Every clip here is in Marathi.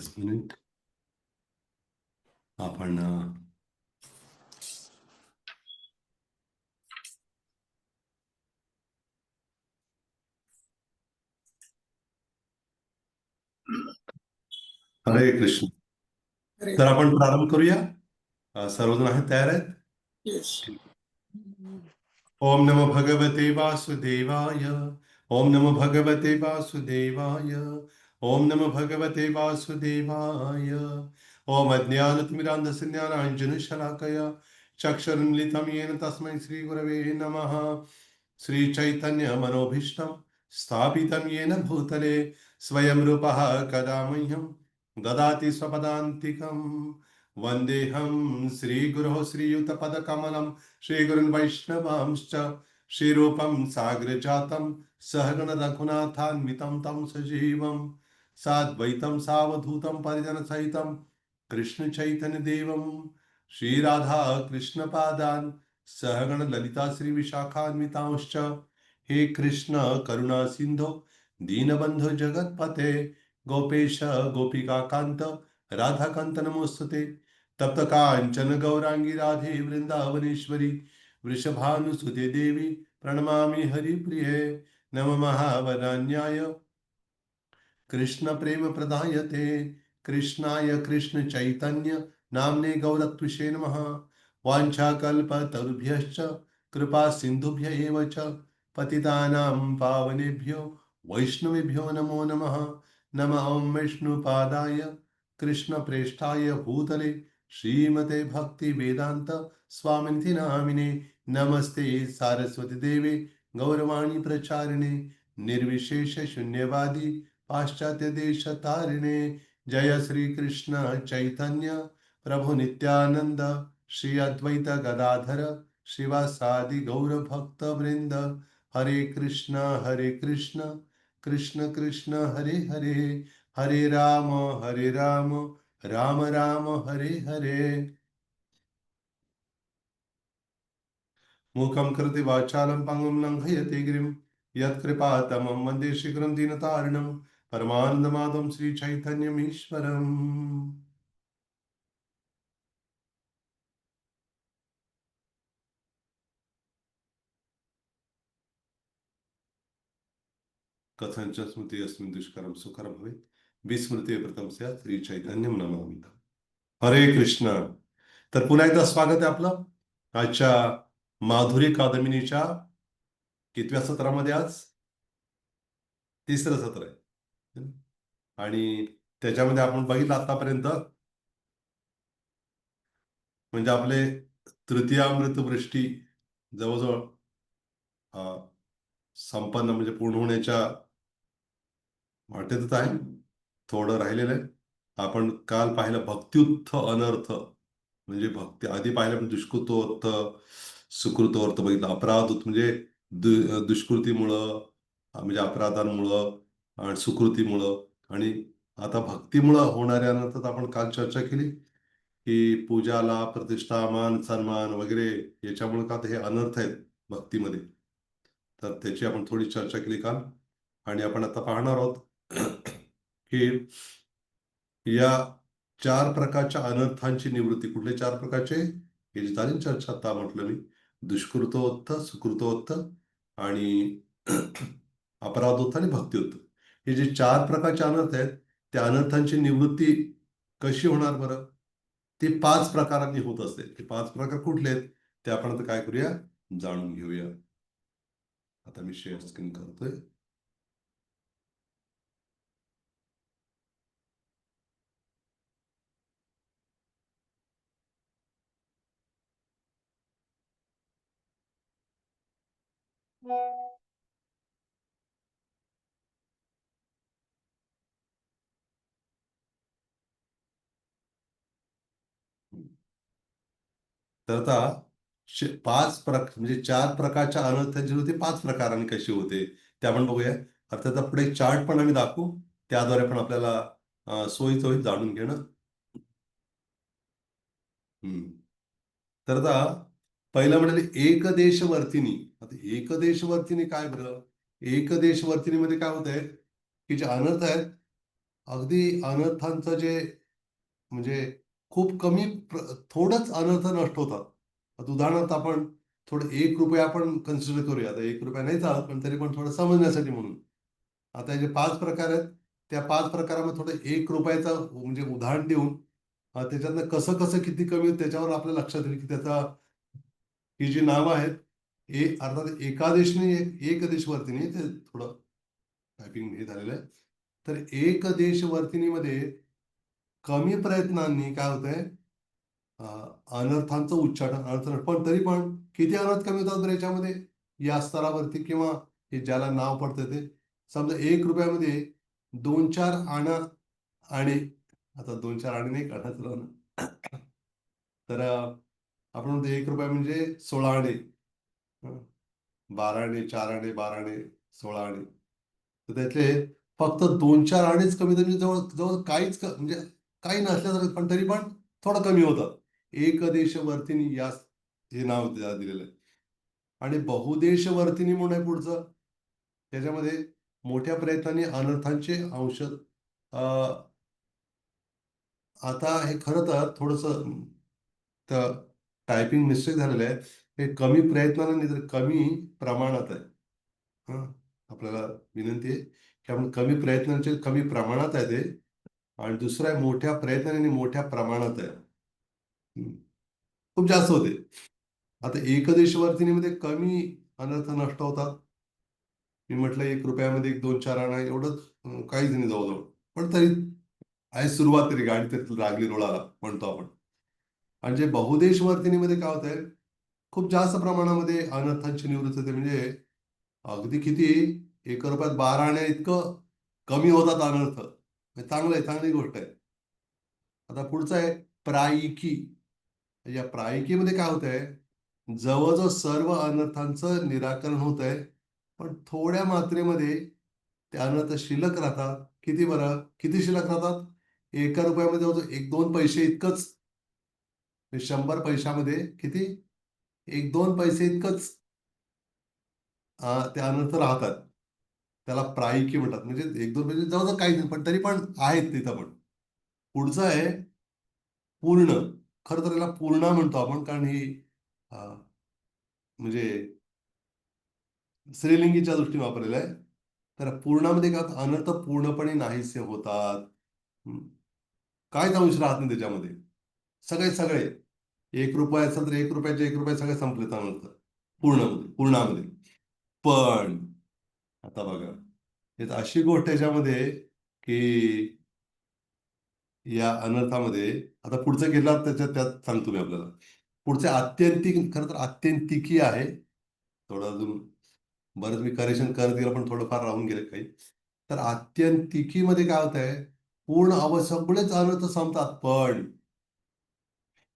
एकच मिनिट. आपण हरे कृष्ण. तर आपण प्रारंभ करूया. सर्वजण आहेत, तयार आहेत? ओम नमो भगवते वासुदेवाय. ओम नमो भगवते वासुदेवाय. ओम नमो भगवते वासुदेवाय. ओम अज्ञानतिमिरान्धस्य ज्ञानाञ्जनशलाकया चक्षुरुन्मिलितं येन तस्मै श्रीगुरवे नमः. श्रीचैतन्यमनोभीष्टं स्थापितं येन भूतले स्वयं रूपः कदा मह्यं ददाति स्वपदान्तिकम्. वन्देऽहं श्रीगुरोः श्रीयुतपदकमलं श्रीगुरुन् वैष्णवांश्च श्रीरूपं साग्रजातं सहगण रघुनाथान्वितं तं सजीवं साद्वैतं सावधूतं परिजनसहितं कृष्णचैतन्यदेवं श्रीराधा कृष्णपादान् सहगण ललिता श्रीविशाखान्वितांश्च. हे कृष्ण करुणा सिंधो दीनबंधो जगत्पते गोपेश गोपिकाकांत राधाकांत नमोस्तुते. तप्त कांचन गौरांगी राधे वृंदावनेश्वरी वृषभानुसुते देवी प्रणमामि हरिप्रिये. नम महावरान्याय कृष्ण प्रेम प्रदायते कृष्णाय कृष्ण चैतन्य नामने गौरत्विषे नमः. वाञ्छाकल्पतरुभ्यश्च कृपा सिन्धुभ्य एव च पतितानां पावनेभ्यो वैष्णवेभ्यो नमो नमः. नमः ॐ विष्णुपादाय कृष्णप्रेष्ठाय भूतले श्रीमते भक्तिवेदान्त स्वामिनिति नामिने. नमस्ते सारस्वती देवे गौरवाणी प्रचारिणे निर्विशेष शून्यवादी पाश्चात्य देश तारिणे. जय श्री कृष्ण चैतन्य प्रभु नित्यानंद श्री अद्वैत गदाधर श्रीवासादि गौर भक्त वृंद. हरे कृष्ण कृष्ण कृष्ण हरे हरे हरे राम राम राम हरे हरे. मूकं करोति वाचालं पंगुं लंघयते गिरिं यत्कृपातमं वन्दे शीघ्रं दीनतारिणं परमानन्दमाधवं श्रीचैतन्यमीश्वरम्. कथंच स्मृति अस्मिन् दुष्करं सुकरं भवेत् विस्मृते प्रथम स्यात् श्री चैतन्यं नमामि. हरे कृष्ण. तर पुन्हा एकदा स्वागत आहे आपलं आजच्या माधुरी कादंबिनीच्या कितव्या सत्रामध्ये. आज तिसरं सत्र आहे आणि त्याच्यामध्ये आपण बघितलं आतापर्यंत म्हणजे आपले तृतीयामृत वृष्टी जवळजवळ संपन्न म्हणजे पूर्ण होण्याच्या वाटेतच आहे. थोडं राहिलेलं आहे. आपण काल पाहिलं भक्त्युत्थ अनर्थ म्हणजे भक्ती आधी पाहिलं म्हणजे दुष्कृतोर्थ सुकृतोर्थ बघितलं. अपराध म्हणजे दुष्कृतीमुळं म्हणजे अपराधांमुळं आणि सुकृतीमुळं आणि आता भक्तीमुळं होणाऱ्या अनर्थात आपण काल चर्चा केली की पूजाला प्रतिष्ठा मान सन्मान वगैरे याच्यामुळे का हे अनर्थ आहेत भक्तीमध्ये. तर त्याची आपण थोडी चर्चा केली काल आणि आपण आता पाहणार आहोत की या 4 प्रकारच्या अनर्थांची निवृत्ती. कुठले 4 प्रकारचे हे जी झाली चर्चा आता म्हटलं मी दुष्कृतोत्थ सुकृतोत्थ आणि अपराधोत्थ आणि भक्तियोत्थ. हे जे 4 प्रकारचे अनर्थ आहेत त्या अनर्थांची निवृत्ती कशी होणार बरं. ते 5 प्रकारांनी होत असते. ते 5 प्रकार कुठले आहेत ते आपण आता काय करूया जाणून घेऊया. आता मी शेअर स्क्रीन करतोय. तर आता 5 म्हणजे 4 प्रकारच्या अनर्थांची होती 5 प्रकारांनी कशी होते ते आपण बघूया. अर्थात पुढे चार्ट पण आम्ही दाखवू त्याद्वारे पण आपल्याला सोयीचं होईल जाणून घेणं. तर आता पहिलं म्हणाले एकदेशवर्तिनी. आता एकदेशवर्तिनी काय बरं. एकदेशवर्तिनीमध्ये काय होत आहे की जे अनर्थ आहेत अगदी अनर्थांचं जे म्हणजे खूप कमी थोडंच अनर्थ नष्ट होतात. आता उदाहरणार्थ आपण थोडं ₹1 आपण कन्सिडर करूया. आता ₹1 नाही चालत, पण तरी पण थोडं समजण्यासाठी म्हणून. आता हे जे 5 प्रकार आहेत, त्या 5 प्रकारामध्ये थोडं ₹1 म्हणजे उदाहरण देऊन त्याच्यातनं कसं-कसं किती कमी होईल त्याच्यावर आपल्या लक्षात येईल, की त्याचा ही जी नावं आहेत, अर्थात एकादेशनी एकदेशवर्तिनी ते थोडं टायपिंग हे झालेलं आहे. तर एकदेशवर्तिनीमध्ये कमी प्रयत्नांनी काय होतंय, अ, अनर्थांचं उच्चाटन, अनर्थ पण तरी पण किती अनर्थ कमी होतात बरं याच्यामध्ये? या स्तरावरती किंवा हे ज्याला नाव पडतं ते. समजा ₹1 मध्ये 2-4 आणा आणे. आता 2-4 आणे नाही काढणार तुला ना. तर आपण म्हणतो ₹1 म्हणजे 16 आणे. हं. 12 आणे, 4 आणे, 12 आणे, 16 आणे. तर त्यातले फक्त 2-4 आणेच कमी म्हणजे जवळ काहीच म्हणजे काही नसल्यासारखं, पण तरी पण थोडं कमी होतं. एकदेशवर्तिनी हे नाव त्याला दिलेलं आहे. आणि बहुदेशवर्तिनी म्हणून आहे पुढचं. त्याच्यामध्ये मोठ्या प्रयत्नाने अनर्थांचे अंश आता हे खरं तर थोडंसं तर टायपिंग मिस्टेक झालेलं आहे. हे कमी प्रयत्नाने नाही तर कमी प्रमाणात आहे. हं. आपल्याला विनंती आहे, की आपण कमी प्रयत्नांचे कमी प्रमाणात आहे ते आणि दुसरं आहे मोठ्या प्रयत्नाने आणि मोठ्या प्रमाणात आहे. हं. खूप जास्त होते. आता एकदेशवर्तिनीमध्ये कमी अनर्थ नष्ट होतात. मी म्हटलं ₹1 मध्ये एक 2-4 आणा एवढंच, काहीच नाही जवळ-जवळ. पण तरी आहे सुरुवात, तरी गाडी तरी लागली रुळाला म्हणतो आपण. आणि जे बहुदेश वर्तिनीमध्ये काय होतंय, खूप जास्त प्रमाणामध्ये अनर्थांची निवृत्ती होते. म्हणजे अगदी किती ₹1 12 आणण्या इतकं कमी होतात अनर्थ. हे चांगलं आहे, चांगली गोष्ट आहे. आता पुढचं आहे प्रायिकी. या प्रायिकीमध्ये काय होतंय, जवळजवळ सर्व अनर्थांचं निराकरण होतंय. पण थोड्या मात्रेमध्ये ते अनर्थ शिल्लक राहतात. किती बरं? किती शिल्लक राहतात? ₹1 जवळजवळ 1-2 पैसे इतकंच. 100 पैशामध्ये किती? 1-2 पैसे इतकंच ते अनर्थ राहतात. त्याला प्रायिकी म्हणतात. म्हणजे 1-2 पैसे जवळ-जवळ काहीच नाही, पण तरी पण आहेत तिथं पण. पुढचं आहे पूर्ण. खरं तर याला पूर्णा म्हणतो आपण, कारण ही अ, म्हणजे स्त्रीलिंगीच्या दृष्टीने वापरलेलं आहे. तर पूर्णामध्ये काय होतं, अनर्थ पूर्णपणे नाहीसे होतात. हं. काहीच अंश राहत नाही त्याच्यामध्ये. सगळे. ₹1 असेल तर ₹1 चे ₹1 सगळे संपलेत अनर्थ. पूर्णामध्ये. पण आता बघा, यात अशी गोष्ट याच्यामध्ये, की या अनर्थामध्ये आता पुढचं गेला त्याच्यात त्यात सांगतो मी आपल्याला. पुढचे आत्यंतिक, खरं तर आत्यंतिकी आहे. थोडं अजून बरंच मी करेक्शन करत गेलो, पण थोडंफार राहून गेले काही. तर आत्यंतिकीमध्ये काय होतंय, पूर्ण सगळेच अनर्थ संपतात. पण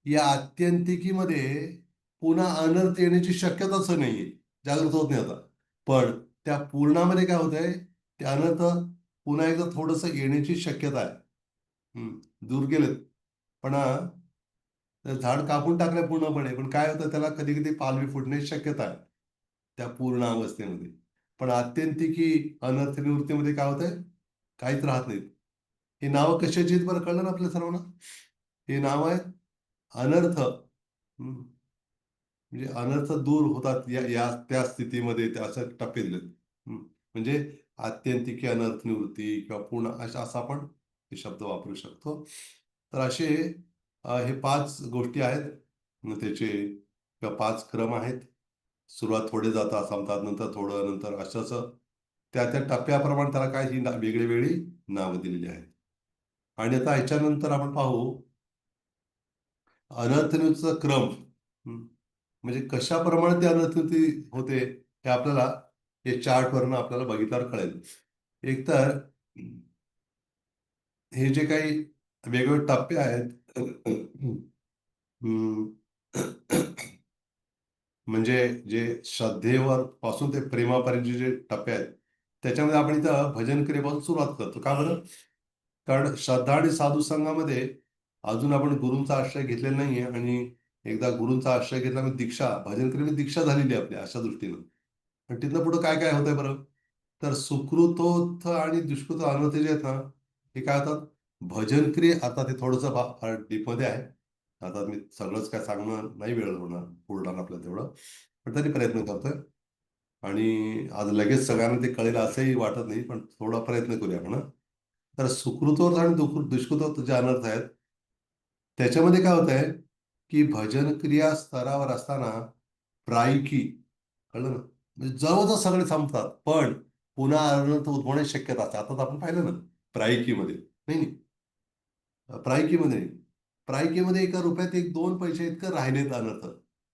या आत्यंतिकीमध्ये पुन्हा अनर्थ येण्याची शक्यताच नाहीये. जागृत होत नाही आता. पण त्या पूर्णामध्ये काय होतंय, ते अनर्थ पुन्हा एकदा थोडंसं येण्याची शक्यता आहे. हं. दूर गेलेत. पण ते झाड कापून टाकलंय पूर्णपणे. पण काय होतं, त्याला कधी-कधी पालवी फुटण्याची शक्यता आहे. त्या पूर्ण अवस्थेमध्ये. पण आत्यंतिकी अनर्थ निवृत्तीमध्ये काय होतंय, काहीच राहत नाहीत. ही नावं कशाची आहेत बरं, कळलं ना आपल्या सर्वांना? ही नावं आहेत अनर्थ. हं. म्हणजे अनर्थ दूर होतात या या त्या स्थितीमध्ये, त्या अशा टप्पे दिलेत. हं. म्हणजे आत्यंतिकी अनर्थ निवृत्ती किंवा पूर्ण असं आपण हे शब्द वापरू शकतो. तर असे हे 5 गोष्टी आहेत. मग त्याचे किंवा 5 क्रम आहेत. सुरुवात थोडे जातात, संपतात, नंतर थोडं, नंतर असं-असं त्या-त्या टप्प्याप्रमाणे त्याला काय ही वेगळी-वेगळी नावं दिलेली आहेत. आणि आता ह्याच्यानंतर आपण पाहू अनर्थनीतीचा क्रम. हं. म्हणजे कशाप्रमाणे ती अनर्थनीती होते, हे आपल्याला हे चार्टवरनं आपल्याला बघितल्यावर कळेल. एकतर हे जे काही वेगवेगळे टप्पे आहेत, हं, म्हणजे जे श्रद्धेवर पासून ते प्रेमापर्यंतचे जे टप्पे आहेत, त्याच्यामध्ये आपण इथं भजन क्रियेपासून सुरुवात करतो. का बरं? कारण श्रद्धा आणि साधू संघामध्ये अजून आपण गुरूंचा आश्रय घेतलेला नाहीये आणि एकदा गुरूंचा आश्रय घेतला म्हणजे दीक्षा, भजन क्रियेमध्ये दीक्षा झालेली आहे आपली अशा दृष्टीनं. आणि तिथनं पुढं काय-काय होतंय बरं? तर सुकृतोत्थ आणि दुष्कृत अनर्थ जे आहेत ना, हे काय होतात, भजन क्रिये, आता ते थोडंसं फार डीपमध्ये आहे. आता मी सगळंच काय सांगणं नाही, वेळ होणार पुरणार आपल्याला तेवढं, पण तरी प्रयत्न करतोय. आणि आज लगेच सगळ्यांना ते कळेल असंही वाटत नाही, पण थोडा प्रयत्न करूया आपण. तर सुकृतोर्थ आणि दुष्कृतोर्थ जे अनर्थ आहेत, त्याच्यामध्ये काय होत आहे, की भजन क्रिया स्तरावर असताना प्रायिकी, कळलं ना, म्हणजे जवळजवळ सगळे संपतात, पण पुन्हा अनर्थ उद्भवण्याची शक्यता असते. आता तर आपण पाहिलं ना, प्रायिकीमध्ये नाही नाही, प्रायिकीमध्ये नाही. प्रायिकीमध्ये एका रुपयात एक दोन पैसे इतकं राहिलेत अनर्थ.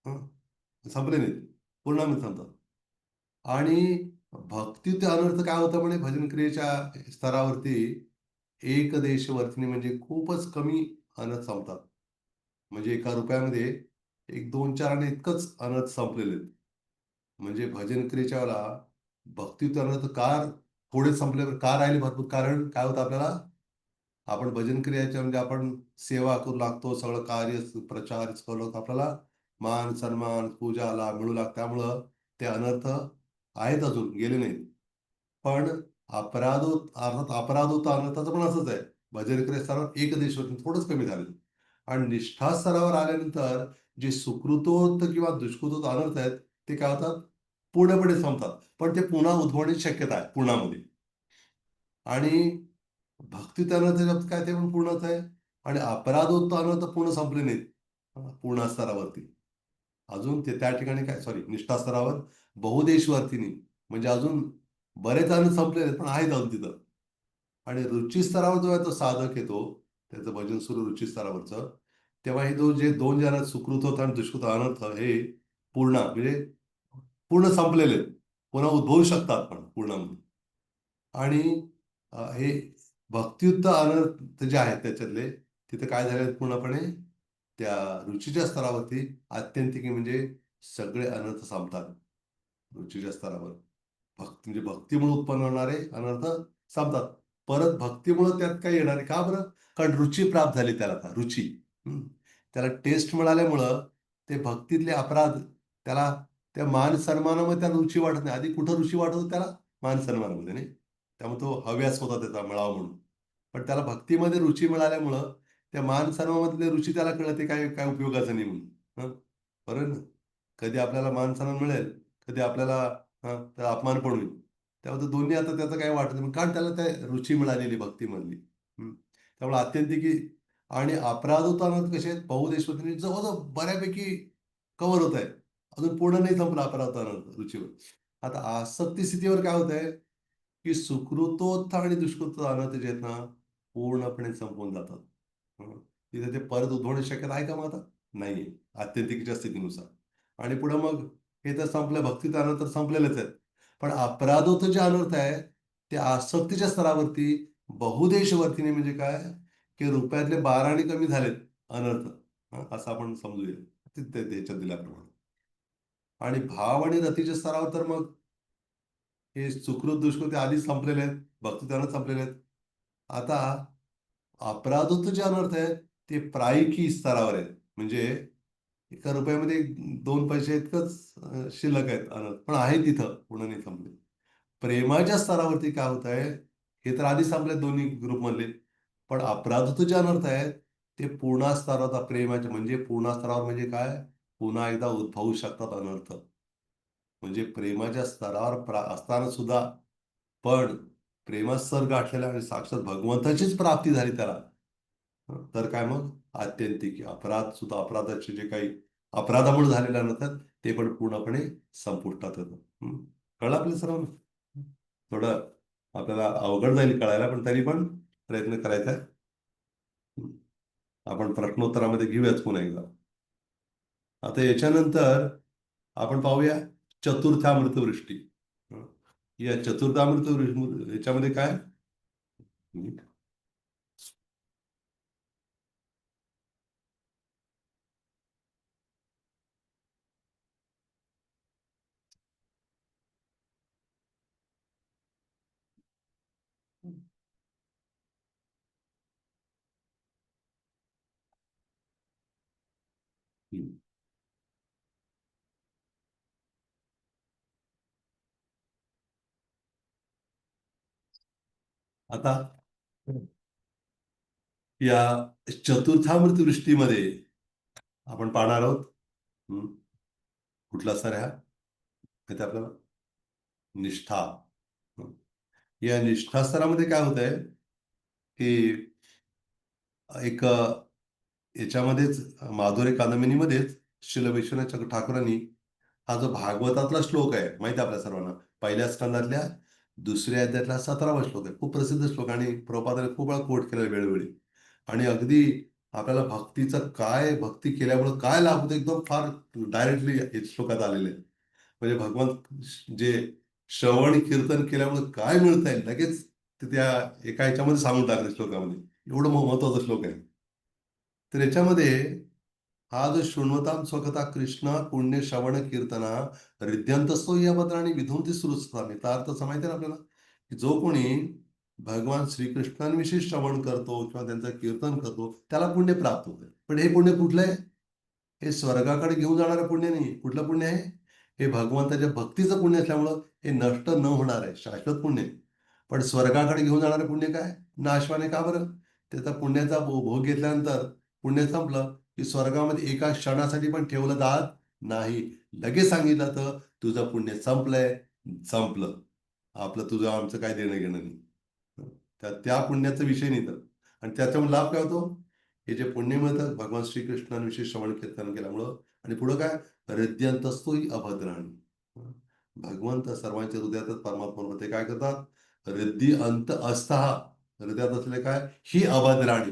हं? संपले नाहीत, पूर्णामध्ये संपतात. आणि भक्ती ते अनर्थ काय होतं म्हणे, भजन क्रियेच्या स्तरावरती एक देशवर्तिनी म्हणजे खूपच कमी अनर्थ संपतात. म्हणजे एका रुपयामध्ये एक दोन चार आणि इतकंच अनर्थ संपलेले आहेत. म्हणजे भजन क्रियेच्या वेळेला भक्ती अनर्थ का थोडे संपले, का राहिले भरपूर, कारण काय होतं आपल्याला, आपण भजन क्रियाच्या म्हणजे आपण सेवा करू लागतो, सगळं कार्य प्रचार करू लागतो, आपल्याला मान सन्मान पूजा लाभ मिळू लागतं, त्यामुळं ते अनर्थ आहेत, अजून गेले नाहीत. पण अर्थात अपराधोत्त अनर्थाचं पण असंच आहे. भजन क्रिया स्तरावर एक देशवरून थोडंच कमी झालं. आणि निष्ठा स्तरावर आल्यानंतर जे सुकृतोत्त किंवा दुष्कृतोत्त अनर्थ आहेत, ते काय होतात, पूर्णपणे संपतात. पण ते पुन्हा उद्भवण्याची शक्यता आहे पूर्णामध्ये. आणि भक्ती अनर्थ बाबतीत काय, ते पण पूर्णच आहे. आणि अपराधोत्त अनर्थ पूर्ण संपले नाहीत पूर्ण स्तरावरती. अजून ते त्या ठिकाणी काय, सॉरी, निष्ठा स्तरावर बहुदेशवर्तीनी म्हणजे अजून बरेच अनर्थ संपले आहेत, पण आहेत अजून तिथं. आणि रुची स्तरावर जो आहे तो साधक येतो, त्याचं भजन सुरू रुची स्तरावरचं, तेव्हा हे जे दोन जण सुकृत होत आणि दुष्कृत अनर्थ हे पूर्ण म्हणजे पूर्ण संपलेले आहेत. पुन्हा उद्भवू शकतात पण पूर्णामध्ये. आणि हे भक्तियुक्त अनर्थ जे आहेत त्याच्यातले, तिथे काय झाले पूर्णपणे, त्या रुचीच्या स्तरावरती आत्यंतिक म्हणजे सगळे अनर्थ संपतात रुचीच्या स्तरावर. म्हणजे भक्तीमुळे उत्पन्न होणारे अनर्थ संपतात. परत भक्तीमुळे त्यात काही येणार नाही, का बरं, कारण रुची प्राप्त झाली त्याला, आता रुची. हं. त्याला टेस्ट मिळाल्यामुळं ते भक्तीतले अपराध त्याला, त्या मान सन्मानामध्ये त्याला रुची वाटत नाही. आधी कुठं रुची वाटत होती त्याला, मान सन्मानामध्ये नाही. त्यामुळे तो हव्यास होता त्याचा मिळावा म्हणून. पण त्याला भक्तीमध्ये रुची मिळाल्यामुळं त्या मान सन्मानामधले रुची त्याला कळलं, ते काय काय उपयोगाचं नाही म्हणून. हं? बरोबर ना? कधी आपल्याला मान सन्मान मिळेल, कधी आपल्याला तर अपमान पण होईल. त्यामुळे तो दोन्ही आता त्याचं काही वाटत नाही, कारण त्याला त्या रुची मिळालेली भक्तीमधली. हं. त्यामुळे आत्यंतिकी आणि अपराधोत्तानात कसे आहेत, बहुदेशवतीने जवळजवळ बऱ्यापैकी कव्हर होत आहे. अजून पूर्ण नाही संपला अपराधोत्तानात रुचीवर. आता आसक्ती स्थितीवर काय होत आहे, की सुकृतोत्थ आणि दुष्कृत अनर्थ जे आहेत ना, पूर्णपणे संपून जातात. हं. तिथे ते परत उद्भवण्याची शक्यता आहे का मग आता? नाहीये. आत्यंतिकीच्या स्थितीनुसार. आणि पुढे मग हे तर संपलं, भक्तीत अनर्थ तर संपलेलेच आहेत. पण अपराधोत्थ जे अनर्थ आहे, ते आसक्तीच्या स्तरावरती बहुदेशवर्तीने म्हणजे काय, की रुपयातले 12 आणि कमी झालेत अनर्थ. असं आपण समजूया. ह्याच्यात दिल्याप्रमाणे. आणि भाव आणि रतीच्या स्तरावर तर मग हे सुकृत दुष्कृत ते आधीच संपलेले आहेत, भक्तिदानच संपलेले आहेत. आता अपराधोत्त जे अनर्थ आहेत, ते प्रायिकी स्तरावर आहेत. म्हणजे एका रुपयामध्ये दोन पैसे इतकंच शिल्लक आहेत अनर्थ, पण आहे तिथं, पूर्ण नाही संपले. प्रेमाच्या स्तरावरती काय होत आहे, हे तर आधी संपले दोन्ही ग्रुपमधले. पण अपराधोत्त जे अनर्थ आहेत, ते पूर्णा स्तरावर, प्रेमाच्या म्हणजे पूर्णा स्तरावर म्हणजे काय, पुन्हा एकदा उद्भवू शकतात अनर्थ. म्हणजे प्रेमाच्या स्तरावर असताना सुद्धा, पण प्रेमात सर गाठलेला आणि साक्षात भगवंताचीच प्राप्ती झाली त्याला, तर काय मग, आत्यंतिक अपराध सुद्धा, अपराधाचे जे काही अपराधामुळे झालेले नसतात, ते पण पूर्णपणे संपुष्टात येतं. कळलं आपल्या सर्वांना? थोडं आपल्याला अवघड जाईल कळायला, पण तरी पण प्रयत्न करायचा आहे. हं. आपण प्रश्नोत्तरामध्ये घेऊयाच पुन्हा एकदा. आता याच्यानंतर आपण पाहूया चतुर्थामृतवृष्टी. हं. या चतुर्थामृत याच्यामध्ये काय, हं. आता या चतुर्थामृत वृष्टीमध्ये आपण पाहणार आहोत. हं, कुठला सर हा माहिती आपल्याला? निष्ठा. हं. या निष्ठा स्तरामध्ये काय होत आहे की एक याच्यामध्येच माधुरी कादंबिनीमध्येच श्रील विश्वनाथ ठाकूरांनी हा जो भागवतातला श्लोक आहे माहिती आहे आपल्या सर्वांना, पहिल्या स्कंदातल्या दुसऱ्या अध्यायातला 17वा श्लोक आहे. खूप प्रसिद्ध श्लोक आणि प्रभुपादांनी खूप वेळा कोट केलेला वेळोवेळी. आणि अगदी आपल्याला भक्तीचं काय, भक्ती केल्यामुळे काय लाभ होतो एकदम फार डायरेक्टली या श्लोकात आलेले आहे. म्हणजे भगवान जे श्रवण कीर्तन केल्यामुळे काय मिळतंय लगेच ते त्या एका ह्याच्यामध्ये सांगून टाकलं श्लोकामध्ये. एवढं महत्वाचा श्लोक आहे. तर याच्यामध्ये हा जो शृण्वतां स्वगता कृष्ण पुण्य श्रवण कीर्तना हृदयंतस्तो या पत्राने विधुंती सुरुस्तामी. तर अर्थ असं माहिती आहे ना आपल्याला, की जो कोणी भगवान श्रीकृष्णांविषयी श्रवण करतो किंवा त्यांचं कीर्तन करतो त्याला पुण्य प्राप्त होतं. पण हे पुण्य कुठलं आहे? हे स्वर्गाकडे घेऊन जाणारं पुण्य नाही. कुठलं पुण्य आहे? हे भगवंताच्या भक्तीचं पुण्य असल्यामुळं हे नष्ट न होणार आहे, शाश्वत पुण्य आहे. पण स्वर्गाकडे घेऊन जाणारं पुण्य काय? नाशवान आहे. का बरं? त्याचा पुण्याचा भोग घेतल्यानंतर पुण्य संपलं की स्वर्गामध्ये एका क्षणासाठी पण ठेवलं जात नाही. लगेच सांगितलं तर तुझं पुण्य संपलंय, संपलं. आपलं तुझं आमचं काय देणं घेणं नाही. त्या त्या पुण्याचा विषय नाही तर. आणि त्याच्यामुळे लाभ काय होतो? हे जे पुण्य मिळतं भगवान श्रीकृष्णांविषयी श्रवण कीर्तन केल्यामुळं. आणि पुढं काय? हृदयंतस्तोही अभद्राणी. भगवंत सर्वांच्या हृदयातच परमात्मा ते काय करतात? हृदय अंत असता हृदयात असले काय? ही अभद्राणी.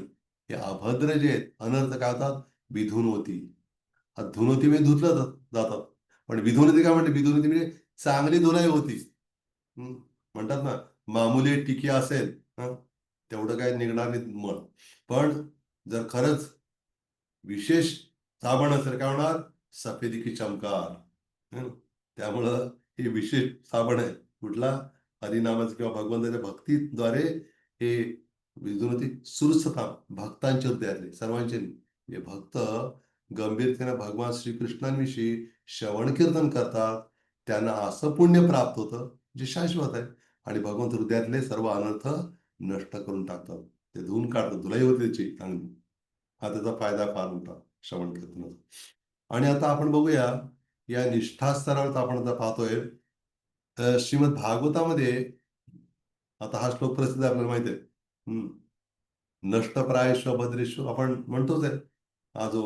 हे अभद्र जे आहेत अनर्थ काय होतात? विधुनवती. धुनवती म्हणजे धुतलं जातात. पण विधुनवती काय म्हणते? विधुनवती म्हणजे चांगली धुलाई होती. हं. म्हणतात ना, मामूली टिकी असेल हं, तेवढं काही निघणार नाही मळ. पण जर खरंच विशेष साबण असेल काय होणार? सफेदी की चमकार. हं. त्यामुळं हे विशेष साबण आहे. कुठला? हरिनामाचं किंवा भगवंताच्या भक्तीद्वारे हे विधुनवती सुरसता भक्तांच्या हृदयातले सर्वांचे नाही. हे भक्त गंभीरतेने भगवान श्रीकृष्णांविषयी श्रवण कीर्तन करतात. त्यांना असं पुण्य प्राप्त होतं जे शाश्वत आहे. आणि भगवंत हृदयातले सर्व अनर्थ नष्ट करून टाकतात. ते धुवून काढतात. धुलाई होते त्याची चांगली. हा त्याचा फायदा फार मोठा श्रवण कीर्तनाचा. आणि आता आपण बघूया या निष्ठा स्तरावर आपण आता पाहतोय. श्रीमद भागवतामध्ये आता हा श्लोक प्रसिद्ध आहे आपल्याला माहिती आहे. हम्म. नष्टप्रायश्व भद्रेश्व आपण म्हणतोच आहे. हा जो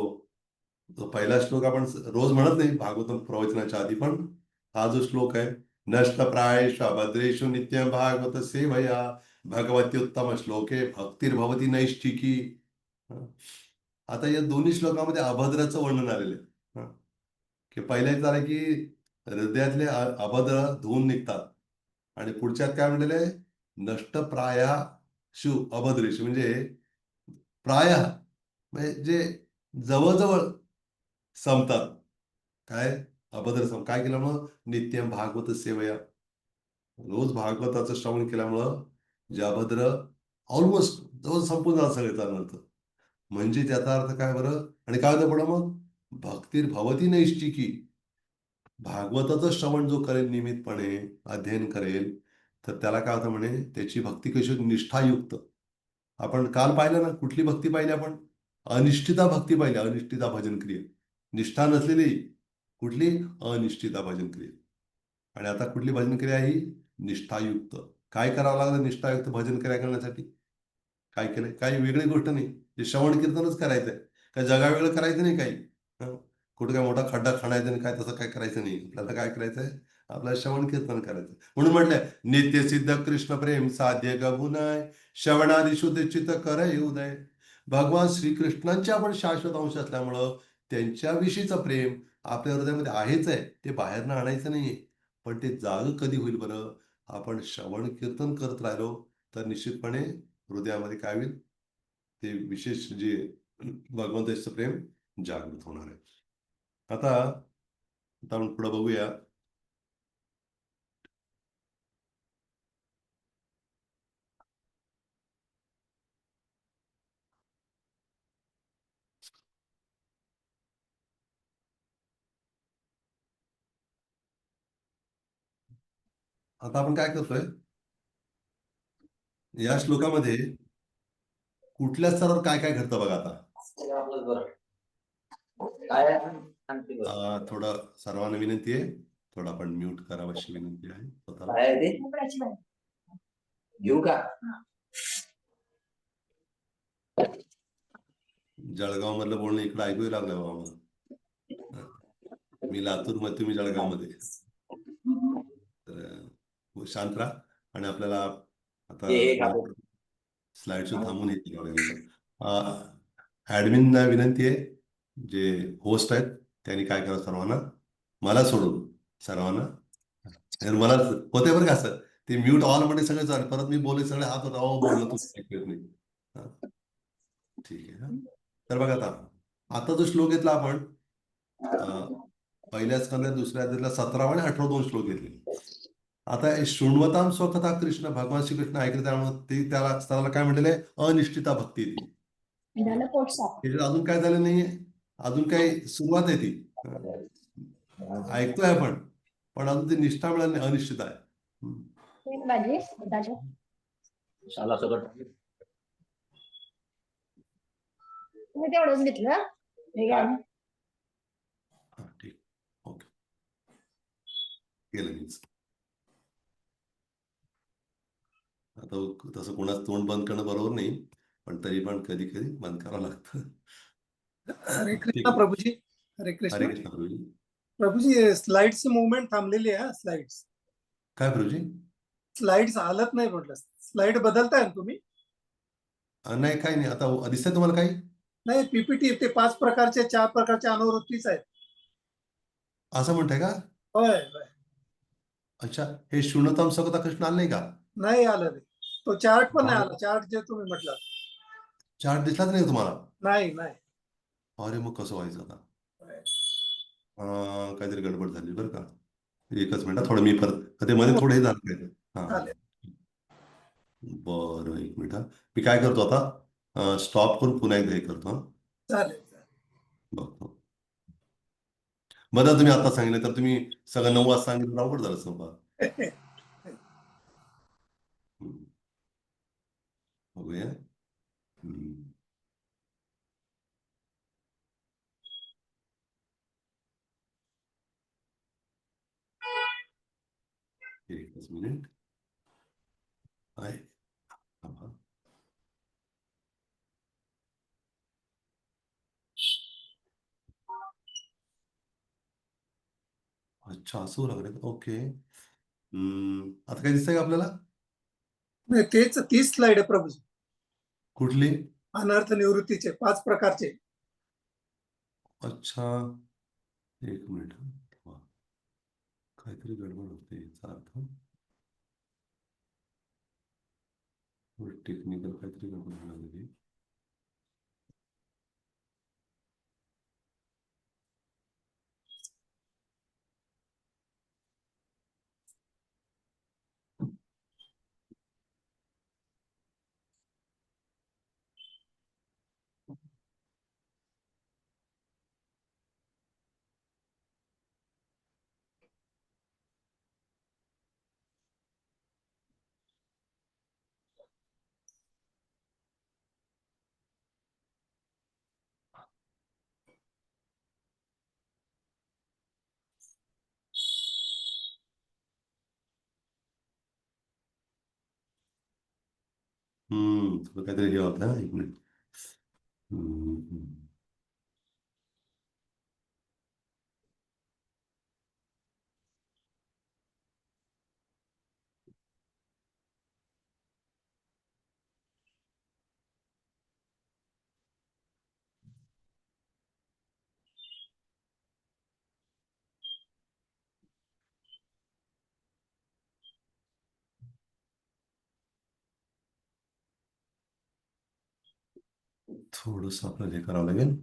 तो पहिला श्लोक आपण रोज म्हणत नाही भागवत प्रवचनाच्या आधी, पण हा जो श्लोक आहे, नष्टप्रायश्व भद्रेषु नित्यं भागवत सेवया भगवती उत्तम श्लोके भक्तिर्भवती नैष्ठिकी. हं. आता या दोन्ही श्लोकामध्ये अभद्राचं वर्णन आलेलं आहे. हं. की पहिल्या झालं की हृदयातले अभद्र धुवून निघतात. आणि पुढच्यात काय म्हटलेलं आहे? नष्टप्रायाशु अभद्रेषु म्हणजे प्रायः म्हणजे जे जवळजवळ संपतात. काय? अभद्र काय केल्यामुळं? नित्यम भागवत सेवया. रोज भागवताचं श्रवण केल्यामुळं जे अभद्र ऑलमोस्ट जवळ संपून जातात सगळे अर्थ. म्हणजे त्याचा अर्थ काय बरं? आणि काय होतं पुढं मग? भक्तिर्भवती नैष्ठिकी. भागवताचं श्रवण जो करेल नियमितपणे, अध्ययन करेल, तर त्याला काय होतं म्हणे? त्याची भक्ती कशी होती? निष्ठायुक्त. आपण काल पाहिलं ना, कुठली भक्ती पाहिली आपण? अनिष्ठिता भक्ती पाहिली, अनिष्ठिता भजन क्रिया. निष्ठा नसलेली कुठली? अनिष्ठिता भजन क्रिया. आणि आता कुठली भजन क्रिया ही? निष्ठायुक्त. काय करावं लागलं निष्ठायुक्त भजन क्रिया करण्यासाठी? काय केलंय? काही वेगळी गोष्ट नाही. ते श्रवण कीर्तनच करायचंय. काय जगावेगळं करायचं नाही काही. हं. कुठे काय मोठा खड्डा खणायचा नाही, काय तसं काय करायचं नाही. आपल्याला काय करायचंय? आपल्याला श्रवण कीर्तन करायचं. म्हणून म्हटलंय, नित्यसिद्ध कृष्ण प्रेम साध्य गगुनाय श्रवणादी शुद्ध चित्त कर उदय. भगवान श्रीकृष्णांचे आपण शाश्वत अंश असल्यामुळं त्यांच्याविषयीचं प्रेम आपल्या हृदयामध्ये आहेच आहे. ते बाहेरनं आणायचं नाहीये. पण ते जागं कधी होईल बरं? आपण श्रवण कीर्तन करत राहिलो तर निश्चितपणे हृदयामध्ये काय होईल? ते विशेष जे भगवंताचं प्रेम जागृत होणार आहे. आता आता आपण पुढे बघूया. आता आपण काय करतोय? या श्लोकामध्ये कुठल्या स्तरावर काय काय घडतं बघा आता. थोडं सर्वांना विनंती आहे, थोडं आपण म्यूट करावं अशी विनंती आहे स्वतःला. घेऊ का? जळगाव मधलं बोलणं इकडे ऐकू लागलं बाबा मला. मी लातूर मध्ये, तुम्ही जळगाव मध्ये. तर शांत राहा आणि आपल्याला आता स्लाइड शो थांबून येतील. ऍडमिनना विनंती आहे, जे होस्ट आहेत त्यांनी काय करावं, सर्वांना मला सोडून सर्वांना, मला होते बरं का असं, ते म्यूट ऑल मध्ये सगळे चालेल, परत मी बोलले सगळे हात होता, बोलणं तुम्ही ऐकू येत नाही. हा, ठीक आहे. तर बघा आता, आता जो श्लोक घेतला आपण, पहिल्या स्कंदात दुसऱ्या अध्यायातला 17 आणि 18 दोन श्लोक घेतले. आता शृण्वताम स्वकथा कृष्ण, भगवान श्रीकृष्ण ऐकले, त्यामुळे ते त्याला स्तराला काय म्हटलेलं आहे, अनिश्चिता भक्ती ती. अजून काय झालं नाहीये, अजून काही सुरुवात आहे ती. ऐकतोय आपण, पण अजून ती निष्ठा मिळाली नाही, अनिश्चित आहे. तेवढंच घेतलं. ठीक, ओके, केलं मीच. आता तसं कोणाचं तोंड बंद करणं बरोबर नाही, पण तरी पण कधी कधी बंद करावं लागतं. हरे कृष्णा प्रभूजी. हरे हरे कृष्णा कृष्ण प्रभूजी. प्रभूजी, स्लाइड्स मुवमेंट थांबलेली आहे. स्लाइड्स काय प्रभूजी? स्लाइड्स हालत नाही म्हटलं. स्लाइड बदलताय ना तुम्ही? नाही, काही नाही. आता दिसतंय तुम्हाला काही? नाही, पीपीटी ते 5 प्रकारचे 4 प्रकारच्या अनुवृत्तीच आहेत. असं म्हणताय का? होय होय. अच्छा, हे शून्यतम सकता कृष्ण आलं नाही का? नाही आलं ते. तो चार्ट पण नाही आला. चार्ट जे तुम्ही म्हटलं चार्ट दिसलाच नाही तुम्हाला? नाही नाही. अरे मग कसं व्हायचं आता? काहीतरी गडबड झाली बरं का. एकच मिनिट, थोडं मी परत ते मध्ये थोडं हे झालं. हा, चालेल बरं, एक मिनिट. मी काय करतो आता, स्टॉप करून पुन्हा एकदा हे करतो. चालेल. बघतो. बरं, तुम्ही आता सांगितलं तर तुम्ही सगळं 9 वाजता सांगितलं, अवघड झालं सोबत. बघूया. एकच मिनिट आहे. अच्छा, असं लागलं. ओके. आता काय दिसतंय का आपल्याला? नाही, तेच 30 स्लाइड आहे प्रभूजी. कुठली? अनर्थ निवृत्तीचे 5 प्रकारचे. अच्छा, एक मिनिट. काहीतरी गडबड होते याचा अर्थ. टेक्निकल काहीतरी गडबड झाली. थोडं काहीतरी हे होतं. एक मिनिट. थोडंसं आपल्याला हे करावं लागेल.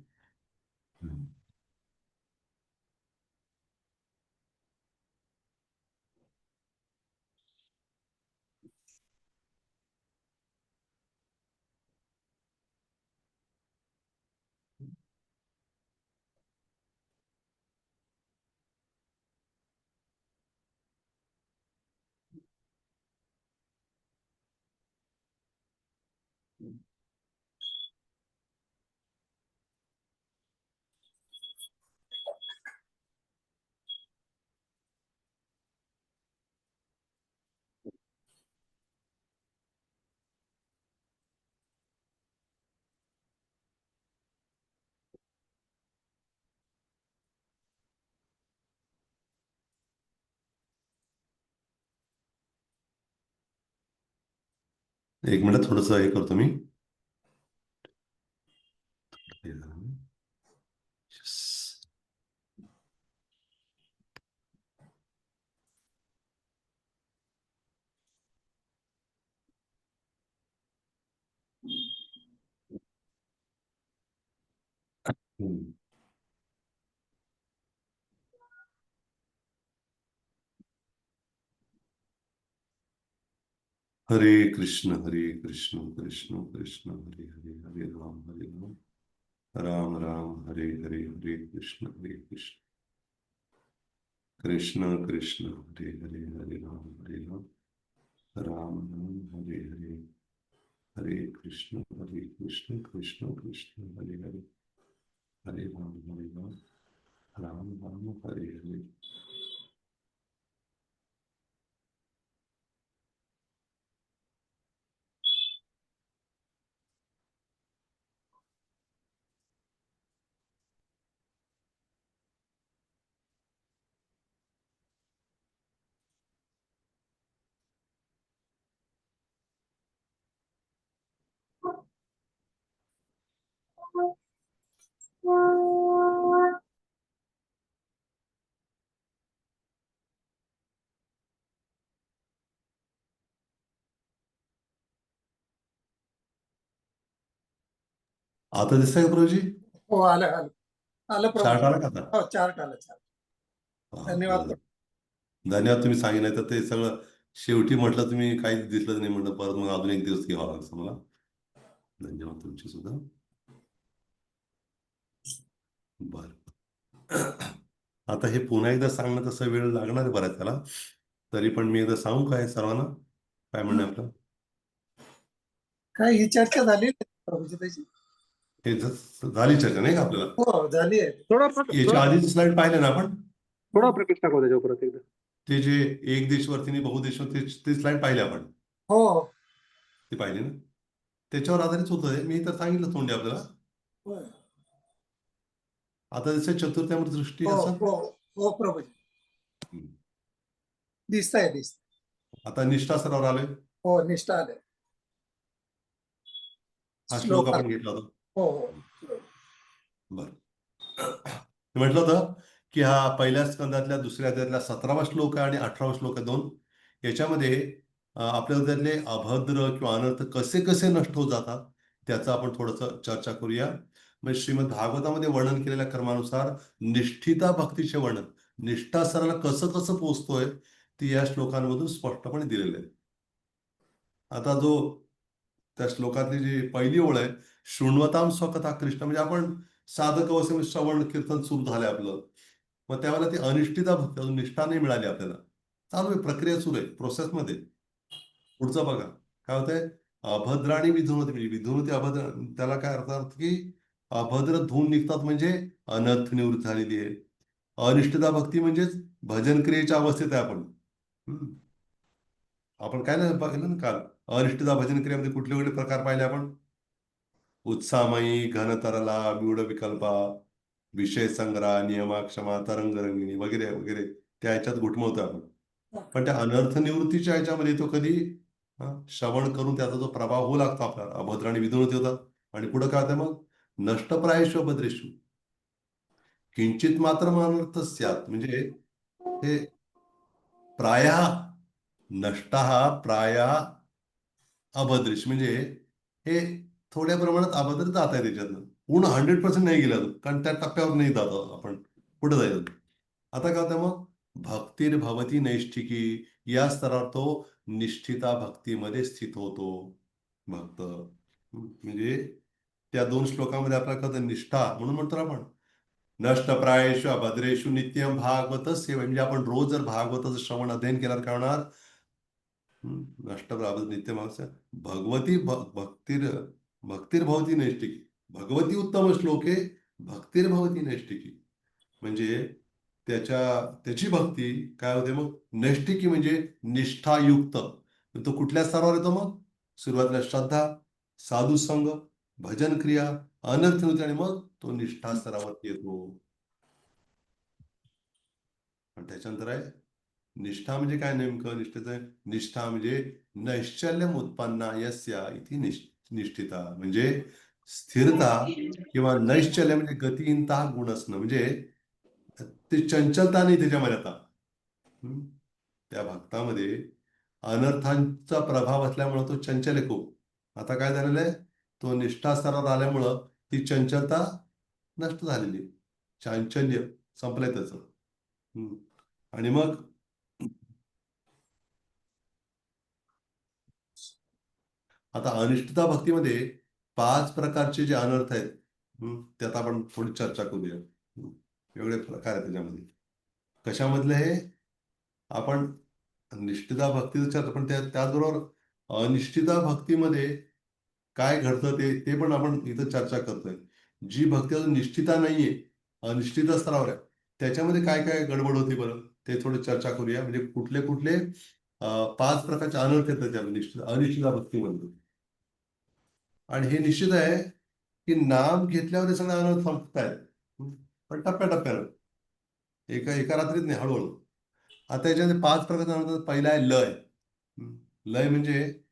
एक मिनिट थोडस हे करतो मी. Yes. हम्म. हरे कृष्ण कृष्ण कृष्ण हरे हरे, हरे राम राम राम हरे हरे, हरे कृष्ण कृष्ण कृष्ण हरे हरे, हरे राम राम राम हरे हरे, हरे कृष्ण कृष्ण कृष्ण हरे हरे, हरे राम राम राम हरे हरे. आता दिसतंय का प्रभूजी? हो, आलं आलं आलं प्रभू. चार्ट आला का आता? हो, चार्ट आलं. धन्यवाद. बरं. धन्यवाद, तुम्ही सांगितलं तर ते सगळं शेवटी म्हटलं, तुम्ही काहीच दिसलं नाही म्हटलं, परत मग अजून एक दिवस घ्यावा लागतं मला. धन्यवाद तुमचे सुद्धा. बर. आता हे पुन्हा एकदा सांगणं तसा वेळ लागणार आहे बऱ्याच त्याला, तरी पण मी एकदा सांगू काय सर्वांना, काय म्हणणं आहे आपलं? काय ही चर्चा झाली प्रभूजी त्याची? हे झाली चर्चा नाही का आपल्याला? हो, झाली आहे. याच्या आधीच स्लाइड पाहिले ना आपण? थोडा प्रकाश टाकू त्याच्यावर परत एकदा. ते जे एक देशवरती आणि बहुदेशवरती ते स्लाइड पाहिले आपण, हो ते पाहिले ना? त्याच्यावर आधारित होतं. मी तर सांगितलं तोंडी आपल्याला. हो आता जसं चतुर्थ्यामध्ये दृष्टी हो असं हो हो प्रभूजी, दिसतंय. आता निष्ठा स्तरावर आलोय. हो, निष्ठा आले. हा श्लोक आपण घेतला होता. हो हो बर. म्हटलं होतं की हा पहिल्या स्कंदातल्या दुसऱ्या अध्यायातला 17वा श्लोक आहे आणि 18वा श्लोक आहे, दोन. याच्यामध्ये आपल्या हृदयातले अभद्र किंवा अनर्थ कसे कसे नष्ट होत जातात त्याचं आपण थोडंसं चर्चा करूया. म्हणजे श्रीमद भागवतामध्ये वर्णन केलेल्या क्रमानुसार निष्ठिता भक्तीचे वर्णन, निष्ठा स्तराला कसं कसं पोहोचतोय ते या श्लोकांमधून स्पष्टपणे दिलेलं आहे. आता जो त्या श्लोकातली जी पहिली ओळ आहे, शृण्वताम स्वकथा कृष्ण, म्हणजे आपण साधक अवस्थेमध्ये श्रवण कीर्तन सुरू झालंय आपलं, मग त्यावेळेला ती अनिष्ठिता भक्ती, अजून निष्ठा नाही मिळाली आपल्याला. चालू आहे, प्रक्रिया सुरू आहे, प्रोसेसमध्ये. पुढचं बघा काय होतंय. अभद्र आणि विधुनती, म्हणजे विधुनती अभद्र, त्याला काय अर्थ की अभद्र धुवून निघतात, म्हणजे अनर्थ निवृत्त झालेली आहे. अनिष्ठता भक्ती म्हणजेच भजन क्रियेच्या अवस्थेत आहे आपण. आपण काय नाही बघितलं ना काल, अनिष्ठता भजन क्रियेमध्ये कुठले कुठले प्रकार पाहिले आपण? उत्साहमयी, घनतरला, व्यूढ विकल्पा, विषय संग्रह, नियमा, क्षमा, तरंगरंगिणी वगैरे वगैरे, त्या ह्याच्यात घुटमवतो आपण. पण त्या अनर्थ निवृत्तीच्या ह्याच्यामध्ये तो कधी श्रवण करून त्याचा जो प्रभाव होऊ लागतो आपल्याला, अभद्र आणि विधुनती होतात. आणि पुढे काय होतं मग? नष्टप्रायेषु अभद्रेषु किंचित मात्र अनर्थ स्यात्, म्हणजे हे प्रायः नष्टः प्रायः अभद्रेष, म्हणजे हे थोड्या प्रमाणात अभद्र जात आहे त्याच्यातनं, पूर्ण 100% नाही गेलं, कारण त्या टप्प्यावर नाही जात आपण, पुढे जायचं. आता काय होतं मग? भक्तिर्भवती नैष्ठिकी, या स्तरावर तो निष्ठिता भक्तीमध्ये स्थित होतो भक्त. म्हणजे त्या दोन श्लोकामध्ये आपल्याला कळतं निष्ठा, म्हणून म्हणतो आपण नष्टप्रायेषु अभद्रेषु नित्यम भागवत सेवा, म्हणजे आपण रोज जर भागवताचं श्रवण अध्ययन केल्यावर काय होणार? नष्टप्राय नित्य मागचं भगवती भक्तिर्भवती नैष्टिकी, भगवती उत्तम श्लोके भक्तिर्भवती नैष्टिकी, म्हणजे त्याची भक्ती काय होते मग? नैष्टिकी म्हणजे निष्ठायुक्त. तो कुठल्या स्तरावर येतो मग? सुरुवातीला श्रद्धा, साधू संग, भजन क्रिया, अनर्थ निवृत्ती, आणि मग तो निष्ठा स्तरावरती येतो. आणि त्याच्यानंतर आहे निष्ठा म्हणजे काय नेमकं? निष्ठा म्हणजे नैश्चल्यम उत्पन्ना यस्या इति निष्ठिता, म्हणजे स्थिरता किंवा नैश्चल्य म्हणजे गतिहीनता गुण असणं, म्हणजे ते चंचलता नाही त्याच्यामध्ये आता. हम्म? त्या भक्तामध्ये अनर्थांचा प्रभाव असल्यामुळं तो चंचल आहे खूप. आता काय झालेलं आहे, तो निष्ठा स्तरावर आल्यामुळं ती चंचलता नष्ट झालेली आहे. चांचल्य संपलंय त्याचं. आणि मग आता अनिष्टता भक्तीमध्ये 5 प्रकारचे जे अनर्थ आहेत, त्यात आपण थोडी चर्चा करूया. वेगळे प्रकार आहेत त्याच्यामध्ये. कशामधले हे? आपण निष्ठिता भक्तीचं चर्चा, पण त्याचबरोबर अनिष्ठिता भक्तीमध्ये काय घडतं ते पण आपण इथं चर्चा करतोय. जी भक्ती अजून निष्ठिता नाहीये, अनिष्ठिता स्तरावर आहे, त्याच्यामध्ये काय काय गडबड होती बरं, ते थोडी चर्चा करूया. म्हणजे कुठले कुठले 5 प्रकारचे अनर्थ आहेत त्याच्यामध्ये अनिष्ठिता भक्तीमध्ये. आणि हे निश्चित आहे की नाम घेतल्यावर हे सगळे अनर्थ संपतायत, पण टप्प्याटप्प्यानं, एका रात्रीत नाही, हळूहळू. आता याच्यामध्ये 5 प्रकारचे अनर्थ. पहिला आहे लय. लय म्हणजे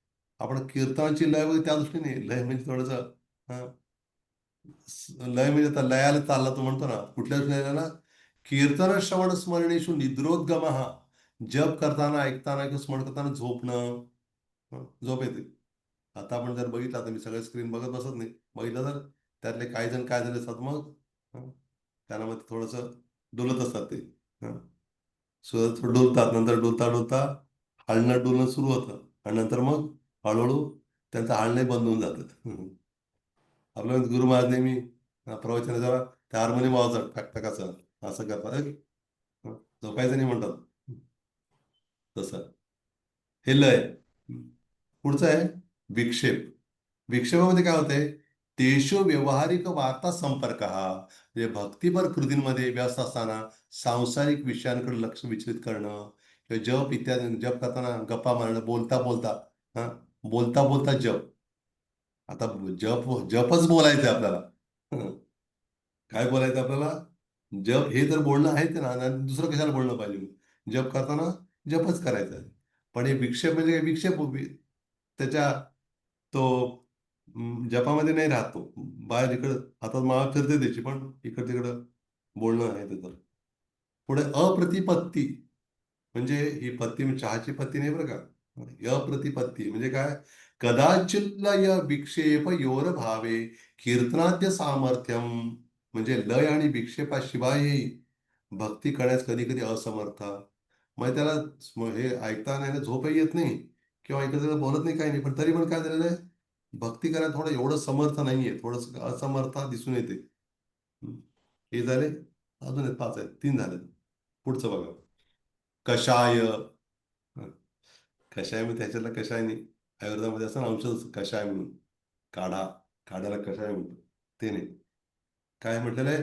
आपण कीर्तनाची लय वगैरे त्या दृष्टीने, लय म्हणजे थोडंसं लय म्हणजे आता लयाला चालला तो म्हणतो ना, कुठल्या लयाला? कीर्तन श्रवण स्मरणेशु निद्रोद्गम, जप करताना, ऐकताना किंवा स्मरण करताना झोपणं, झोप येते. आता आपण जर बघितलं, आता मी सगळं स्क्रीन बघत बसत नाही, बघितलं तर त्यातले काही जण काय झाले असतात मग, त्यांना मग थोडंसं डोलत असतात ते, डोलतात, नंतर डोलता डोलता हलणं डोलणं सुरू होतं, आणि नंतर मग हळूहळू त्यांचं हलणं बंद होऊन जातं. आपल्या गुरु महाराज नेहमी प्रवचन जरा त्या हार्मोनियम वाजवतात टकटकाचं, असं करतात, झोपायचं नाही म्हणतात तसं. हे लय. पुढचं आहे विक्षेप. विक्षेपामध्ये काय होतंय? तेषु व्यवहारिक वार्ता संपर्क, हा म्हणजे भक्तिपर कृतींमध्ये व्यस्त असताना सांसारिक विषयांकडे लक्ष विचलित करणं, किंवा जप इत्यादी, जप करताना गप्पा मारणं, बोलता बोलता, हा बोलता बोलता जप. आता जपच बोलायचंय आपल्याला. काय बोलायचं आपल्याला? जप हे तर बोलणं आहेच ना, आणि दुसरं कशाला बोलणं पाहिजे? जप करताना जपच करायचा आहे. पण हे विक्षेप म्हणजे काय? विक्षेप त्याच्या तो जपामध्ये नाही राहतो, बाहेर इकडं हातात माळा फिरते त्याची, पण इकडं तिकडं बोलणं आहे त्याचं. पुढे अप्रतिपत्ती, म्हणजे ही पत्ती म्हणजे चहाची पत्ती नाही बरं का. अप्रतिपत्ती म्हणजे काय? कदाचित लय विक्षेप योर भावे कीर्तनाद्य सामर्थ्यम, म्हणजे लय आणि विक्षेपाशिवायही भक्ती करण्यास कधी कधी असमर्थ. मग त्याला हे ऐकता नाही ना, झोपही येत नाही, किंवा ऐकत बोलत नाही, काही नाही, पण तरी पण काय झालेलं आहे, भक्ती करायला थोडं एवढं समर्थ नाहीये, थोडस असमर्थ दिसून येते. हे झाले. अजून आहेत 5 आहेत, 3 झाले. पुढचं बघा. कषाय. कषाय म्हणजे त्याच्यातला कषाय नाही, आयुर्वेदामध्ये असं औषध कषाय म्हणून, काढा, काढायला कषाय म्हणतो, ते नाही. काय म्हटलेलं आहे?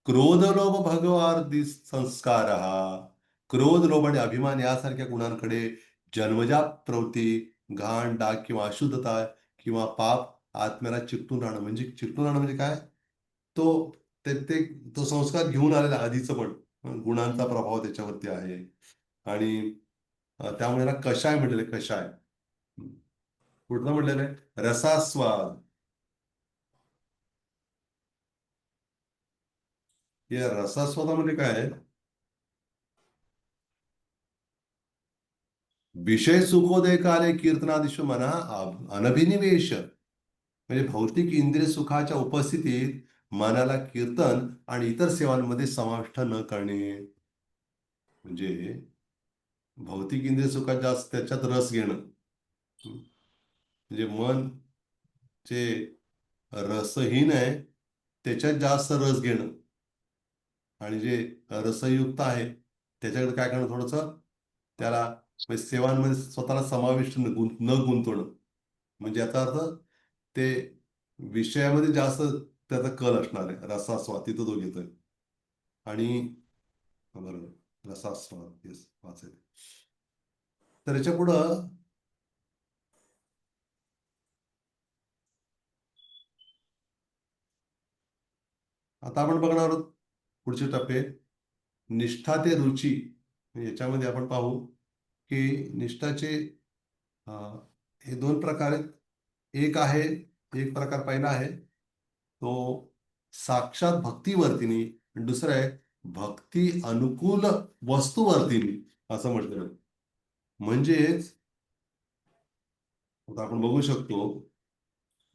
क्रोध लोभ भगवार्दी संस्कार, हा क्रोध लोभ आणि अभिमान यासारख्या गुणांकडे जन्मजात प्रवृत्ती, घाण डाग किंवा अशुद्धता किंवा पाप आत्म्याला चिकटून राहणं. म्हणजे चिकटून राहणं म्हणजे काय? तो तो संस्कार घेऊन आलेला आधीचं पण, गुणांचा प्रभाव त्याच्यावरती आहे. आणि त्यामुळे याला कषाय म्हटलेलं आहे, कषाय. कुठलं म्हटलेलं आहे? रसास्वाद. या रसास्वादामध्ये काय आहे? विषय सुखोदय काले कीर्तनादिशु मना अनभिनिवेश, म्हणजे भौतिक इंद्रिय सुखाच्या उपस्थितीत मनाला कीर्तन आणि इतर सेवांमध्ये समाविष्ट न करणे. म्हणजे भौतिक इंद्रिय सुखात जास्त त्याच्यात रस घेणं, म्हणजे मन जे रसहीन आहे त्याच्यात जास्त रस घेणं, आणि जे रसयुक्त आहे त्याच्याकडे काय करणं, थोडंसं त्याला म्हणजे सेवांमध्ये स्वतःला समाविष्ट न गुंतवणं. म्हणजे याचा अर्थ ते विषयामध्ये जास्त त्याचा कल असणार आहे. रसास्वाद तिथं तो घेतोय. आणि बरोबर, रसास्वाद, येस, वाचायचं. तर याच्या पुढं आता आपण बघणार आहोत पुढचे टप्पे. निष्ठा ते रुची, याच्यामध्ये आपण पाहू की निष्ठाचे हे दोन प्रकार आहेत. एक प्रकार पहिला आहे तो साक्षात भक्तीवर्तिनी, आणि दुसरं आहे भक्ती अनुकूल वस्तूवर्तिनी असं म्हटलेलं आहे. म्हणजेच आता आपण बघू शकतो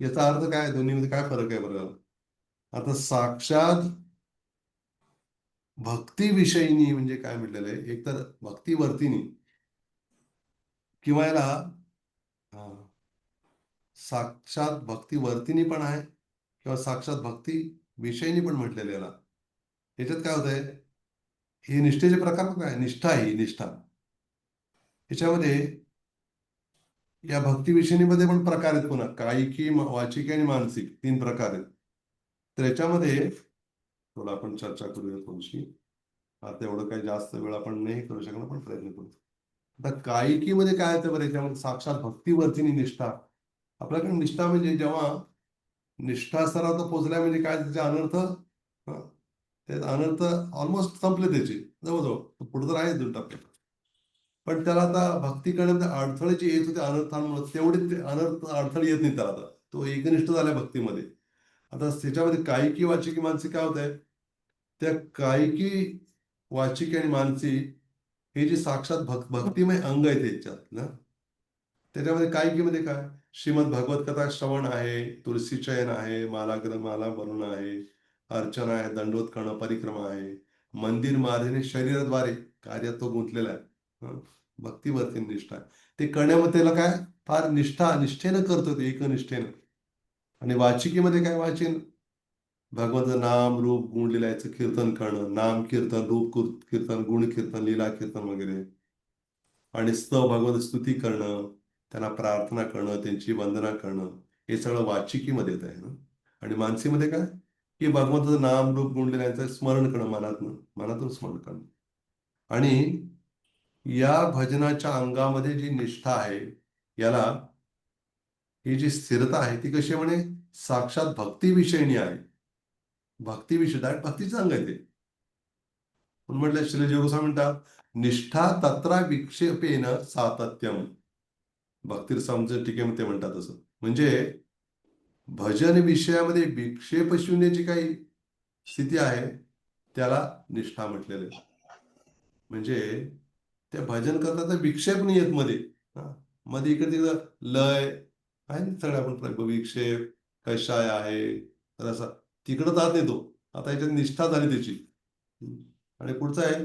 याचा अर्थ काय, दोन्हीमध्ये काय फरक आहे बरं. आता साक्षात भक्तीविषयीनी म्हणजे काय म्हटलेलं आहे, एकतर भक्तीवर्तिनी किंवा याला साक्षात भक्तीवर्तिनी पण आहे किंवा साक्षात भक्ती विषयीनी पण म्हटलेलं याला. याच्यात काय होत आहे, हे निष्ठेचे प्रकार काय, निष्ठा ही निष्ठा याच्यामध्ये या भक्तिविषयीमध्ये पण प्रकार आहेत, पुन्हा कायिकी, वाचिकी आणि मानसिक 3 प्रकार आहेत. तर याच्यामध्ये थोडं आपण चर्चा करूया थोडीशी. आता एवढं काही जास्त वेळ आपण नाही करू शकणार, पण प्रयत्न करू. आता कायिकीमध्ये काय होतं बरं, याच्यामध्ये साक्षात भक्तीवर्तिनी निष्ठा. आपल्याकडे निष्ठा म्हणजे जेव्हा निष्ठा स्तरावर पोहोचल्या म्हणजे काय, त्याचे अनर्थ ते अनर्थ ऑलमोस्ट संपले त्याचे जवळजवळ, पुढे तर आहे 2 टप्पे. पण त्याला आता भक्ती करण्यामध्ये अडथळे जे येत होते अनर्थांमुळे, तेवढे ते अनर्थ अडथळे येत नाही त्याला. आता तो एकनिष्ठ झालाय भक्तीमध्ये. आता त्याच्यामध्ये कायिकी, वाचिकी, मानसिक काय होत आहे, त्या कायिकी, वाचिकी आणि मानसिक हे जे साक्षात भक्तिमय अंग आहे त्याच्यात ना, त्याच्यामध्ये कायिकीमध्ये काय, श्रीमद भगवत कथा श्रवण आहे, तुलसी चयन आहे, माला बनवणं आहे, अर्चना आहे, दंडवत करणं, परिक्रमा आहे, मंदिर मार्जने शरीराद्वारे कार्यात तो गुंतलेला आहे. भक्तीवरती निष्ठा ते करण्यामध्ये त्याला काय फार निष्ठेनं करतो ते, एकनिष्ठेनं. आणि वाचिकीमध्ये काय, वाचन भगवंत नाम रूप गुण लिलायचं कीर्तन करणं, नाम कीर्तन, रूप कीर्तन, गुण कीर्तन, लीला कीर्तन वगैरे, आणि भगवंत स्तुती करणं, त्यांना प्रार्थना करणं, त्यांची वंदना करणं, हे सगळं वाचिकीमध्ये येत आहे ना. आणि मानसीमध्ये काय, की भगवंताचं नाम रूप गुण लिलायचं स्मरण करणं, मनातून स्मरण करणं. आणि या भजनाच्या अंगामध्ये जी निष्ठा आहे, याला ही जी स्थिरता आहे ती कशी म्हणे, साक्षात भक्तीविषयीनी आहे. भक्तीविषयी भक्तीचं अंग आहे ते. म्हणून म्हटलं श्री जोगस्वामी म्हणतात, निष्ठा तत्रा विक्षेपेन सातत्यम. भक्ती समज टीकेमध्ये ते म्हणतात असं. म्हणजे भजन विषयामध्ये विक्षेप शून्याची काही स्थिती आहे त्याला निष्ठा म्हटलेलं आहे. म्हणजे ते भजन करताना विक्षेप नाही येत मध्ये. मध्ये इकडे तिकडं लय आहे ना, सगळं आपण विक्षेप कशाय आहे तर असा तिकडं जात नाही तो. आता याच्यात निष्ठा झाली त्याची. आणि पुढचं आहे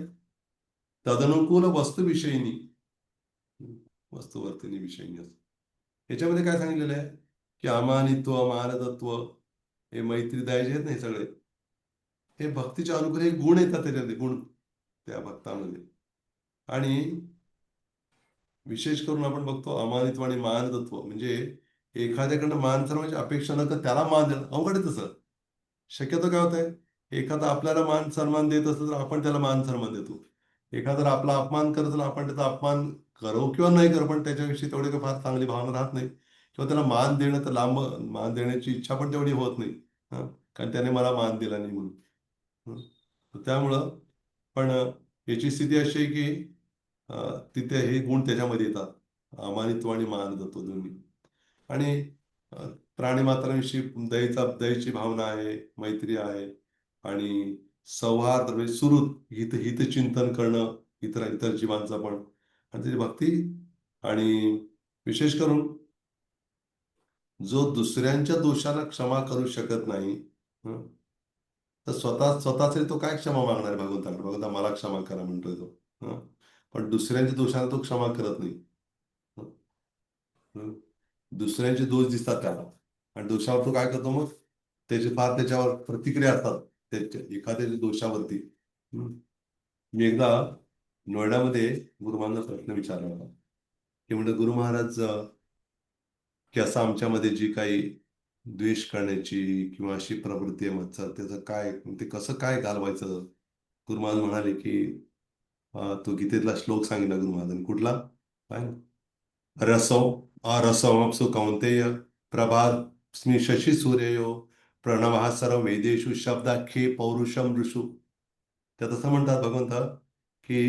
तदनुकूल वस्तूविषयीनी, वस्तूवर्तिनी विषयीनी. याच्यामध्ये काय सांगितलेलं आहे की अमानित्व, मानदत्व, हे मैत्री, दया जे आहेत ना, हे सगळे हे भक्तीच्या अनुकूल हे गुण येतात त्याच्यामध्ये, गुण त्या भक्तामध्ये. आणि विशेष करून आपण बघतो अमानित्व आणि मानदत्व, म्हणजे एखाद्याकडनं मान सन्मानाची अपेक्षा न कर त्याला मान देणं अवघड आहे. तसं शक्यतो काय होत आहे, एखादा आपल्याला मान सन्मान देत असतो तर आपण त्याला मान सन्मान देतो. एखादा आपला अपमान करत तर आपण त्याचा अपमान करो किंवा नाही करो, पण त्याच्याविषयी तेवढी काही फार चांगली भावना राहत नाही, किंवा त्याला मान देणं तर लांब मान देण्याची इच्छा पण तेवढी होत नाही. कारण त्याने मला मान दिला नाही म्हणून. त्यामुळं पण याची स्थिती अशी आहे की तिथे हे गुण त्याच्यामध्ये येतात, अमानित्व आणि मानदत्व दोन्ही. आणि प्राणीमात्रांविषयी दयेची भावना आहे, मैत्री आहे, आणि सौहार्द म्हणजे सुहृद हितचिंतन करणं इतर जीवांचा पण, आणि त्याची भक्ती. आणि विशेष करून जो दुसऱ्यांच्या दोषाला क्षमा करू शकत नाही, तर स्वतःचे तो काय क्षमा मागणार आहे भगवंताकडे. भगवंता मला क्षमा करा म्हणतोय तो. पण दुसऱ्यांच्या दोषाला तो क्षमा करत नाही. दुसऱ्यांचे दोष दिसतात त्याला, आणि दोषावर तो काय करतो, मग त्याच्यावर प्रतिक्रिया असतात त्याच्या एखाद्या दोषावरती. मी एकदा नोएडामध्ये गुरुमांना प्रश्न विचारला होता की म्हणजे गुरु महाराज की असं आमच्यामध्ये जी काही द्वेष करण्याची किंवा अशी प्रवृत्ती आहे मत्सर, त्याचं काय, ते कसं काय घालवायचं. गुरु महाराज म्हणाले की तो गीतेतला श्लोक सांगितला गुरु महाराजांनी. कुठला, काय, रसो अरसोमप्सु कौंतेय प्रभास्मि शशी सूर्यो प्रणव सर्व वेदेषु शब्दाख्ये पौरुषम ऋषु. त्यात असं म्हणतात भगवंत की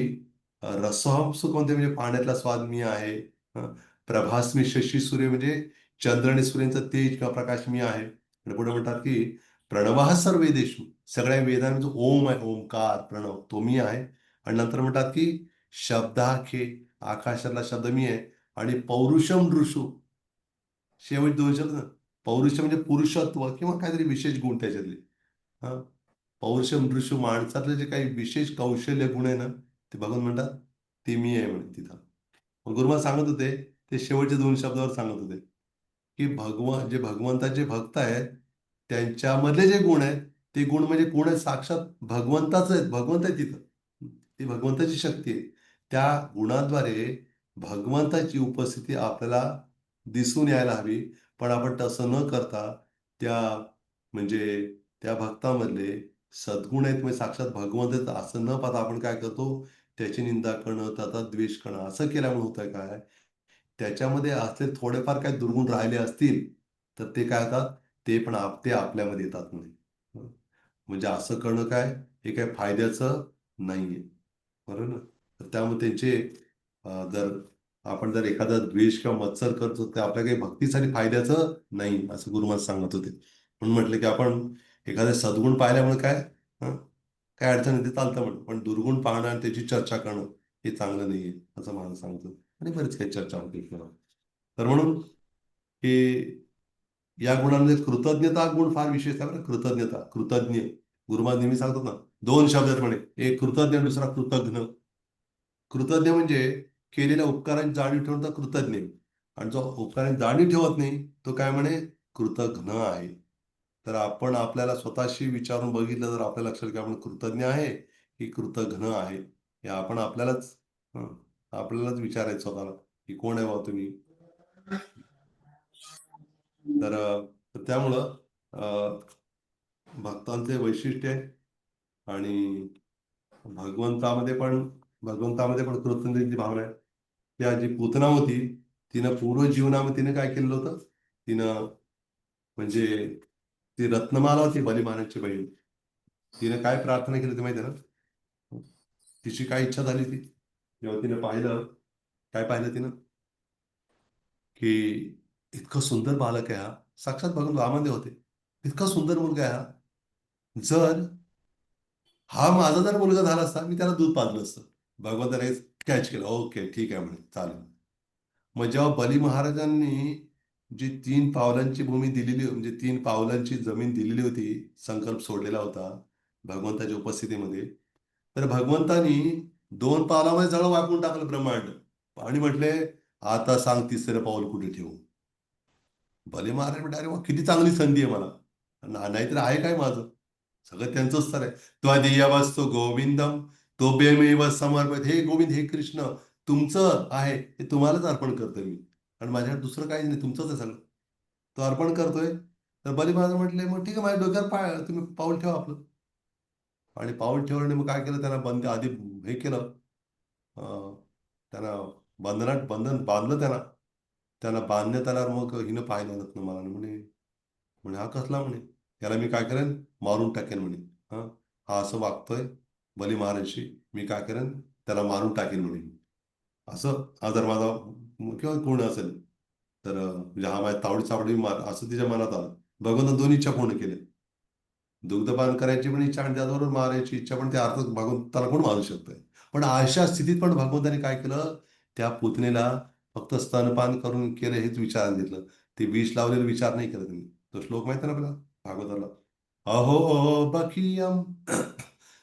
रसहंस कोणते म्हणजे पाण्यातला स्वाद मी आहे. हं. प्रभास्मी शशी सूर्य म्हणजे चंद्र आणि सूर्यांचं तेज किंवा प्रकाश मी आहे. आणि पुढे म्हणतात की प्रणवः सर्वेदेषु, सगळ्या वेदांमध्ये जो ओम आहे, ओंकार प्रणव तो मी आहे. आणि नंतर म्हणतात की शब्दाखे, आकाशातला शब्द मी आहे. आणि पौरुषम नृषु, शेवट दोन शब्द ना. पौरुष म्हणजे पुरुषत्व किंवा काहीतरी विशेष गुण त्याच्यातले. हा, पौरुष नृषु, माणसातले जे काही विशेष कौशल्य गुण आहे ना, ते भगवान म्हणतात ते मी आहे म्हणे तिथं. मग गुरुमा सांगत होते, ते शेवटच्या दोन शब्दावर सांगत होते की जे भगवंताचे भक्त आहेत त्यांच्यामधले जे गुण आहेत ते गुण म्हणजे कोण आहेत, साक्षात भगवंताच आहेत. भगवंत आहे तिथं, ती भगवंताची शक्ती आहे. त्या गुणाद्वारे भगवंताची उपस्थिती आपल्याला दिसून यायला हवी. पण आपण तसं न करता त्या म्हणजे त्या भक्तामधले सद्गुण आहेत म्हणजे साक्षात भगवंत आहेत असं न पाहता आपण काय करतो, त्याची निंदा करणं, त्याचा द्वेष करणं. असं केल्यामुळे होतंय काय, त्याच्यामध्ये असले थोडेफार काही दुर्गुण राहिले असतील तर ते काय होतात, ते आपल्यामध्ये येतात म्हणे. हं. म्हणजे असं करणं काय, हे काही फायद्याचं नाहीये. बरोबर ना? तर त्यामुळे त्यांचे जर आपण जर एखादा द्वेष किंवा मत्सर करतो ते आपल्या काही भक्तीसाठी फायद्याचं नाही, असं गुरुमहाराज सांगत होते. म्हणून म्हटलं की आपण एखादे सद्गुण पाहिल्यामुळे काय, हं, काय अडचण नाही, ते चालतं म्हणून. पण दुर्गुण पाहणं आणि त्याची चर्चा करणं हे चांगलं नाहीये, असं मला सांगतो. आणि बरेच काही चर्चा होते किंवा तर म्हणून हे या गुणांमध्ये कृतज्ञता हा गुण फार विशेष आहे बरं. कृतज्ञता, कृतज्ञ. गुरुमहाराज नेहमी सांगतात ना, दोन शब्द आहेत म्हणे, एक कृतज्ञ, दुसरा कृतज्ञ. कृतज्ञ म्हणजे केलेल्या उपकारांची जाणीव ठेवून तो कृतज्ञ आहे. आणि जो उपकारांची जाणीव ठेवत नाही तो काय म्हणे, कृतघ्न आहे. तर आपण आपल्याला स्वतःशी विचारून बघितलं तर आपल्या लक्षात की आपण कृतज्ञ आहे की कृतघ्न आहे, हे आपण हं, आपल्यालाच विचारायचं स्वतःला की कोण आहे बा तुम्ही. तर तर त्यामुळं भक्तांचे वैशिष्ट्य आहे. आणि भगवंतामध्ये पण भगवंतामध्ये पण कृतज्ञतेची भावना आहे. त्या जी पूतना होती, तिनं पूर्व जीवनामध्ये तिने काय केलेलं होतं, तिनं म्हणजे ती रत्नमाला होती बलिमानाची बहीण. तिने काय प्रार्थना केली होती माहिती आहे ना? तिची काय इच्छा झाली ती, जेव्हा तिने पाहिलं, काय पाहिलं तिनं की इतकं सुंदर बालक आहे हा. साक्षात भगवान रामामध्ये होते. इतका सुंदर मुलगा आहे हा. जर हा माझा जर मुलगा झाला असता मी त्याला दूध पाजलं असतं. भगवंताने कॅच केलं, ओके ठीक आहे म्हणे, चालेल. मग जेव्हा बली महाराजांनी जी 3 पावलांची भूमी दिलेली, म्हणजे 3 पावलांची जमीन दिलेली होती, संकल्प सोडलेला होता भगवंताच्या उपस्थितीमध्ये, तर भगवंतानी 2 पावलामध्ये सगळं वाकून टाकलं ब्रह्मांड. आणि म्हटले, आता सांग तिसरं पाऊल कुठे ठेवू. भले महाराज म्हणे, अरे वा, किती चांगली संधी आहे मला. नाहीतर आहे काय माझं, सगळं त्यांचंच तर आहे. त्वदीयवस्तु गोविंदम तोभ्यमेव समर्पित. हे गोविंद, हे कृष्ण, तुमचं आहे, हे तुम्हालाच अर्पण करतोय मी. आणि माझ्याकडे दुसरं काहीच नाही, तुमचंच आहे सगळं. तो अर्पण करतोय. तर बली महाराज म्हटले, मग ठीक आहे, माझ्या डोक्यावर तुम्ही पाऊल ठेवा आपलं. आणि पाऊल ठेवलं आणि मग काय केलं, त्यांना आधी हे केलं, अं, त्यांना बंधन बांधलं त्यांना. त्यांना बांधण्यात आल्यावर मग हिनं पाहिलं ना मला, म्हणे म्हणे हा कसला म्हणे, त्याला मी काय करेन, मारून टाकेन म्हणे. हा, हा असं वागतोय बली महाराजशी, मी काय करेन, त्याला मारून टाकेन म्हणे. असं हा जर माझा किंवा कोण असेल तर म्हणजे हा माझ्या तावडी चावडी मार, असं तिच्या मनात आलं. भगवंताने दोन इच्छा पूर्ण केल्या. दुग्धपान करायची पण इच्छा आणि त्याचबरोबर मारायची इच्छा, पण त्या अर्थात भगवंताला कोण मारू शकतंय. पण अशा स्थितीत पण भगवंताने काय केलं, त्या पुतणीला फक्त स्तनपान करून केलं हेच विचारात घेतलं. ते विष लावलेलं विचार नाही केला त्यांनी. तो श्लोक माहिती ना आपल्याला भागवताला, अहो बकीयम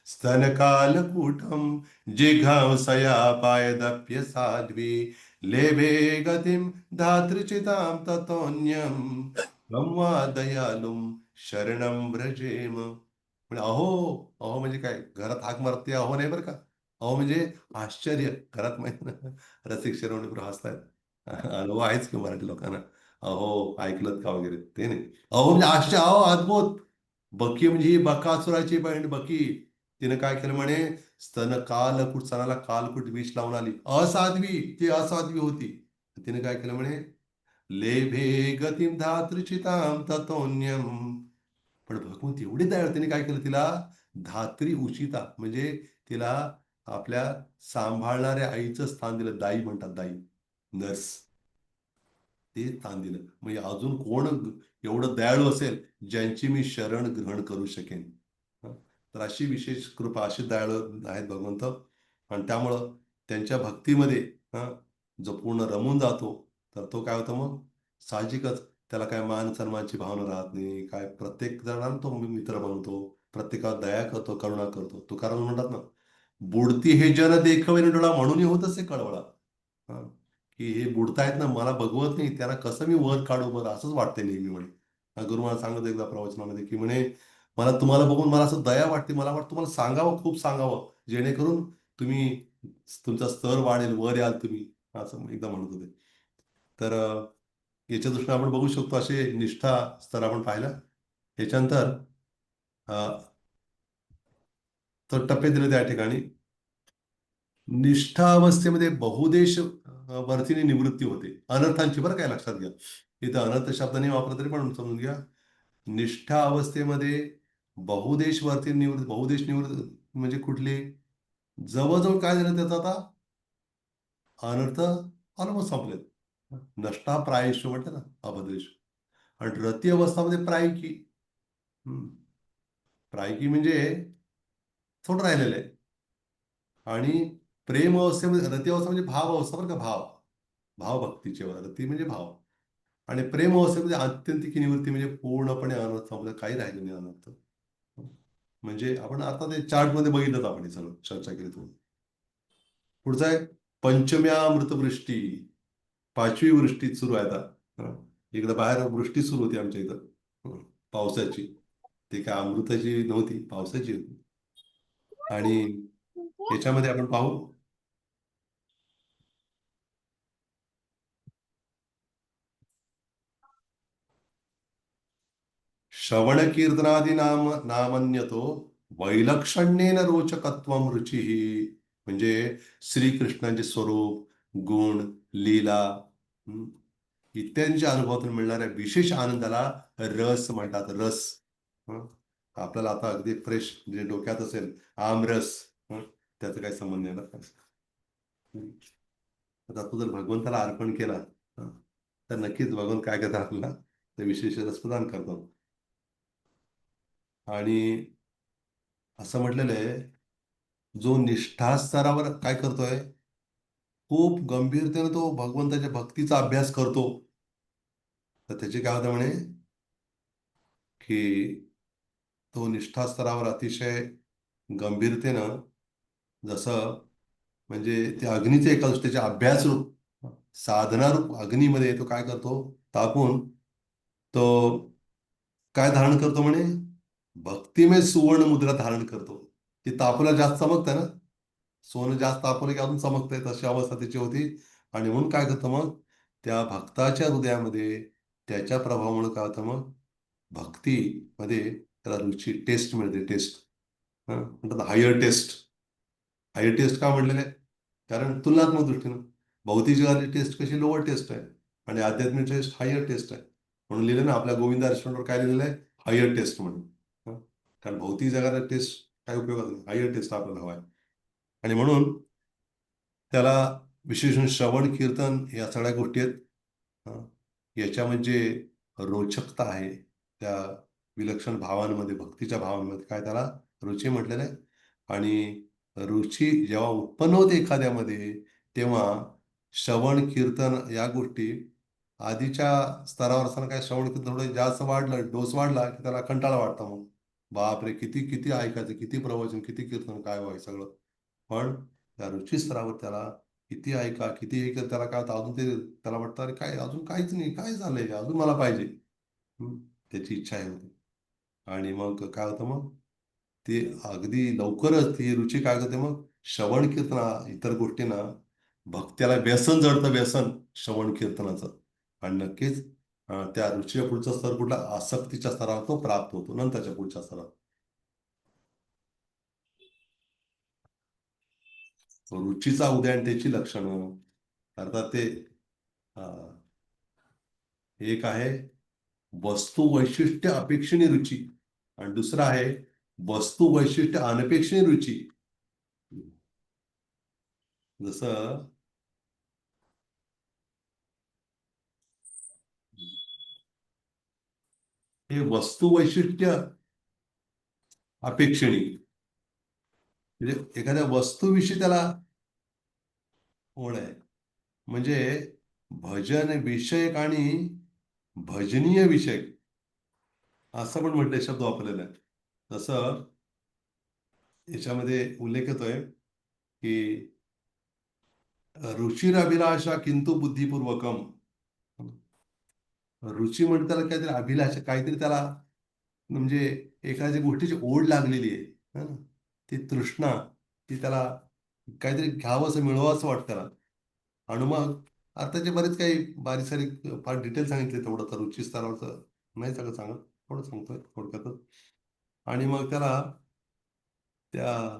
स्तनकालकूटम जिघांसया पायदप्य साध्वी लेभे गतिम धातृचितां ततोन्यम ब्रह्मा दयालुम शरणम व्रजेम. म्हणजे अहो, अहो म्हणजे काय, घरात हाक मारते अहो नाही बरं का. अहो म्हणजे आश्चर्य, घरात माहिती ना, रसिक शिरवणी हसतायत. अनुभव आहेच की मराठी लोकांना. अहो ऐकलत का वगैरे ते नाही. अहो म्हणजे आश्चर्य, अहो अद्भुत. बकी म्हणजे ही बकासुराची बहीण बकी, तिने काय केलं म्हणे, स्तनाला कालकूट विष लावून आली. असाध्वी, ती असाध्वी होती. तिने काय केलं म्हणे, लेभे गतिम धातृचिताम ततोन्यम. पण भगवंत एवढे दयाळू, त्याने काय केलं, तिला धात्री उचिता म्हणजे तिला आपल्या सांभाळणाऱ्या आईचं स्थान दिलं. दाई म्हणतात, दाई, नर्स, ते स्थान दिलं. म्हणजे अजून कोण एवढं दयाळू असेल ज्यांची मी शरण ग्रहण करू शकेन. हं? तर अशी विशेष कृपा, अशी दयाळू आहेत भगवंत. आणि त्यामुळं त्यांच्या भक्तीमध्ये जो पूर्ण रमून जातो, तर तो काय होतं मग, साहजिकच त्याला काय मान सन्मानची भावना राहत नाही. काय प्रत्येक जणांना तो मित्र बनवतो, प्रत्येकावर दया करतो, करुणा करतो. तुकाराम म्हणतात ना, बुडती हे जन देखवे डोळा, म्हणूनही होत असे कळवळा. हा, की हे बुडतायत ना, मला बघवत नाही, त्यांना कसं मी वर काढू बरं, असंच वाटतंय नेहमी म्हणे. गुरु मला सांगत एकदा प्रवचनामध्ये की म्हणे, मला तुम्हाला बघून मला असं दया वाटते, मला वाटतं तुम्हाला सांगावं, खूप सांगावं, जेणेकरून तुम्ही तुमचा स्तर वाढेल, वर याल तुम्ही, असं एकदा म्हणत होते. तर याच्या दृष्टीने आपण बघू शकतो असे निष्ठा स्तर आपण पाहिला. याच्यानंतर तर टप्पे दिले त्या ठिकाणी. निष्ठा अवस्थेमध्ये बहुदेश वर्तीने निवृत्ती होते, अनर्थांची, बरं काय लक्षात घ्या. इथं अनर्थ शब्द नाही वापरला तरी पण समजून घ्या. निष्ठा अवस्थेमध्ये बहुदेश वर्ती निवृत्ती, बहुदेश निवृत्ती म्हणजे कुठली, जवळजवळ काय झालं त्याचा आता, अनर्थ ऑलमोस्ट संपलेत. नष्टा प्रायश म्हणते ना, अभद्रेश. आणि रती अवस्थामध्ये प्रायिकी. प्रायिकी म्हणजे थोडं राहिलेलं आहे. आणि प्रेम अवस्थेमध्ये, रती अवस्था म्हणजे भाव अवस्था, बरं का, भाव, भावभक्तीची रती म्हणजे भाव. आणि प्रेम अवस्थेमध्ये आत्यंतिक निवृत्ती म्हणजे पूर्णपणे अनर्थ संपलं, काही राहिलं नाही अनर्थ. म्हणजे आपण आता ते चार्टमध्ये बघितलं, आपण हे सगळं चर्चा केली थोडी. पुढचा आहे पंचम्या मृतवृष्टी, 5वी वृष्टी सुरू आहे आता. इकडं बाहेर वृष्टी सुरू होती आमच्या इथं, पावसाची. ती काय अमृताची नव्हती, पावसाची होती. आणि याच्यामध्ये आपण पाहू, श्रवण कीर्तनादी नामन्यतो वैलक्षण्येन रोचकत्वम रुची, म्हणजे श्रीकृष्णाचे स्वरूप, गुण, लीला इत्यादींच्या अनुभवातून मिळणाऱ्या विशेष आनंदाला रस म्हणतात. रस. आपल्याला आता अगदी फ्रेश जे डोक्यात असेल आमरस, त्याचा काही संबंध नाही ना. आता तू जर भगवंताला अर्पण केला तर नक्कीच भगवंत काय करतात, आपल्याला ते विशेष रस प्रदान करतात. आणि असं म्हटलेलं आहे, जो निष्ठा स्तरावर काय करतोय, खूप गंभीरतेने तो भगवंताच्या भक्तीचा अभ्यास करतो, तर त्याचे काय होतं म्हणे, की तो निष्ठा स्तरावर अतिशय गंभीरतेनं, जसं म्हणजे ते अग्नीचे एका त्याच्या अभ्यास रूप, साधना रूप अग्नीमध्ये तो काय करतो, तापून तो काय धारण करतो म्हणे, भक्तिमय सुवर्ण मुद्रा धारण करतो. ती तापला जास्त चमकतं ना, सोनं जास्त तापवलं की अजून चमकतंय, तशी अवस्था त्याची होती. आणि म्हणून काय करतं मग, त्या भक्ताच्या हृदयामध्ये त्याच्या प्रभावामुळे काय होतं मग, भक्तीमध्ये त्याला रुची, टेस्ट मिळते, टेस्ट. म्हणतात हायर टेस्ट. हायर टेस्ट का म्हटलेलं आहे, कारण तुलनात्मक दृष्टीनं भौतिक जगाची टेस्ट कशी लोअर टेस्ट आहे, आणि आध्यात्मिक टेस्ट हायर टेस्ट आहे. म्हणून लिहिलं ना आपल्या गोविंदा रेस्टॉरंटवर, काय लिहिलेलं आहे, हायर टेस्ट म्हणून. कारण भौतिक जगाला टेस्ट काय उपयोगात नाही, हायर टेस्ट आपल्याला हवा आहे. आणि म्हणून त्याला विशेष श्रवण कीर्तन या सगळ्या गोष्टी आहेत. याच्या म्हणजे रोचकता आहे, त्या विलक्षण भावांमध्ये, भक्तीच्या भावांमध्ये काय त्याला रुची म्हटलेलं आहे. आणि रुची जेव्हा उत्पन्न होते एखाद्यामध्ये, तेव्हा श्रवण कीर्तन या गोष्टी आधीच्या स्तरावर असताना काय, श्रवण कीर्तन थोडं जास्त वाढलं, डोस वाढला की त्याला कंटाळा वाटतो. मग बापरे, किती किती ऐकायचं, किती प्रवचन, किती कीर्तन, काय व्हायचं सगळं. पण त्या रुची स्तरावर त्याला किती ऐका, किती ऐका, त्याला काय होतं, अजून ते त्याला वाटतं, अरे काय अजून काहीच नाही, काय झालंय, अजून मला पाहिजे. त्याची इच्छा आहे होती. आणि मग काय होतं, मग ते अगदी लवकरच ती रुची काय करते, मग श्रवण कीर्तना इतर गोष्टींना, भक्त्याला व्यसन जडतं, व्यसन श्रवण कीर्तनाचं. आणि नक्कीच त्या रुचीच्या पुढचा स्तर कुठला, आसक्तीच्या स्तरावर तो प्राप्त होतो, नंतरच्या पुढच्या स्तरावर. रुचीचा उदय आणि त्याची लक्षणं, अर्थात ते एक आहे वस्तू वैशिष्ट्य अपेक्षिणी रुची, आणि दुसरं आहे वस्तू वैशिष्ट्य अनपेक्षिणी रुची. जसं हे वस्तू वैशिष्ट्य अपेक्षणी, म्हणजे एखाद्या वस्तूविषयी त्याला ओढ आहे. म्हणजे भजन विषयक आणि भजनीय विषयक असं पण म्हटलंय, शब्द वापरलेला आहे. तसं याच्यामध्ये उल्लेख येतोय की रुचिराभिलाषा किंतु बुद्धिपूर्वकम. रुची म्हणजे त्याला काहीतरी अभिलाषा, काहीतरी त्याला म्हणजे एखाद्या गोष्टीची ओढ लागलेली आहे, है ना, ती तृष्णा, ती त्याला काहीतरी घ्यावं असं, मिळवावं असं वाटतं त्याला. आणि मग आताचे बरेच काही बारीक सारीक फार डिटेल सांगितले, तेवढं तर रुची स्तरावरचं नाही सगळं सांगत, थोडं सांगतोय थोडक्यातच. आणि मग त्याला त्या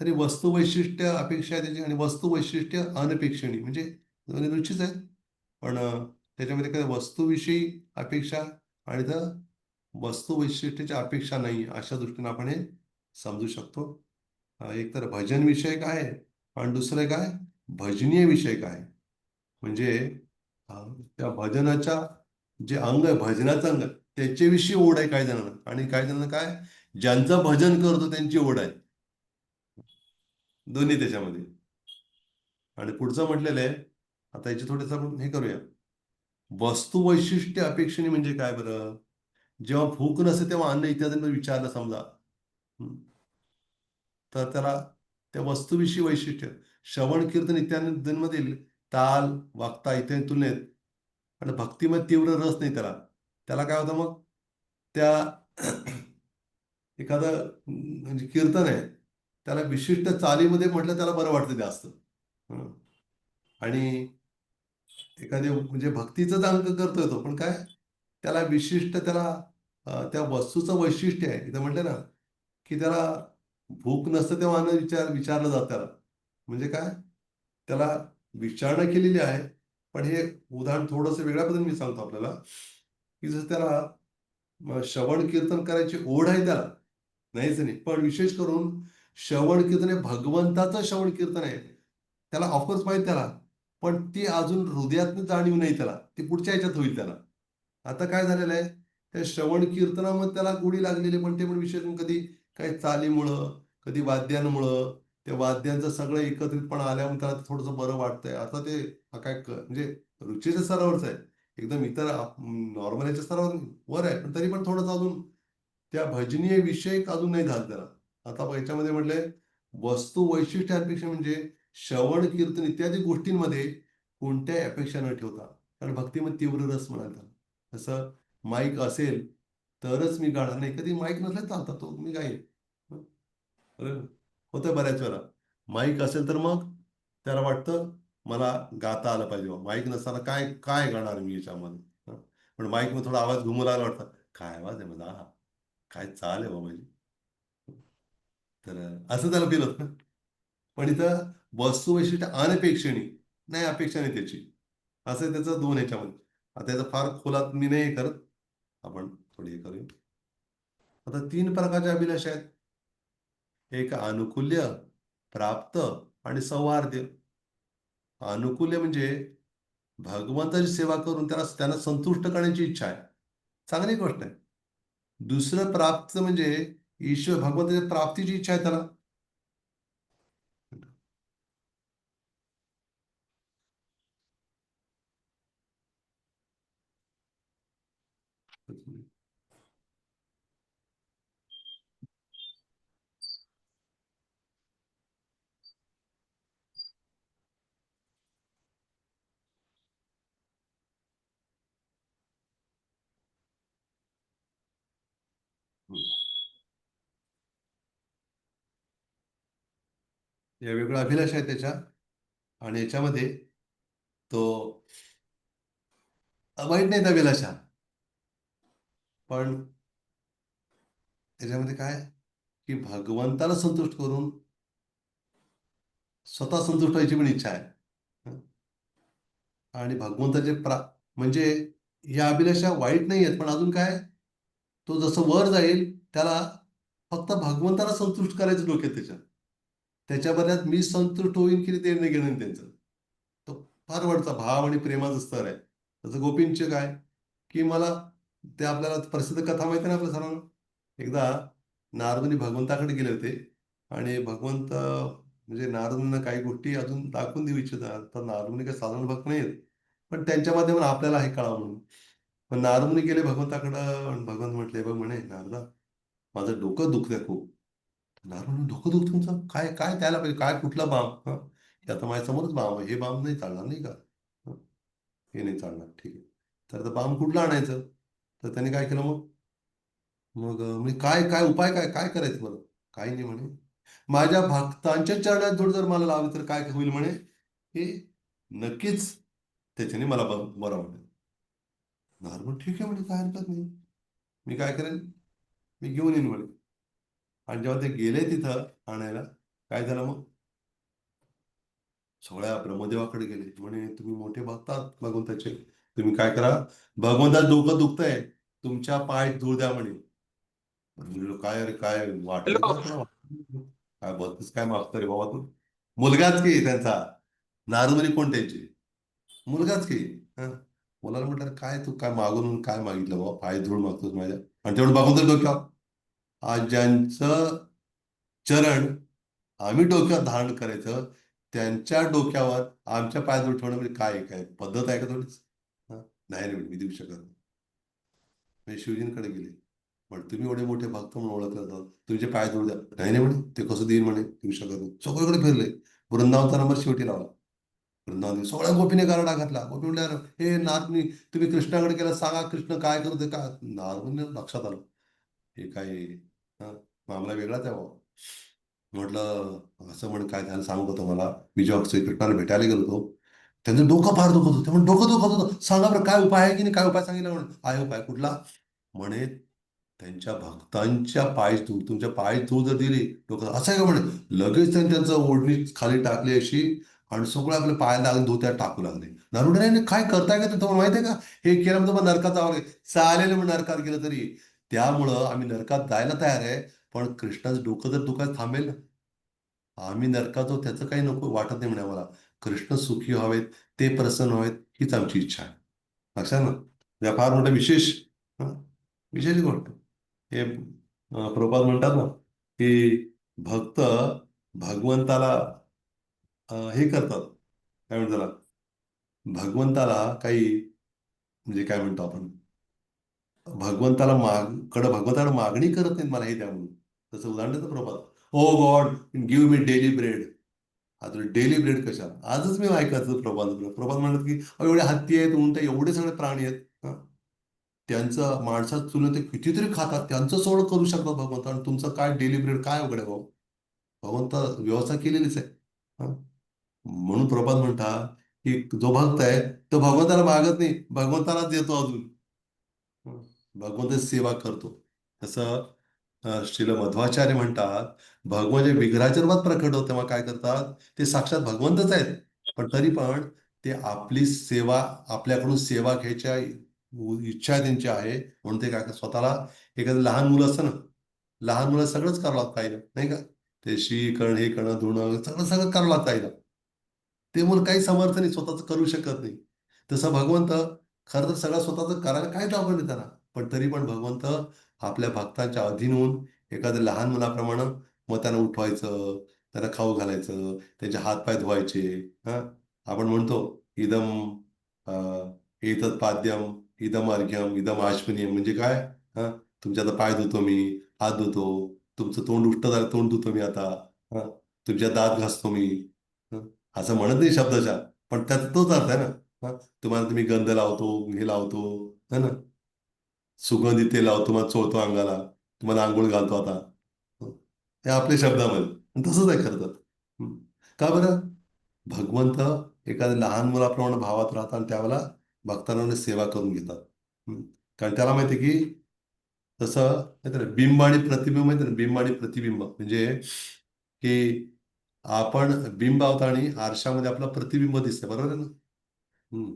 तरी वस्तू वैशिष्ट्य अपेक्षा आहे त्याची, आणि वस्तू वैशिष्ट्य अनपेक्षणी, म्हणजे दोन्ही रुचीच आहेत, पण त्याच्यामध्ये काही वस्तूविषयी अपेक्षा आणि तर वस्तू वैशिष्ट्याची अपेक्षा नाही, अशा दृष्टीने आपण हे समजू शकतो. एक तर भजन विषयक आहे आणि दुसरं काय भजनीय विषयक आहे. म्हणजे त्या भजनाच्या जे अंग आहे, भजनाचं अंग, त्याच्याविषयी ओढ आहे काही जणांना, आणि काही जणांना काय, ज्यांचं भजन करतो त्यांची ओढ आहे. दोन्ही त्याच्यामध्ये. आणि पुढचं म्हटलेलं आहे, आता याची थोडंसं आपण हे करूया. वस्तू वैशिष्ट्य अपेक्षणे म्हणजे काय बरं? जेव्हा भूक नसते तेव्हा अन्न इत्यादींना विचारलं समजा, तर त्याला त्या वस्तूविषयी वैशिष्ट्य, श्रवण कीर्तन इत्यादींमधील ताल, वाक्ता इत्यादी तुलनेत आणि भक्तिमय तीव्र रस नाही त्याला. त्याला काय होतं मग, त्या एखादं म्हणजे कीर्तन आहे, त्याला विशिष्ट चालीमध्ये म्हटलं त्याला बरं वाटतं जास्त. आणि एखादे म्हणजे भक्तीचंच अंग करतोय तो, पण काय त्याला विशिष्ट, त्याला त्या वस्तूचं वैशिष्ट्य आहे. इथं म्हटलं ना की त्याला भूक नसतं तेव्हा अन्न विचारलं जातं त्याला. म्हणजे काय, त्याला विचारणा केलेली आहे, पण हे उदाहरण थोडंसं वेगळ्या पद्धतीने मी सांगतो आपल्याला, की जसं त्याला श्रवण कीर्तन करायची ओढ आहे त्याला, नाहीच नाही, पण विशेष करून श्रवण कीर्तन हे भगवंताचं श्रवण कीर्तन आहे, त्याला ऑफकोर्स माहित त्याला, पण ती अजून हृदयातनं जाणीव नाही त्याला, ती पुढच्या ह्याच्यात होईल त्याला. आता काय झालेलं आहे, त्या श्रवण कीर्तनामध्ये त्याला गोडी लागलेली, पण ते पण विशेष करून कधी काही चालीमुळं, कधी वाद्यांमुळं, त्या वाद्यांचं सगळं एकत्रितपणा आल्यामुळे त्याला थोडंसं बरं वाटतंय. आता ते काय म्हणजे रुचीच्या स्तरावरच आहे, एकदम इतर नॉर्मलच्या स्तरावर वर आहे, पण तरी पण थोडंसं अजून त्या भजनीय विषयक अजून नाही झालं त्याला. आता याच्यामध्ये म्हटलंय वस्तू वैशिष्ट्यापेक्षा, म्हणजे श्रवण कीर्तन इत्यादी गोष्टींमध्ये कोणत्याही अपेक्षा न ठेवता, कारण भक्तीमध्ये तीव्र रस म्हणाल त्याला. तसं माईक असेल तरच मी गाणार, नाही कधी माईक नसलं चालतं, तो मी गाईन. होतं बऱ्याच वेळा माईक असेल तर मग त्याला वाटतं मला गाता आलं पाहिजे, माईक नसताना काय काय गाणार मी याच्यामध्ये. पण माईक मध्ये थोडा आवाज घुमू लागला, वाटतं काय आवाज आहे माझा, हा काय चाल आहे बाबा माझी. तर असं त्याला फील होतं. पण इथं वस्तू वैशिष्ट्य अनपेक्षणी, नाही अपेक्षा नाही त्याची, असं त्याचं दोन ह्याच्यामध्ये. आता त्याचं फार खोलात मी नाही करत, आपण थोडी हे करूया. आता 3 प्रकारच्या अभिलाषा आहेत. एक अनुकूल्य, प्राप्त आणि सौहार्द्य. अनुकूल्य म्हणजे भगवंताची सेवा करून त्यांना संतुष्ट करण्याची इच्छा आहे, चांगली गोष्ट आहे. दुसरं प्राप्त म्हणजे ईश्वर भगवंताच्या प्राप्तीची इच्छा आहे त्याला. या वेगळा अभिलाषा आहे त्याच्या, आणि याच्यामध्ये तो वाईट नाही अभिलाषा, पण त्याच्यामध्ये काय की भगवंताला संतुष्ट करून स्वतः संतुष्ट व्हायची पण इच्छा आहे. आणि भगवंताचे म्हणजे या अभिलाषा वाईट नाही आहेत, पण अजून काय, तो जसं वर जाईल त्याला फक्त भगवंताला संतुष्ट करायचं डोक्यात त्याच्या. त्याच्या बदल्यात मी संतुष्ट होईन की ते घेणं आहे त्यांचं. तो फार वरचा भाव आणि प्रेमाचा स्तर आहे. तसं गोपींचे काय की मला ते आपल्याला प्रसिद्ध कथा माहिती ना आपल्या सर्वांना. एकदा नारदमुनी भगवंताकडे गेले होते आणि भगवंत म्हणजे नारदमुनींना काही गोष्टी अजून दाखवून देऊ इच्छितात. तर नारदमुनी काही साधारण भक्त नाहीत, पण त्यांच्या माध्यमातून आपल्याला हे कळावं म्हणून. पण नारदमुनी गेले भगवंताकडं आणि भगवंत म्हटले, बघ म्हणे नारदा, माझं डोकं दुखतंय खूप. नारद म्हणे, डोकं दुखतं तुमचं? काय काय द्यायला पाहिजे? काय कुठला बाम? हा, हे आता माझ्यासमोरच बाम आहे. हे बाम नाही चालणार नाही का? हं, हे नाही चालणार. ठीक आहे. तर आता बाम कुठला आणायचं? तर त्यांनी काय केलं मग? मग मी काय काय उपाय काय काय करायचं बरं? काही नाही म्हणे. माझ्या भक्तांच्या चरणात जोड जर मला लावली तर काय होईल म्हणे? हे नक्कीच त्याच्याने मला बरं वाटेल. नारद म्हणे, ठीक आहे म्हणे, काय हरकत नाही. मी काय करेन? मी घेऊन येईन म्हणे. आणि जेव्हा ते गेले तिथं आणायला, काय झालं मग? सगळ्या ब्रह्मदेवाकडे गेले. म्हणे, तुम्ही मोठे भक्त आहात भगवंताचे. तुम्ही काय करा, भगवंताचं डोकं दुखतंय, तुमच्या पाय धूळ द्या म्हणे. म्हणलो, काय अरे काय वाटलं का तुला? काय बघतोस काय मागतो रे बाबा तू? मुलगाच की त्यांचा. नारदमुनी कोण त्यांचे? मुलगाच की. हं. मुलाला म्हटलं, "अरे काय तू काय मागून काय मागितलं बाबा? पाय धूळ मागतोस माझ्या?" आणि तेवढं बघून तर डोक्यावर. आज ज्यांचं चरण आम्ही डोक्यावर धारण करायचं, त्यांच्या डोक्यावर आमच्या पायाजवळ ठेवणं म्हणजे काय काय पद्धत आहे का थोडीच? हं? नाही रे, मी देऊ शकत नाही. मी शिवजींकडे गेले. पण तुम्ही एवढे मोठे भक्त म्हणून ओळखले जातात, तुमचे पाय जोडू द्या. नाही नाही म्हणे, ते कसं देईल म्हणे, देऊ शकत नाही. सगळीकडे फिरले. वृंदावनचा नंबर शेवटी लावला. वृंदावन सगळ्या गोपीने गारडा घातला. गोपी म्हणल्या, हे नारदनी तुम्ही कृष्णाकडे गेला, सांगा कृष्ण काय करते का? नारदने लक्षात आलं, हे काय हं, मामला वेगळाच आहे बाबा. म्हटलं असं म्हणे, काय झालं सांगू का तुम्हाला? मी जेव्हा श्रीकृष्णाला भेटायला गेलो होतो, त्यांचं डोकं फार दुखत होतं. म्हणजे डोकं दुखत होतं, सांगा बरं काय उपाय आहे की नाही? काय उपाय सांगितलं म्हणे? आहे उपाय कुठला? म्हणे, त्यांच्या भक्तांच्या पाय धूळ, तुमच्या पाय धूळ जर दिली डोकं असं आहे का म्हणे. लगेच त्यांनी त्यांचं ओढणी खाली टाकली अशी आणि सगळं आपल्या पायाला लागून धुत्यात टाकू लागले. नारुडे, नाही नाही, काय करताय का तुम्हाला माहिती आहे का? हे केलं म्हणजे तुम्हाला नरकात जावं लागेल. चालेल म्हणून नरकात गेलं तरी. त्यामुळं आम्ही नरकात जायला तयार आहे, पण कृष्णाचं डोकं जर दुखायला थांबेल ना, आम्ही नरकात जाऊ त्याचं काही नको वाटत नाही म्हणे आम्हाला. कृष्ण सुखी व्हावेत, ते प्रसन्न व्हावेत, हीच आमची इच्छा आहे. लक्षात ना? या फार मोठं विशेष हं, विशेष गोष्ट. हे प्रभुपाद म्हणतात ना, की भक्त भगवंताला हे करतात, काय म्हणतात त्याला, भगवंताला काही म्हणजे काय म्हणतो आपण, भगवंताला भगवंताला मागणी करत नाहीत मला हे द्या म्हणून. तसं उदाहरण देतं प्रभात, O God give me daily bread. आता डेली ब्रेड कशा? आजच मी ऐकायचं प्रभात म्हणत की अहो, एवढे हत्ती आहेत, उंट एवढे सगळे प्राणी आहेत. हं? त्यांचं माणसात तुलनेत ते कितीतरी खातात, त्यांचं सगळं करू शकतात भगवंत, आणि तुमचं काय डेली ब्रेड काय अवघड आहे भाऊ? भगवंत व्यवस्था केलेलीच आहे. हं? म्हणून प्रभात म्हणतात की जो भक्त आहे तो भगवंताला मागत नाही, भगवंतालाच देतो अजून. हं. भगवंताची सेवा करतो. तसं श्रील मध्वाचार्य म्हणतात, भगवान जे विग्रहाच्या रूपात प्रकट होत तेव्हा काय करतात, ते साक्षात भगवंतच आहेत. पण तरी पण ते आपली सेवा, आपल्याकडून सेवा घ्यायच्या इच्छा त्यांची आहे, म्हणून ते काय करतात, स्वतःला एखादं लहान मुलं असतं ना, लहान मुलं सगळंच करावं लागतं आईला, नाही का? ते शी करणं, हे करणं, धुणं, सगळं सगळं करावं लागतं आईला. ते मुलं काही समर्थ नाही, स्वतःच करू शकत नाही. तसं भगवंत खरं तर सगळं स्वतःच करायला काय प्रॉब्लेम आहे त्याला. पण तरी पण भगवंत आपल्या भक्तांच्या अधीन होऊन एखाद्या लहान मुलाप्रमाणे मग त्यांना उठवायचं, त्यांना खाऊ घालायचं, त्यांचे हातपाय धुवायचे. हं? आपण म्हणतो इदम एतत् पाद्यम, इदम अर्घ्यम, इदम आचमनीयम, म्हणजे काय? हं? तुमचे आता पाय धुतो मी, हात धुतो, तुमचं तोंड उष्ट झालं तोंड धुतो मी आता. हं? तुमच्या दात घासतो मी. हं? असं म्हणत नाही शब्दाच्या, पण त्यात तोच अर्थ आहे ना. हं? तुम्हाला तुम्ही गंध लावतो, हे लावतो, है ना, सुगंधी तेल लावतो, तुम्हाला चोळतो अंगाला, तुम्हाला आंघोळ घालतो आता. हं? हे आपल्या शब्दामध्ये आणि तसंच आहे खरं तर. हं? का बरं? भगवंत एखाद्या लहान मुलाप्रमाणे भावात राहतात आणि त्यावेळेला भक्तांना सेवा करून घेतात. हं? कारण त्याला माहिती आहे की तसं माहिती आहे ना, बिंब आणि प्रतिबिंब माहिती आहे ना, बिंब आणि प्रतिबिंब म्हणजे की आपण बिंब आहोत आणि आरशामध्ये आपलं प्रतिबिंब दिसतं, बरोबर आहे ना? हं.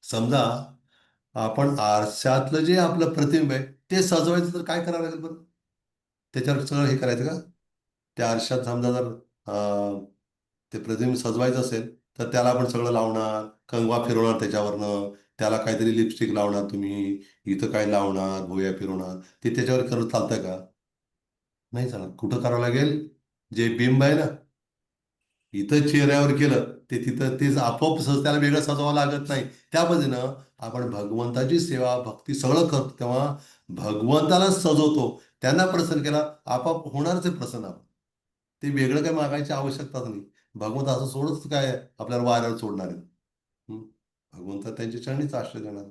समजा आपण आरशातलं जे आपलं प्रतिबिंब आहे ते सजवायचं तर काय करावं लागेल बरं? त्याच्यावर सगळं हे करायचं का? त्या आरशात समजा जर ते प्रतिबिंब सजवायचं असेल तर त्याला आपण सगळं लावणार, कंगवा फिरवणार त्याच्यावरनं, त्याला काहीतरी लिपस्टिक लावणार तुम्ही, इथं काय लावणार, भुवया फिरवणार, ते त्याच्यावर करत चालतंय का? नाही चालत. कुठं करावं लागेल? जे बिंब आहे ना, इथं चेहऱ्यावर केलं ते तिथं तेच आपोआप त्याला वेगळं सजवावं लागत नाही. त्या पद्धतीनं आपण भगवंताची सेवा भक्ती सगळं करतो तेव्हा भगवंताला सजवतो, त्यांना प्रसन्न केला आपोआप होणारच आहे प्रसन्न आपण. ते वेगळं काही मागायची आवश्यकताच नाही. भगवंत असं सोडच काय आपल्याला वाऱ्यावर सोडणार आहे. हं. भगवंत त्यांच्या चरणीच आश्रय देणार.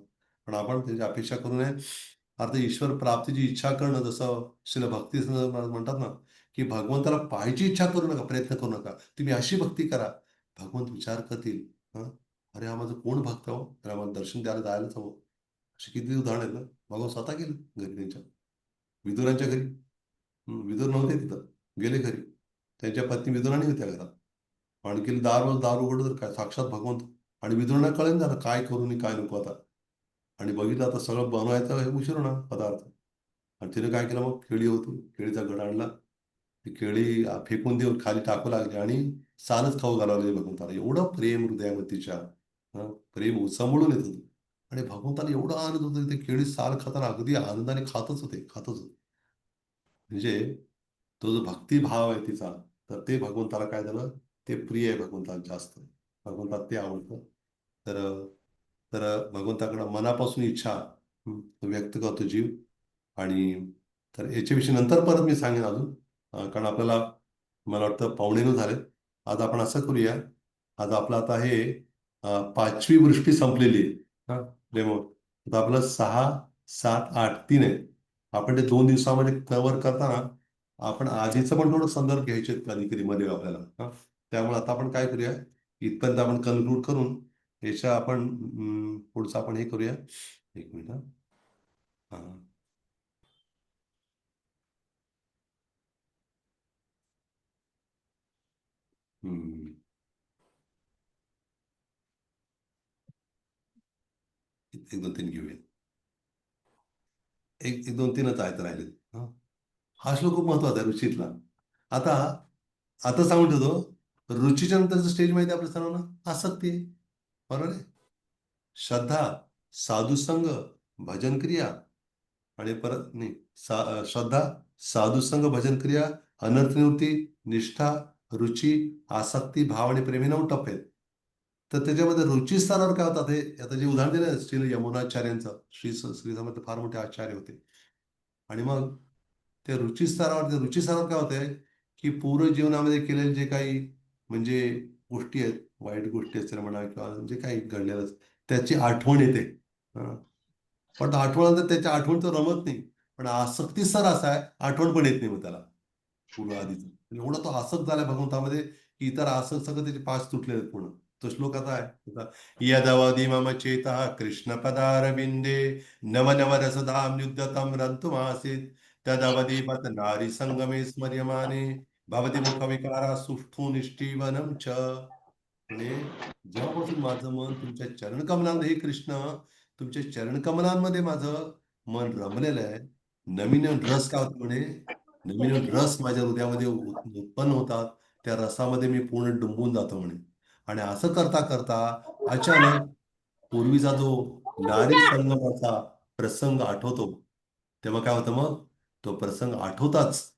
पण आपण त्याची अपेक्षा करू नये. अर्थात ईश्वर प्राप्तीची इच्छा करणं जसं श्रील भक्ती म्हणतात ना, की भगवंताला पाहायची इच्छा करू नका, प्रयत्न करू नका. तुम्ही अशी भक्ती करा, भगवंत विचार करतील. हं, अरे हा माझं कोण भक्त हो? त्याला मला दर्शन द्यायला जायलाच हवं. अशी किती उदाहरण आहेत ना. भगवंत स्वतः गेले घरी त्यांच्या, विदुरांच्या घरी. विदुर नव्हते तिथं, गेले घरी. त्यांच्या पत्नी विदुराणी होत्या घरात. आणखी दार उघडलं तर काय साक्षात भगवंत. आणि विदुरांना कळेल झालं काय करू आणि काय नको आता. आणि बघितलं आता सगळं बनवायचं हे उशीर होणार पदार्थ. आणि तिने काय केलं मग केळी होती, केळीचा घड आणला. ती केळी फेकून देऊन खाली टाकू लागली आणि सालच खाऊ घालावले भगवंताला. एवढं प्रेम हृदयामध्ये तिच्या. प्रेम समोरून येत होतं. आणि भगवंताला एवढा आनंद होतो ते केळी साल खाताना अगदी आनंदाने खातच होते. म्हणजे तो जो भक्तिभाव आहे तिचा, तर ते भगवंताला काय झालं, ते प्रिय आहे भगवंताला जास्त. भगवंताला ते आवडतं. तर तर भगवंताकडं मनापासून इच्छा तो व्यक्त करतो जीव. आणि तर याच्याविषयी नंतर परत मी सांगेन अजून. कारण आपल्याला मला वाटतं 9:15 झाले. आज आपण असं करूया, आज आपलं आता हे 5वी वृष्टी संपलेली आहे. हा डेमो. आता आपलं 6, 7, 8 3 आहे. आपण ते 2 दिवसामध्ये कव्हर करताना आपण आधीचं पण थोडं संदर्भ घ्यायचे कधी कधी मध्ये आपल्याला. त्यामुळे आता आपण काय करूया, इथपर्यंत आपण कन्क्लूड करून याच्या आपण पुढचं आपण हे करूया. एक मिनिट. हा. हम्म. एक 2-3 घेऊया. एक 2-3च आहेत राहिले. हा श्लोक खूप महत्वाचा आहे रुचितला. आता आता सांगून ठेवतो, रुचीच्या नंतरचं स्टेज माहिती आहे आपल्या सर्वांना, आसक्ती आहे. बरोबर आहे. श्रद्धा, साधुसंग, भजन क्रिया आणि परत नाही श्रद्धा, साधुसंग, भजन क्रिया, अनर्थनिवृत्ती, निष्ठा, रुची, आसक्ती, भाव आणि प्रेम हे 9 टप्पे आहेत. तर त्याच्यामध्ये रुची स्तरावर काय होतात, हे आता जे उदाहरण दिलं श्री यमुनाचार्यांचं, श्री समर्थ फार मोठे आचार्य होते. आणि मग ते रुची स्तरावर काय होतंय, की पूर्ण जीवनामध्ये केलेले जे काही म्हणजे गोष्टी आहेत, वाईट गोष्टी असतील म्हणा किंवा जे काही घडलेलं त्याची आठवण येते. हं. पण आठवण त्याच्या आठवण तर रमत नाही. पण आसक्ती सर असा आहे, आठवण पण येत नाही मग त्याला पूर्ण आधीच. एवढा तो आसक्त झालाय भगवंतामध्ये की इतर आसक्त सगळं त्याचे पाच तुटलेले आहेत पूर्ण. तो श्लोक आता आहे, यदवधी मम चेतः कृष्णपदारविंदे नव नव रसधाम युद्धतम रंतुमासीत तदवधी पत नारी संगमे स्मर्यमाने भवती मुख विकारा सुष्ठू निष्ठीवनम च. म्हणजे जेव्हापासून माझं मन तुमच्या चरणकमलांमध्ये, हे कृष्ण तुमच्या चरणकमलांमध्ये माझं मन रमलेलं आहे. नवीन नवीन रस का होतो म्हणे, नवीन नवीन रस माझ्या हृदयामध्ये उत्पन्न होतात. त्या रसामध्ये मी पूर्ण डुंबून जातो म्हणे. आणि असं करता करता अचानक पूर्वीचा जो नारी संगमाचा प्रसंग आठवतो. तेव्हा काय होतं मग, तो प्रसंग आठवताच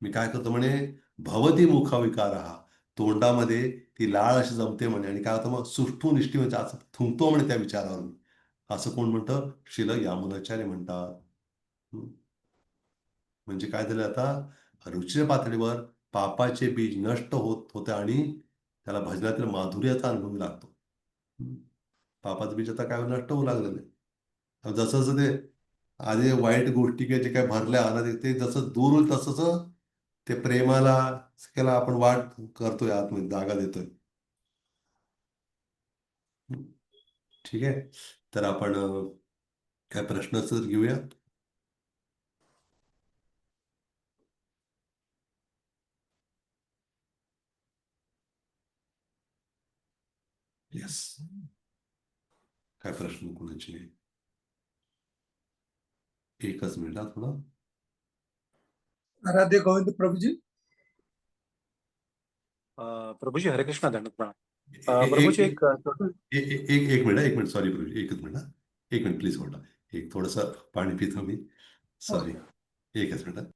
मी काय करतो म्हणे, भवती मुखविकार हा, तोंडामध्ये ती लाळ अशी जमते म्हणे. आणि काय होतं मग, सुष्ठू निष्ठी म्हणजे असं थुंकतो म्हणे त्या विचारावरून. असं कोण म्हणतं, श्रील यामुनाचार्य म्हणतात. हं. म्हणजे काय झालं आता, रुचिच्या पातळीवर पापाचे बीज नष्ट होत होते आणि त्याला भजनातील माधुर्याचा अनुभव लागतो. हं. पापाचं बीज आता काय नष्ट होऊ लागलेलं आहे. जसं जसं ते आधी वाईट गोष्टी किंवा जे काय भरल्या ना, ते जसं दूर होईल तसं ते प्रेमाला त्याला आपण वाट करतोय, आतमध्ये जागा देतोय. हं. ठीक आहे. तर आपण काय प्रश्न असतील तर घेऊया. येस. काय प्रश्न कोणाचे? एकच मिनिट हा थोडा. आराध्य गोविंद प्रभुजी. प्रभूजी हरे कृष्णा दंडवत प्रणाम. ए- प्रभूजी एक एक छोटं- एक मिनिट सॉरी प्रभू, एकच मिनिट हा. एक मिनिट प्लीज होल्ड. एक थोडंसं पाणी पितो मी. सॉरी, एकच मिनिट.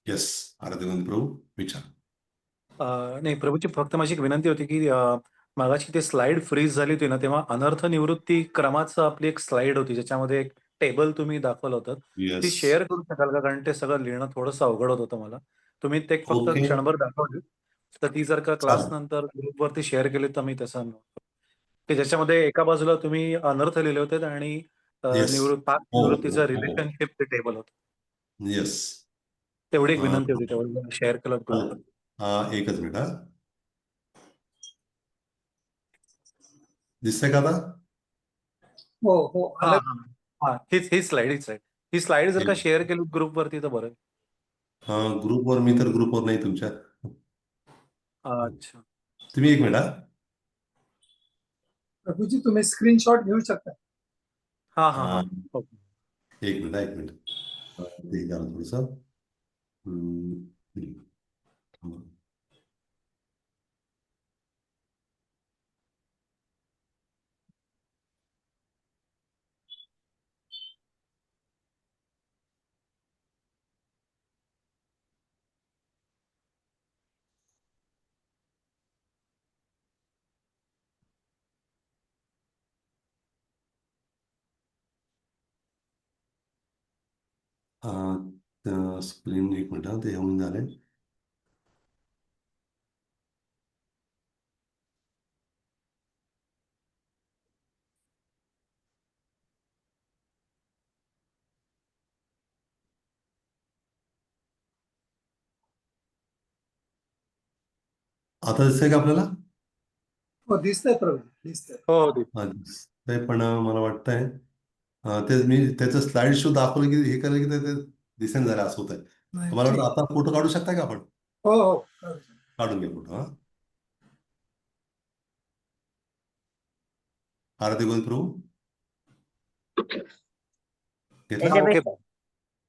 येस, आराध्य प्रभू विचार. नाही प्रभूची फक्त माझी एक विनंती होती की मागाची ते स्लाइड फ्रीज झाली होती ना, तेव्हा अनर्थ निवृत्ती क्रमाचं आपली एक स्लाइड होती ज्याच्यामध्ये एक टेबल तुम्ही दाखवलं होतं. ती येस. शेअर करू शकाल का? कारण ते सगळं लिहिणं थोडंसं अवघड होत होतं मला. तुम्ही ते फक्त ओके, क्षणभर दाखवली, तर ती जर का क्लास चालेल. नंतर ग्रुपवरती शेअर केली तर मी तसं की ज्याच्यामध्ये एका बाजूला तुम्ही अनर्थ लिहिले होते आणि येस. पाच हो हो निवृत्तीचं हो. रिलेशनशिप ते टेबल होतं. येस. तेवढी एक अं, विनंती होती, तेवढं शेअर केलं ग्रुपवर. एकच मिनिट हा. दिसतंय का आता? हो हो हा आलं. हा हा, हीच स्लाइड ही स्लाइड जर का शेअर केली ग्रुपवरती तर बरं. ग्रुपवर मी तर ग्रुपवर नाही तुमच्या. अच्छा. तुम्ही एक मिनिट हा. प्रभूजी तुम्ही स्क्रीनशॉट घेऊ शकता. हा हा हा. अं, एक मिनिट एक मिनिट. ते झालं थोडंसं. हम्म, हम्म. स्क्रीन एक मिनिट हा, ते होऊन झाले. आता दिसतंय का आपल्याला? हो दिसतंय प्रभूजी दिसतंय. हो हो. दिसतंय, पण मला वाटतंय ते मी त्याचं स्लाइड शो दाखवलं की हे केलं की ते दिसेन झालं, असं होत आहे. नाही, मला ठीक. वाटतं आता फोटो काढू शकता का आपण? हो हो प्रभूजी. काढून घ्या फोटो हा. आरती गोविंद प्रभू घेतला. हा, ओके. त्याच्यापेक्षा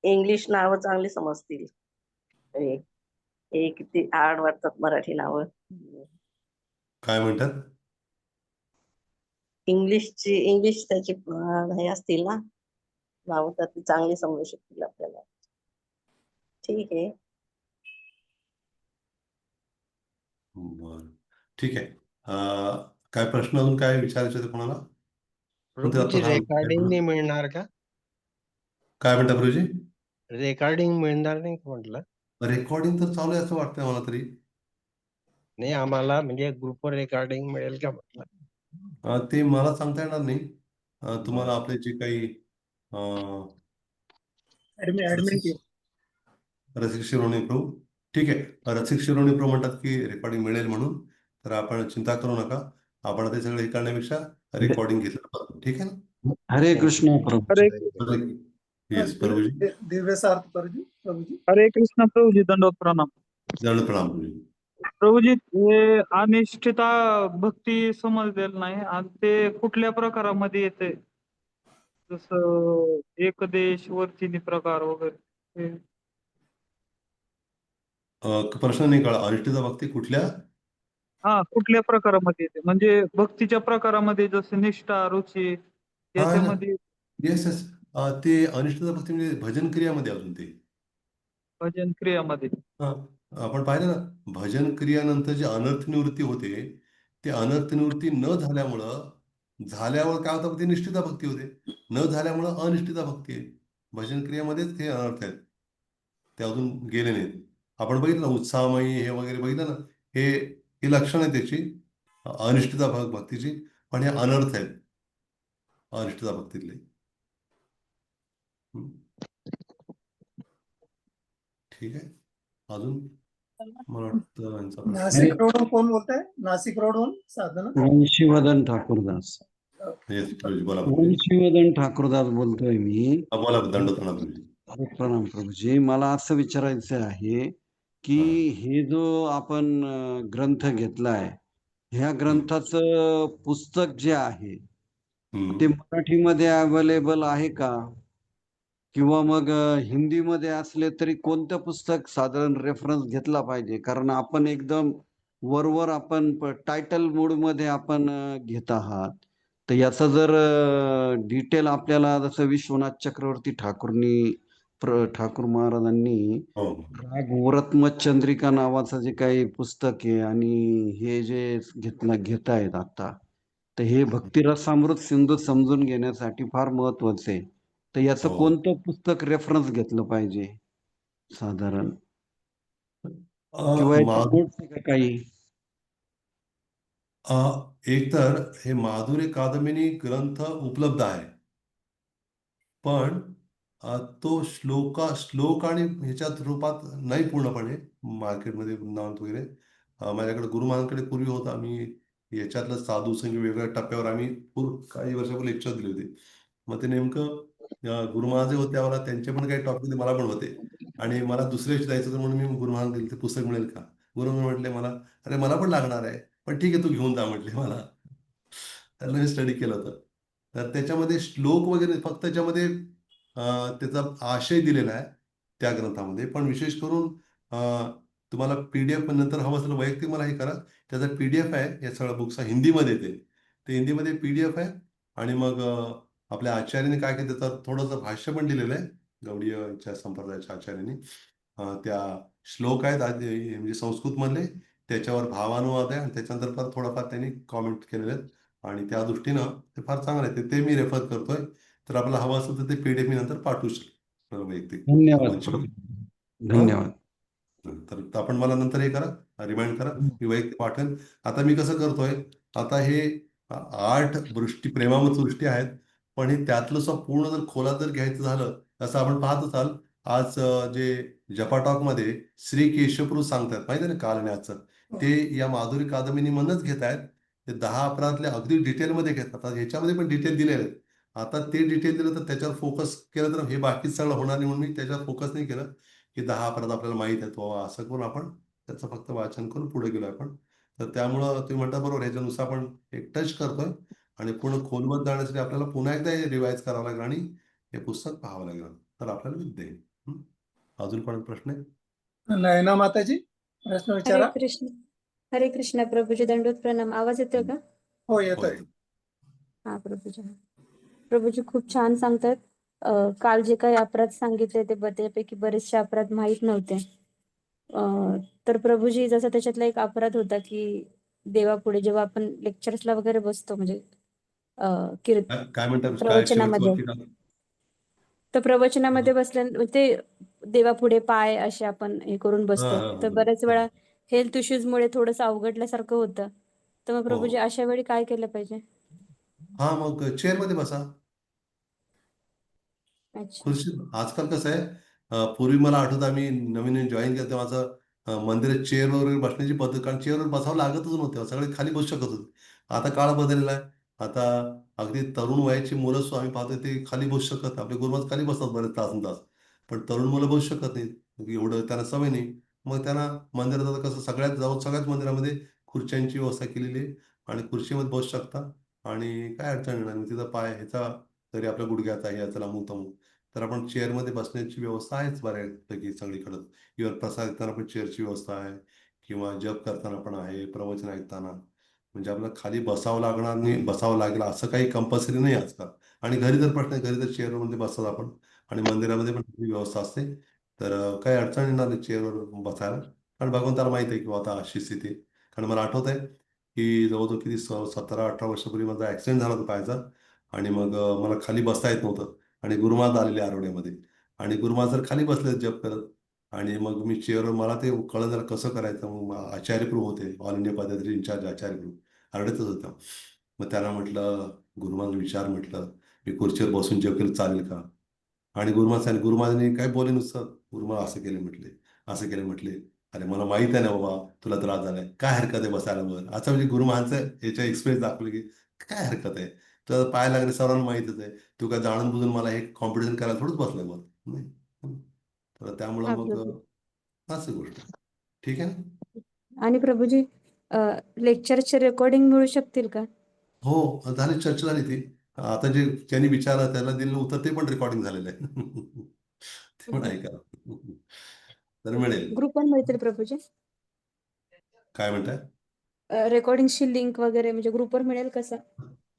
इंग्लिश नावं चांगली समजतील. हे हे किती हार्ड वाटतात मराठी नावं. काय म्हणतात? इंग्लिश त्याची हे असतील ना नावं, तर ती चांगली समजू शकतील आपल्याला. ठीक आहे. बरं, ठीक आहे. काय प्रश्न अजून काय विचारायचे होते कोणाला? कोणते प्रभूजी आता रेकॉर्डिंग नाही मिळणार का? काय म्हणता प्रभूजी? रेकॉर्डिंग मिळणार नाही का म्हटलं? रेकॉर्डिंग तर चालू आहे असं वाटतंय मला तरी. नाही आम्हाला म्हणजे ग्रुपवर रेकॉर्डिंग मिळेल का म्हटलं? ते मला सांगता येणार नाही. तुम्हाला आपले जे काही ऍडमिन टीम. रसिक शिरोणी प्रभू, ठीक आहे. रसिक शिरोणी प्रभू म्हणतात की रेकॉर्डिंग मिळेल म्हणून, तर आपण चिंता करू नका. आपण ते सगळे हे करण्यापेक्षा रेकॉर्डिंग घेतलं बरं, ठीक आहे ना? हरे कृष्ण प्रभु. येस प्रभूजी. दिव्य सार्थ प्रभूजी. हरे कृष्ण प्रभुजी दंडवत प्रणाम. दंड प्रणाम प्रभूजी. प्रभुजी हे अनिष्ठिता भक्ती समजलेलं नाही आणि ते कुठल्या प्रकारामध्ये येते, जसं एकदेश वर्तिनी प्रकार वगैरे हे? प्रश्न नाही कळा. अनिष्ठिता भक्ती कुठल्या? हा, कुठल्या प्रकारामध्ये येते म्हणजे भक्तीच्या प्रकारामध्ये जसं निष्ठा रुची हा ना. याच्यामध्ये येस येस. ते अनिष्ठिता भक्ती म्हणजे भजन क्रियामध्ये अजून ते. भजन क्रियामध्ये. हा, आपण पाहिलं ना, भजन क्रियानंतर जे अनर्थ निवृत्ती होते, ते अनर्थ निवृत्ती न झाल्यामुळं, झाल्यावर काय होतं, ते निष्ठिता भक्ती होते. न झाल्यामुळं अनिष्ठिता भक्ती आहे. भजन क्रियामध्येच हे अनर्थ आहेत, ते अजून गेले नाहीत. आपण बघितलं ना, उत्साहमयी हे वगैरे बघितलं ना, हे हे लक्षण आहे त्याची अनिष्ठिता भक्तीची, पण हे अनर्थ आहेत अनिष्ठिता भक्तीतले. हम्म. ठीक आहे. अजून मला वाटतं यांचा प्रश्न. नाशिक रोडवरून कोण बोलताय? नाशिक रोडवरून साधना. शिवधन ठाकूरदास. प्रभूजी बोला ओम प्रभूजी. शिवदन ठाकूरदास बोलतोय मी. बोला दंडवत प्रणाम प्रभूजी. प्रणाम प्रभूजी. मला असं विचारायचं आहे की हा. हे जो आपण ग्रंथ घेतलाय, ह्या हम्म. ग्रंथाचं पुस्तक जे आहे ते हम्म. मराठीमध्ये अवेलेबल आहे का? किंवा मग हिंदीमध्ये असले तरी कोणतं पुस्तक साधारण रेफरन्स घेतला पाहिजे? कारण आपण एकदम वरवर आपण टायटल मोडमध्ये आपण घेत आहात. तर याचा जर डिटेल आपल्याला जसं विश्वनाथ चक्रवर्ती ठाकूर महाराजांनी हो. राग व्रतमचंद्रिका नावाचं जे काही पुस्तक आहे आणि हे जे घेत आहेत आता, तर हे भक्तिरसामृत सिंधू समजून घेण्यासाठी फार महत्वाचं आहे. तर याचं हो. कोणतं पुस्तक रेफरन्स घेतलं पाहिजे साधारण? किंवा याचे मा- नोट्स आहे का काही? एक तर हे माधुरी कादंबिनी ग्रंथ उपलब्ध आहे, पण तो श्लोक आणि ह्याच्यात रूपात नाही पूर्णपणे मार्केटमध्ये वृंदावनात वगैरे. माझ्याकडे गुरु महाराजांकडे पूर्वी होता. आम्ही याच्यातलं साधू संघ वेगवेगळ्या टप्प्यावर आम्ही काही वर्षापूर्वी लेक्चर दिले होते. मग ते नेमकं गुरु महाराज जे होते त्यावेळेला त्यांचे पण काही टॉपिक मला पण होते आणि मला दुसऱ्या दिवशी जायचं होतं म्हणून मी गुरु महाराज दिलं ते पुस्तक मिळेल का. गुरु महाराज म्हटले मला, अरे मला पण लागणार आहे, पण ठीक आहे तू घेऊन जा म्हटले मला. त्याला मी स्टडी केलं होतं. तर त्याच्यामध्ये श्लोक वगैरे फक्त त्याच्यामध्ये त्याचा आशय दिलेला आहे त्या ग्रंथामध्ये. पण विशेष करून तुम्हाला PDF नंतर हवं असेल वैयक्तिक मला हे करा, त्याचा PDF आहे या सगळ्या बुक्सचा हिंदीमध्ये. ते हिंदीमध्ये PDF आहे. आणि मग आपल्या आचार्याने काय केलं त्याचं थोडंसं भाष्य पण दिलेलं आहे गौडीयच्या संप्रदायाच्या आचार्यांनी. त्या श्लोक आहेत म्हणजे संस्कृतमधले, त्याच्यावर भावानुवाद आहे आणि त्याच्यानंतर परत थोडाफार त्यांनी कॉमेंट केलेले आहेत. आणि त्या दृष्टीनं ते फार चांगलं आहे. ते मी रेफर करतोय. तर आपल्याला हवं असेल तर ते PDF मी नंतर पाठवू शकतो वैयक्तिक. धन्यवाद वंचित. प्रभू. हा. धन्यवाद. तर आपण मला नंतर हे करा, रिमाइंड करा, मी वैयक्तिक पाठवेन. आता मी कसं करतोय, आता हे 8 प्रेमामृत सृष्टी आहेत, पण हे त्यातलं पूर्ण जर खोलात जर घ्यायचं झालं, असं आपण पाहत असाल आज जे जपाटॉकमध्ये श्री केशवप्रभू सांगतात माहिती आहे ना काल आणि आजचं, ते या माधुरी कादंबिनीमधूनच घेत आहेत. ते 10 अपराधातले अगदी डिटेलमध्ये घेतात. आता ह्याच्यामध्ये पण डिटेल दिलेले आहेत. आता ते डिटेल दिलं तर त्याच्यावर फोकस केलं तर हे बाकीच सगळं होणार नाही, म्हणून मी त्याच्यावर फोकस नाही केलं की 10 अपराध आपल्याला माहीत आहेत बाबा, असं करून आपण त्याचं फक्त वाचन करून पुढे गेलो आपण. तर त्यामुळं तुम्ही म्हणता बरोबर, ह्याच्यानुसार आपण एक टच करतोय आणि पूर्ण खोलवर जाण्यासाठी आपल्याला पुन्हा एकदा हे रिवाईज करावं लागेल आणि हे पुस्तक पाहावं लागेल, तर आपल्याला विद्या येईल. अजून पण प्रश्न आहे? नयना माताजी प्रश्न विचारा. हरे कृष्ण प्रभूजी, दंडवत प्रणाम. आवाज येतोय का? हो येतोय. हा प्रभूजी. प्रभूजी खूप छान सांगतात. काल जे काही अपराध सांगितले ते त्यापैकी बरेचसे अपराध माहीत नव्हते. तर प्रभूजी जसा त्याच्यातला एक अपराध होता की देवापुढे जेव्हा आपण लेक्चर्सला वगैरे बसतो, म्हणजे काय म्हणतात, काय प्रवचनामध्ये, शेवटचं वाक्य? तर प्रवचनामध्ये बसल्या ते देवापुढे पाय असे आपण हे करून बसतो. तर बऱ्याच वेळा हेल्थ इश्यूजमुळे थोडंसं अवघडल्यासारखं होतं. तर मग प्रभूजी अशा वेळी काय केलं पाहिजे? हा, मग चेअरमध्ये बसा. अच्छा. खुर्ची आजकाल कसं आहे, पूर्वी मला आठवतं आम्ही नवीन जॉईन केलं तेव्हा माझं मंदिरात चेअर वगैरे बसण्याची पद्धत, कारण चेअरवर बसावं लागतच नव्हतं, सगळे खाली बसू शकत होते. आता काळ बदललेला आहे. आता अगदी तरुण वयाची मुलं सुद्धा आम्ही पाहतो ते खाली बसू शकत नाही. आपले गुरुमाज खाली बसतात बरेच तास, पण तरुण मुलं बसू शकत नाहीत, एवढं त्यांना सवय नाही. मग त्यांना मंदिरात आता कसं सगळ्याच मंदिरामध्ये खुर्च्यांची व्यवस्था केलेली आहे आणि खुर्चीमध्ये बसू शकता आणि काय अडचण येणार नाही. तिथं पाय ह्याचा तरी आपल्या गुडघ्याचा ह्याचा लांबू तमू, तर आपण चेअरमध्ये बसण्याची व्यवस्था आहेच बऱ्यापैकी सगळीकडं. इव्हन प्रसाद घेताना पण चेअरची व्यवस्था आहे किंवा जप करताना पण आहे, प्रवचन ऐकताना. म्हणजे आपल्याला खाली बसावं लागणार नाही, बसावं लागेल असं काही कंपल्सरी नाही आजकाल. आणि घरी जर प्रश्न आहे, घरी तर चेअरमध्ये बसतात आपण आणि मंदिरामध्ये पण ही व्यवस्था असते. तर काही अडचण येणार नाही चेअरवर बसायला, कारण भगवंताला माहिती आहे की आता अशी स्थिती आहे. कारण मला आठवत आहे की जवळजवळ किती 17-18 वर्षापूर्वी माझा ॲक्सिडेंट झाला होता पायाचा आणि मग मला खाली बसता येत नव्हतं आणि गुरुमाज आलेले आरोड्यामध्ये आणि गुरुमाज जर खाली बसले जप करत आणि मग मी चेअरवर, मला ते कळलं जरा कसं करायचं. मग आचार्यप्रभू होते, ऑल इंडिया पदाधिकारी इन्चार्ज आचार्यप्रभू आरोड्यातच होतं. मग त्यांना म्हटलं, गुरुमाज विचार, म्हटलं मी खुर्चीवर बसून जप केलं चालेल का? आणि गुरुमाजांनी काय बोले नुसतं, गुरुमा असं केले म्हटले, असं केलं म्हटले. अरे मला माहित आहे ना बाबा तुला त्रास झालाय, काय हरकत आहे बसायला वर, असं म्हणजे गुरुमांचं याच्या एक्सपिरियन्स दाखवले की काय हरकत आहे. तर पाय लागणे सर्वांना माहितच आहे. तू काय जाणून बुजून मला हे कॉम्पिटिशन करायला थोडंच बसलाय मग नाही. तर त्यामुळं हा मग प्रभू. असं गोष्ट आहे. ठीक आहे ना? आणि प्रभूजी लेक्चरचे रेकॉर्डिंग मिळू शकतील का? हो, झाली चर्चा झाली ती. आता जे ज्यांनी विचारलं त्याला दिलेलं उत्तर ते पण रेकॉर्डिंग झालेलं आहे. ते पण ऐका. तर मिळेल. ग्रुपवर मिळतील प्रभूजी? काय म्हणताय? रेकॉर्डिंगची लिंक वगैरे म्हणजे ग्रुपवर मिळेल कसं?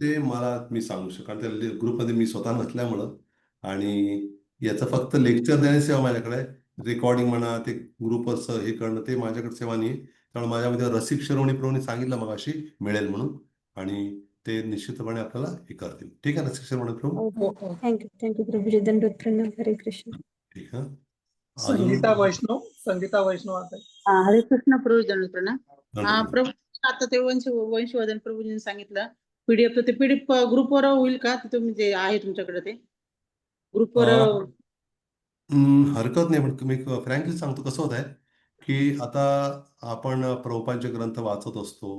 ते मला मी सांगू शकतो कारण त्या ग्रुपमध्ये मी स्वतः नसल्यामुळं आणि याचं फक्त लेक्चर देण्याची सेवा माझ्याकडे आहे. रेकॉर्डिंग म्हणा ते ग्रुपवरचं हे करणं ते माझ्याकडे सेवा नाही. त्यामुळे माझ्यामध्ये रसिक शिरोमणी प्रभूंनी सांगितलं मग अशी मिळेल म्हणून आणि ते निश्चितपणे आपल्याला हे करतील. ठीक आहे रसिक शिरोमणी प्रभू? थँक्यू प्रभूजी. दंडवत प्रणाम. हरे कृष्ण. ठीक आहे. संगीता वैष्णव आता. हरे कृष्ण प्रभू दंडवत प्रणाम. अजून प्रभू आता ते वंशवर्धन प्रभूजींनी सांगितलं पीडीएफ तर ते पीडीएफ ग्रुपवर होईल का तिथे म्हणजे आहे तुमच्याकडे ते ग्रुपवर? हरकत नाही पण मी फ्रँकली सांगतो कसं होत आहे की आता आपण प्रभुपादांचे ग्रंथ वाचत असतो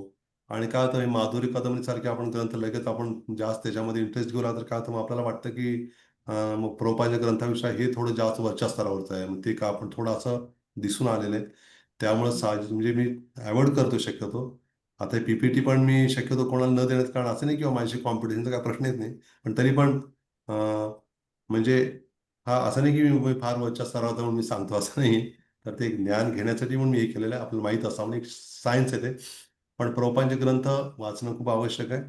आणि काय होतं माधुरी कादंबरीसारखे आपण ग्रंथ लगेच आपण जास्त त्याच्यामध्ये इंटरेस्ट घेऊ लागला तर काय होतं मग आपल्याला वाटतं की मग प्रभुपादांच्या ग्रंथाविषयी हे थोडं जास्त वरच्या स्तरावरचं आहे मग ते का आपण थोडं असं दिसून आलेलं आहे त्यामुळे साहजिक म्हणजे मी अवॉइड करतो शक्यतो. आता पीपीटी पण मी शक्यतो कोणाला न देण्याचं कारण असं नाही किंवा माझी कॉम्पिटिशनचा काय प्रश्न येत नाही पण तरी पण म्हणजे हा असं नाही की मी फार वरच्या स्तरावर म्हणून मी सांगतो असं नाही. तर ते ज्ञान घेण्यासाठी म्हणून मी हे केलेलं आहे आपल्याला माहीत असावं एक सायन्स आहे ते. पण प्रभुपादांचे ग्रंथ वाचणं खूप आवश्यक आहे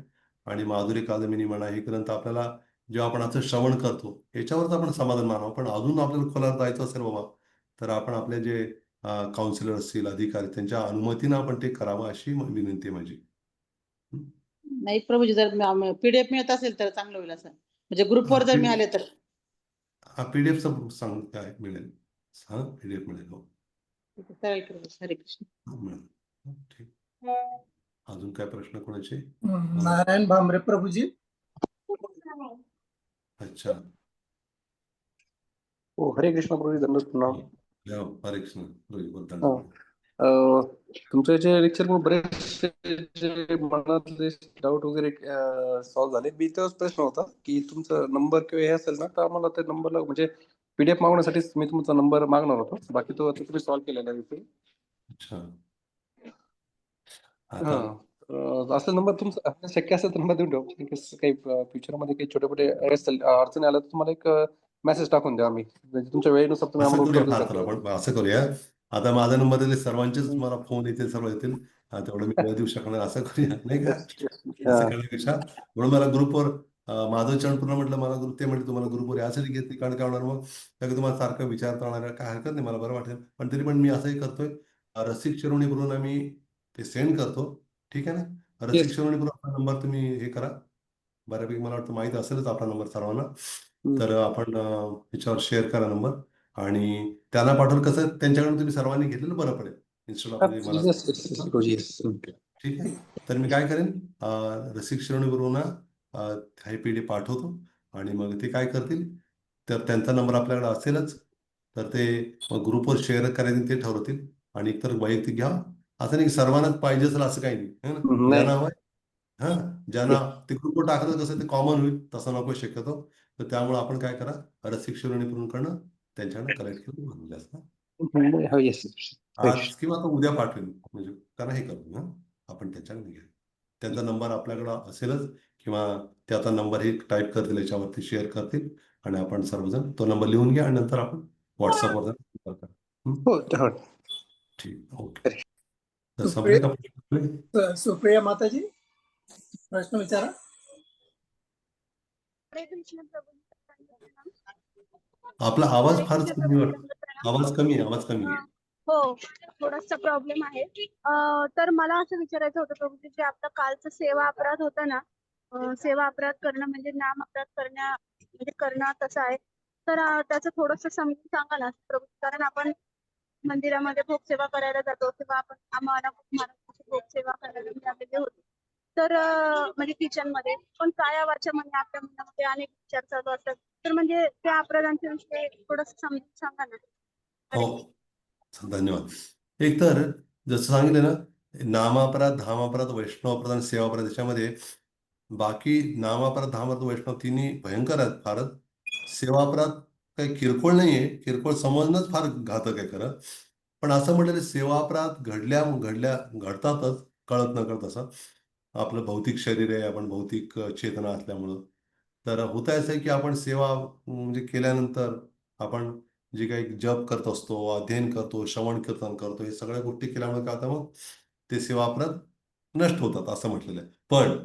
आणि माधुरी कादंबिनी म्हणा हे ग्रंथ आपल्याला जेव्हा आपण असं श्रवण करतो याच्यावरच आपण समाधान मानावं पण अजून आपल्याला खोलात जायचं असेल बाबा तर आपण आपले जे काउन्सिलर असतील अधिकारी त्यांच्या अनुमतीनं आपण ते करावं अशी विनंती आहे माझी. नाही प्रभूजी जर पीडीएफ मिळत असेल तर चांगलं होईल असं म्हणजे ग्रुपवर जर मिळाले तर. हा पीडीएफचं सांग काय मिळेल. हा पीडीएफ मिळेल हो. चालेल प्रभू. हरे कृष्ण. मिळेल. ठीक. अजून काय प्रश्न कोणाचे? नारायण भांबरे प्रभूजी. अच्छा. हो हरे कृष्ण प्रभू दंडवत प्रणाम. हरे कृष्ण प्रभू हा. तुमच्या जे लेक्चर मग बरेचसे जे मनातले डाऊट वगैरे सॉल्व्ह झाले. मी तोच प्रश्न होता की तुमचा नंबर किंवा हे असेल ना तर आम्हाला त्या नंबरला म्हणजे पीडीएफ मागवण्यासाठीच मी तुमचा नंबर मागणार होतो. बाकी तो आता तुम्ही सॉल्व्ह केलेला आहे. अच्छा. असं नंबर तुमचा शक्य असेल तर नंबर देऊन ठेवा. काही फ्युचरमध्ये काही छोटे मोठे अडचणी आल्या तर तुम्हाला एक मेसेज टाकून द्या. आम्ही म्हणजे तुमच्या वेळेनुसार तुम्ही असं आम्हाला करूया उत्तर देऊ फार तर शकता. आपण असं करूया. आता माझा नंबर दिले सर्वांचेच मला फोन येतील सर्व येतील तेवढं मी वेळ देऊ शकणार असं करूया नाही का असं करण्यापेक्षा म्हणून मला ग्रुपवर माधव चरणपूर्ण म्हटलं मला ग्रुप ते म्हटलं तुम्हाला ग्रुपवर यासाठी घेतली कारण काय होणार मग त्याकडे तुम्हाला सारखं विचारता येणार काय हरकत नाही मला बरं वाटेल पण तरी पण मी असंही करतोय रसिक शिरोमणी करून आम्ही ते सेंड करतो. ठीक आहे ना रसिक शिरोमणी करून आपला नंबर तुम्ही हे करा बऱ्यापैकी मला वाटतं माहिती असेलच आपला नंबर सर्वांना तर आपण याच्यावर शेअर करा नंबर आणि त्यांना पाठवलं कसं त्यांच्याकडून तुम्ही सर्वांनी घेतलेलं बरं पडेल इन्स्टेड ऑफ मला. ठीक आहे तर मी काय करेन रसिक शिरोमणी हे पीडीएफ पाठवतो आणि मग ते काय करतील तर त्यांचा नंबर आपल्याकडे असेलच तर ते मग ग्रुपवर शेअर करायचे ते ठरवतील आणि एकतर वैयक्तिक घ्या असं नाही की सर्वांनाच पाहिजे असेल असं काही नाही है ना ज्यांना हवंय हा ज्यांना ते ग्रुपवर टाकलं कसं ते कॉमन होईल तसं नको शक्यतो तर त्यामुळे आपण काय करा रसिक शिरोमणी कडनं त्यांच्याकडनं कलेक्ट केलं म्हणून जास्त आज किंवा आता उद्या पाठवेल म्हणजे त्यांना हे करू ना आपण त्याच्याकडे घ्या त्यांचा नंबर आपल्याकडं असेलच किंवा त्याचा नंबर हे टाईप करतील याच्यावरती शेअर करतील आणि आपण सर्वजण तो नंबर लिहून घ्या आणि नंतर आपण व्हॉट्सअपवर ठीक ओके तर संपले का सुप्रिया माताजी प्रश्न विचारा. आपला आवाज फारच कमी वाटतो आवाज कमी आहे. हो थोडासा प्रॉब्लेम आहे. तर मला असं विचारायचं होतं प्रभूजी जे आता कालचं सेवा अपराध होता ना सेवा अपराध करणं म्हणजे नाम अपराध करणं कसं आहे तर त्याचं थोडंसं समजून सांगा ना प्रभू कारण आपण मंदिरामध्ये भोग सेवा करायला जातो किंवा आपण आम्हाला भोग सेवा करायला मिळालेली होती तर म्हणजे किचन मध्ये पण काया वाच्यामध्ये आपल्या मनामध्ये अनेक विचार चालू असतात तर म्हणजे त्या अपराधांच्या विषयी थोडंसं समजून सांगा ना. हो धन्यवाद. एक तर जसं सांगितलं ना नामापराध धामापराध वैष्णव अपराध आणि सेवा अपराध याच्यामध्ये बाकी नामापराध धामापराध वैष्णव तिन्ही भयंकर आहेत फारच. सेवापराध काही किरकोळ नाहीये, किरकोळ समजणंच फार घातक आहे खरं. पण असं म्हटलं सेवापराध घडतातच कळत न कळत असं. आपलं भौतिक शरीर आहे, आपण भौतिक चेतना असल्यामुळं. तर होतं असं आहे की आपण सेवा म्हणजे केल्यानंतर आपण जे काही जप करत असतो, अध्ययन करतो, श्रवण कीर्तन करतो, हे सगळ्या गोष्टी केल्यामुळे काय होतं मग ते सेवापराध नष्ट होतात असं म्हटलेलं आहे. पण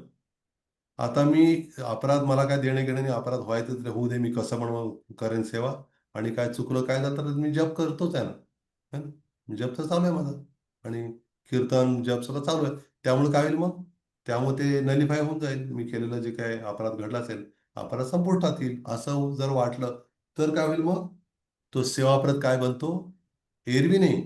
आता मी अपराध मला काय देणे घेणे नाही, अपराध व्हायचं तर होऊ दे, मी कसं पण करेन सेवा. आणि काय चुकलं काय झालं तर मी जप करतोच आहे ना, है ना? जप तर चालू आहे माझा आणि कीर्तन जप सगळं चालू आहे. त्यामुळे काय होईल मग त्यामुळे ते नलिफाय होऊन जाईल. मी केलेलं जे काय अपराध घडला असेल, अपराध संपुष्टात येईल असं जर वाटलं तर काय होईल मग तो सेवापराध काय बनतो, एरवी नाही.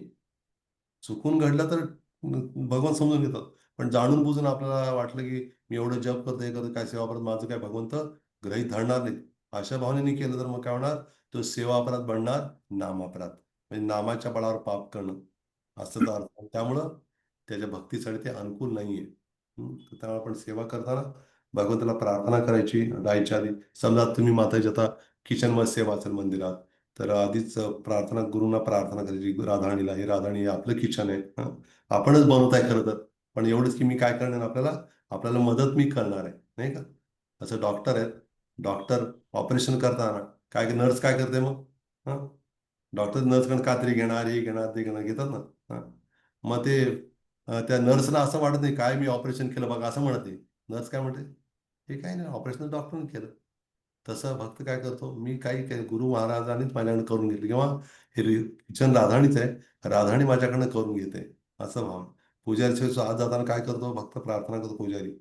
चुकून घडलं तर भगवान समजून घेतात. पण जाणून बुजून आपल्याला वाटलं की मी एवढं जप करतो, हे करतो, काय सेवापराध माझं काय भगवंत ग्रहीत धरणार नाही. अशा भावनेने केलं तर मग काय होणार, तो सेवापराध बनणार नामापराध. म्हणजे नामाच्या बळावर पाप करणं असं तर अर्थ. त्यामुळं त्याच्या भक्तीसाठी ते अनुकूल नाहीये. तर त्यामुळे आपण सेवा करताना भगवंताला प्रार्थना करायची जायच्या आधी. समजा तुम्ही माताजी आता किचनमध्ये सेवा असेल मंदिरात, तर आधीच प्रार्थना गुरूंना प्रार्थना करायची, राधाणीला, हे राधाणी हे आपलं किचन आहे, हं. आपणच बनवत आहे खरं तर. पण एवढंच की मी काय करणार, आपल्याला मदत मी करणार आहे, नाही का? असं डॉक्टर आहेत, डॉक्टर ऑपरेशन करताना काय नर्स काय करते मग, हं? डॉक्टर नर्सकडे कात्री घेणार, हे घेणार, ते घेणार, घेतात ना. हं. मग ते त्या नर्सला असं वाटत नाही काय मी ऑपरेशन केलं बघा असं म्हणत नाही. नर्स काय म्हणते, हे काही नाही, ऑपरेशन डॉक्टरने केलं. तसं भक्त काय करतो, मी काही गुरु महाराजांनीच माझ्याकडे करून घेतलं, किंवा हे किचन राधाणीच आहे, राधाणी माझ्याकडनं करून घेते असं भाव. पुजारी आज जाताना काय करतो, भक्त प्रार्थना करतो पुजारी,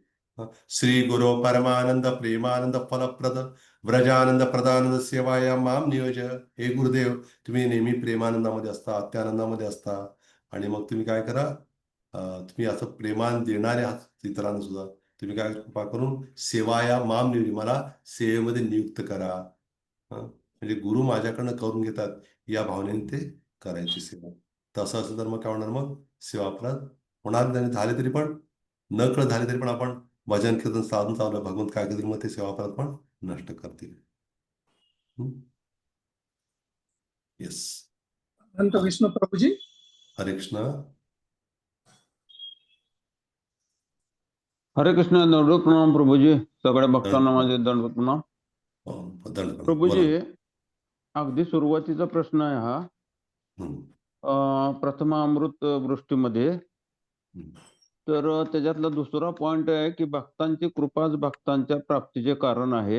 श्री गुरु परमानंद प्रेमानंद फलप्रद व्रजानंद प्रदानंद सेवाया माम नियोज. हे गुरुदेव, तुम्ही नेहमी प्रेमानंदामध्ये असता, अत्यानंदामध्ये असता, आणि मग तुम्ही काय करा, तुम्ही असं प्रेमान देणारे आहात इतरांना सुद्धा. तुम्ही काय कृपा करून सेवाया माम नियोज, मला सेवेमध्ये नियुक्त करा. म्हणजे गुरु माझ्याकडनं करून घेतात या भावनेने ते करायची सेवा. तसं असं तर मग काय होणार, मग सेवा अपराध होणार नाही. झाले तरी पण नकळत झाले तरी पण आपण भजन कीर्तन साधून चाललं, भगवंत काय करतील मग ते सेवा अपराध पण नष्ट करतील. येस. अनंत विष्णू प्रभूजी. हरे कृष्ण. हरे कृष्ण. दंडवत प्रणाम प्रभूजी. सगळ्या भक्तांना माझे दंडवत प्रणाम. प्रभूजी, अगदी सुरुवातीचा प्रश्न आहे हा. प्रथमामृत वृष्टीमध्ये तर त्याच्यातला दुसरा पॉइंट आहे की भक्तांची कृपाच भक्तांच्या प्राप्तीचे कारण आहे,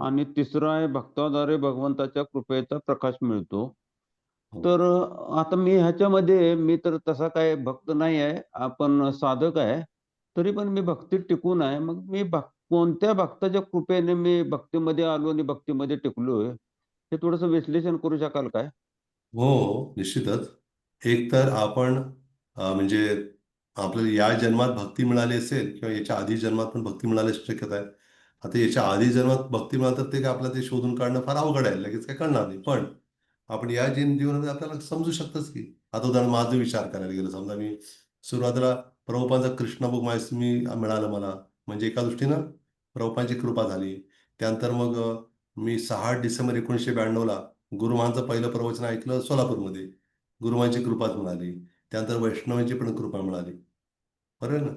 आणि तिसरा आहे भक्ताद्वारे भगवंताच्या कृपेचा प्रकाश मिळतो. तर आता मी ह्याच्यामध्ये, मी तर तसा काय भक्त नाही आहे, आपण साधक आहे, तरी पण मी भक्तीत टिकून आहे. मग मी कोणत्या भक्ताच्या कृपेने मी भक्तीमध्ये आलो आणि भक्तीमध्ये टिकलोय, हे थोडंसं विश्लेषण करू शकाल काय? हो, निश्चितच. एक तर आपण म्हणजे आपल्याला या जन्मात भक्ती मिळाली असेल किंवा याच्या आधी जन्मात पण भक्ती मिळाली शक्यता आहे. आता याच्या आधी जन्मात भक्ती मिळालं तर ते काय आपल्याला ते शोधून काढणं फार अवघड आहे, लगेच काय कळणार नाही. पण आपण या जीवनामध्ये आपल्याला समजू शकतच की, आता उदाहरण माझं विचार करायला गेलं, समजा मी सुरुवातीला प्रभुपादांचा कृष्ण बुक मी मिळालं मला, म्हणजे एका दृष्टीनं प्रभुपादांची कृपा झाली. त्यानंतर मग मी 6 डिसेंबर 1992ला गुरुमांचं पहिलं प्रवचन ऐकलं सोलापूरमध्ये, गुरुमांची कृपाच मिळाली. त्यानंतर वैष्णवांची पण कृपा मिळाली. बरोबर आहे ना?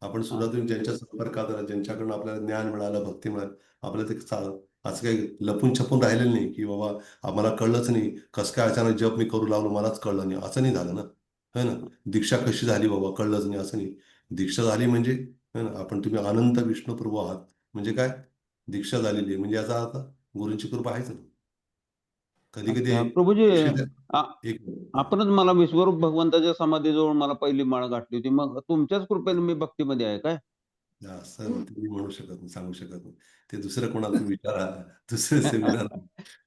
आपण सुरुवातीला ज्यांच्या संपर्कात आला, ज्यांच्याकडून आपल्याला ज्ञान मिळालं, भक्ती मिळाली, आपल्याला ते असं काही लपून छपून राहिलेलं नाही की बाबा आम्हाला कळलंच नाही, कसं काय अचानक जप मी करू लागलो, मलाच कळलं नाही, असं नाही झालं ना, है ना? दीक्षा कशी झाली बाबा, कळलंच नाही असं नाही. दीक्षा झाली म्हणजे, है ना, तुम्ही अनंत विष्णू प्रभू आहात म्हणजे काय, दीक्षा झालेली आहे म्हणजे याचा अर्थ गुरूंची कृपा आहेच ना. कधी कधी प्रभूजी, एक आपणच मला विश्वरूप भगवंताच्या समाधीजवळ मला पहिली माळ गाठली होती, मग तुमच्याच कृपेने मी भक्तीमध्ये आहे काय? असं तुम्ही म्हणू शकत नाही, सांगू शकत नाही. ते दुसरं कोणाला तुम्ही विचारा, दुसरे सेमिनार.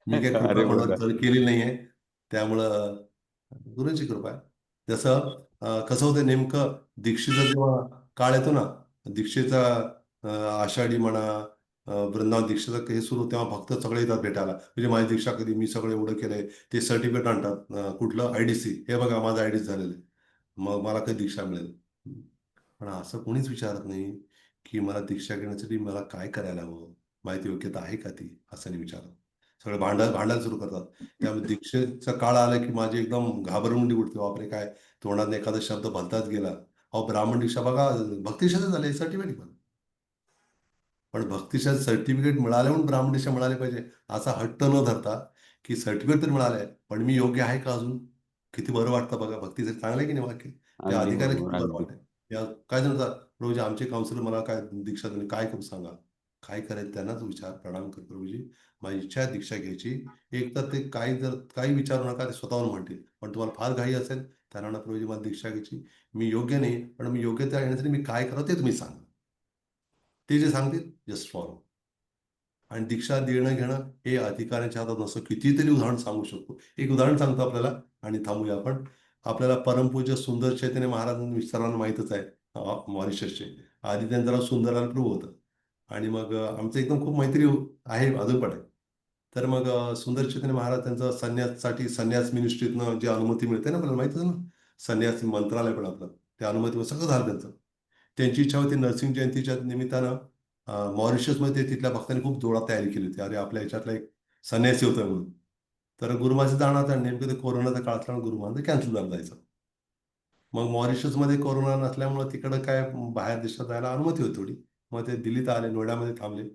मी काही कृपा अरे कोणावर बघा. केली नाहीये, त्यामुळं गुरुंची कृपा आहे. जसं कसं होतं नेमकं दीक्षेचा जेव्हा काळ येतो ना, दीक्षेचा आषाढी म्हणा, वृंदावन दीक्षेचा हे सुरू, तेव्हा भक्त सगळे येतात भेटायला, म्हणजे माझी दीक्षा कधी, मी सगळं एवढं केलंय, ते सर्टिफिकेट आणतात, कुठलं IDC, हे बघा माझं IDC झालेलं आहे, मग मला कधी दीक्षा मिळेल. पण असं कोणीच विचारत नाही की मला दीक्षा घेण्यासाठी मला काय करायला हवं, माहिती योग्यता आहे का ती, असं नाही विचारत. सगळे भांडायला सुरू करतात. त्यामुळे दीक्षेचा काळ आला की माझी एकदम घाबरमुंडी उडते, बापरे काय तोंडात एखादा शब्द भलताच गेला. अहो ब्राह्मण दीक्षा बघा, भक्तिशाचं झाले सर्टिफिकेट पण. पण भक्तिशा सर्टिफिकेट मिळाले म्हणून ब्राह्मण दीक्षा मिळाली पाहिजे असा हट्ट न धरता की सर्टिफिकेट तर मिळालंय पण मी योग्य आहे का अजून, किती बरं वाटतं बघा. भक्तीचं चांगलं आहे की नाही वाक्य, त्या अगदी अधिकाऱ्याला बरोबर, किती बरं अगदी. वाटेल. या काय म्हणतात प्रभूजी, आमचे काउन्सिलर मला काय दीक्षा देणे काय करू सांगा, काय करायचं त्यांनाच विचार. प्रणाम कर प्रभूजी, माझी इच्छा आहे दीक्षा घ्यायची. एक तर ते काही विचारू नका, ते स्वतःहून म्हणतील. पण तुम्हाला फार घाई असेल त्यांना म्हणा, प्रभूजी मला दीक्षा घ्यायची, मी योग्य नाही पण मी योग्यता येण्यासाठी मी काय करावं ते तुम्ही सांगा. ते जे सांगतील जस्ट फॉलो. आणि दीक्षा देणं घेणं हे अधिकाऱ्यांच्या हातात नसतं. कितीतरी उदाहरण सांगू शकतो. एक उदाहरण सांगतो आपल्याला आणि थांबूया आपण. आपल्याला परमपूज्य सुंदर चैतन्य महाराजांना सर्वांना माहीतच आहे, मॉरिशसचे. आधी त्यांचं नाव सुंदरलाल प्रभू होतं आणि मग आमचं एकदम खूप मैत्री आहे, अजून पण आहे. तर मग सुंदर चैतन्य महाराज त्यांचं संन्याससाठी संन्यास मिनिस्ट्रीतनं जी अनुमती मिळते ना, आपल्याला माहितच ना, संन्यास मंत्रालय पण आपलं, त्या अनुमतीवर सगळं झालं त्यांचं. त्यांची इच्छा होती नरसिंह जयंतीच्या निमित्तानं मॉरिशसमध्ये तिथल्या भक्तांनी खूप जोरात तयारी केली होती. अरे आपल्या ह्याच्यातला एक संन्यासी होता म्हणून. तर गुरुमाचे जाणार तर नेमकं ते कोरोनाचा काळ असल्यामुळे गुरुमाचं कॅन्सल झालं जायचं. मग मॉरिशसमध्ये कोरोना नसल्यामुळं तिकडं काय बाहेर देशात जायला अनुमती होती थोडी. मग ते दिल्लीत आले, नोएडामध्ये थांबले.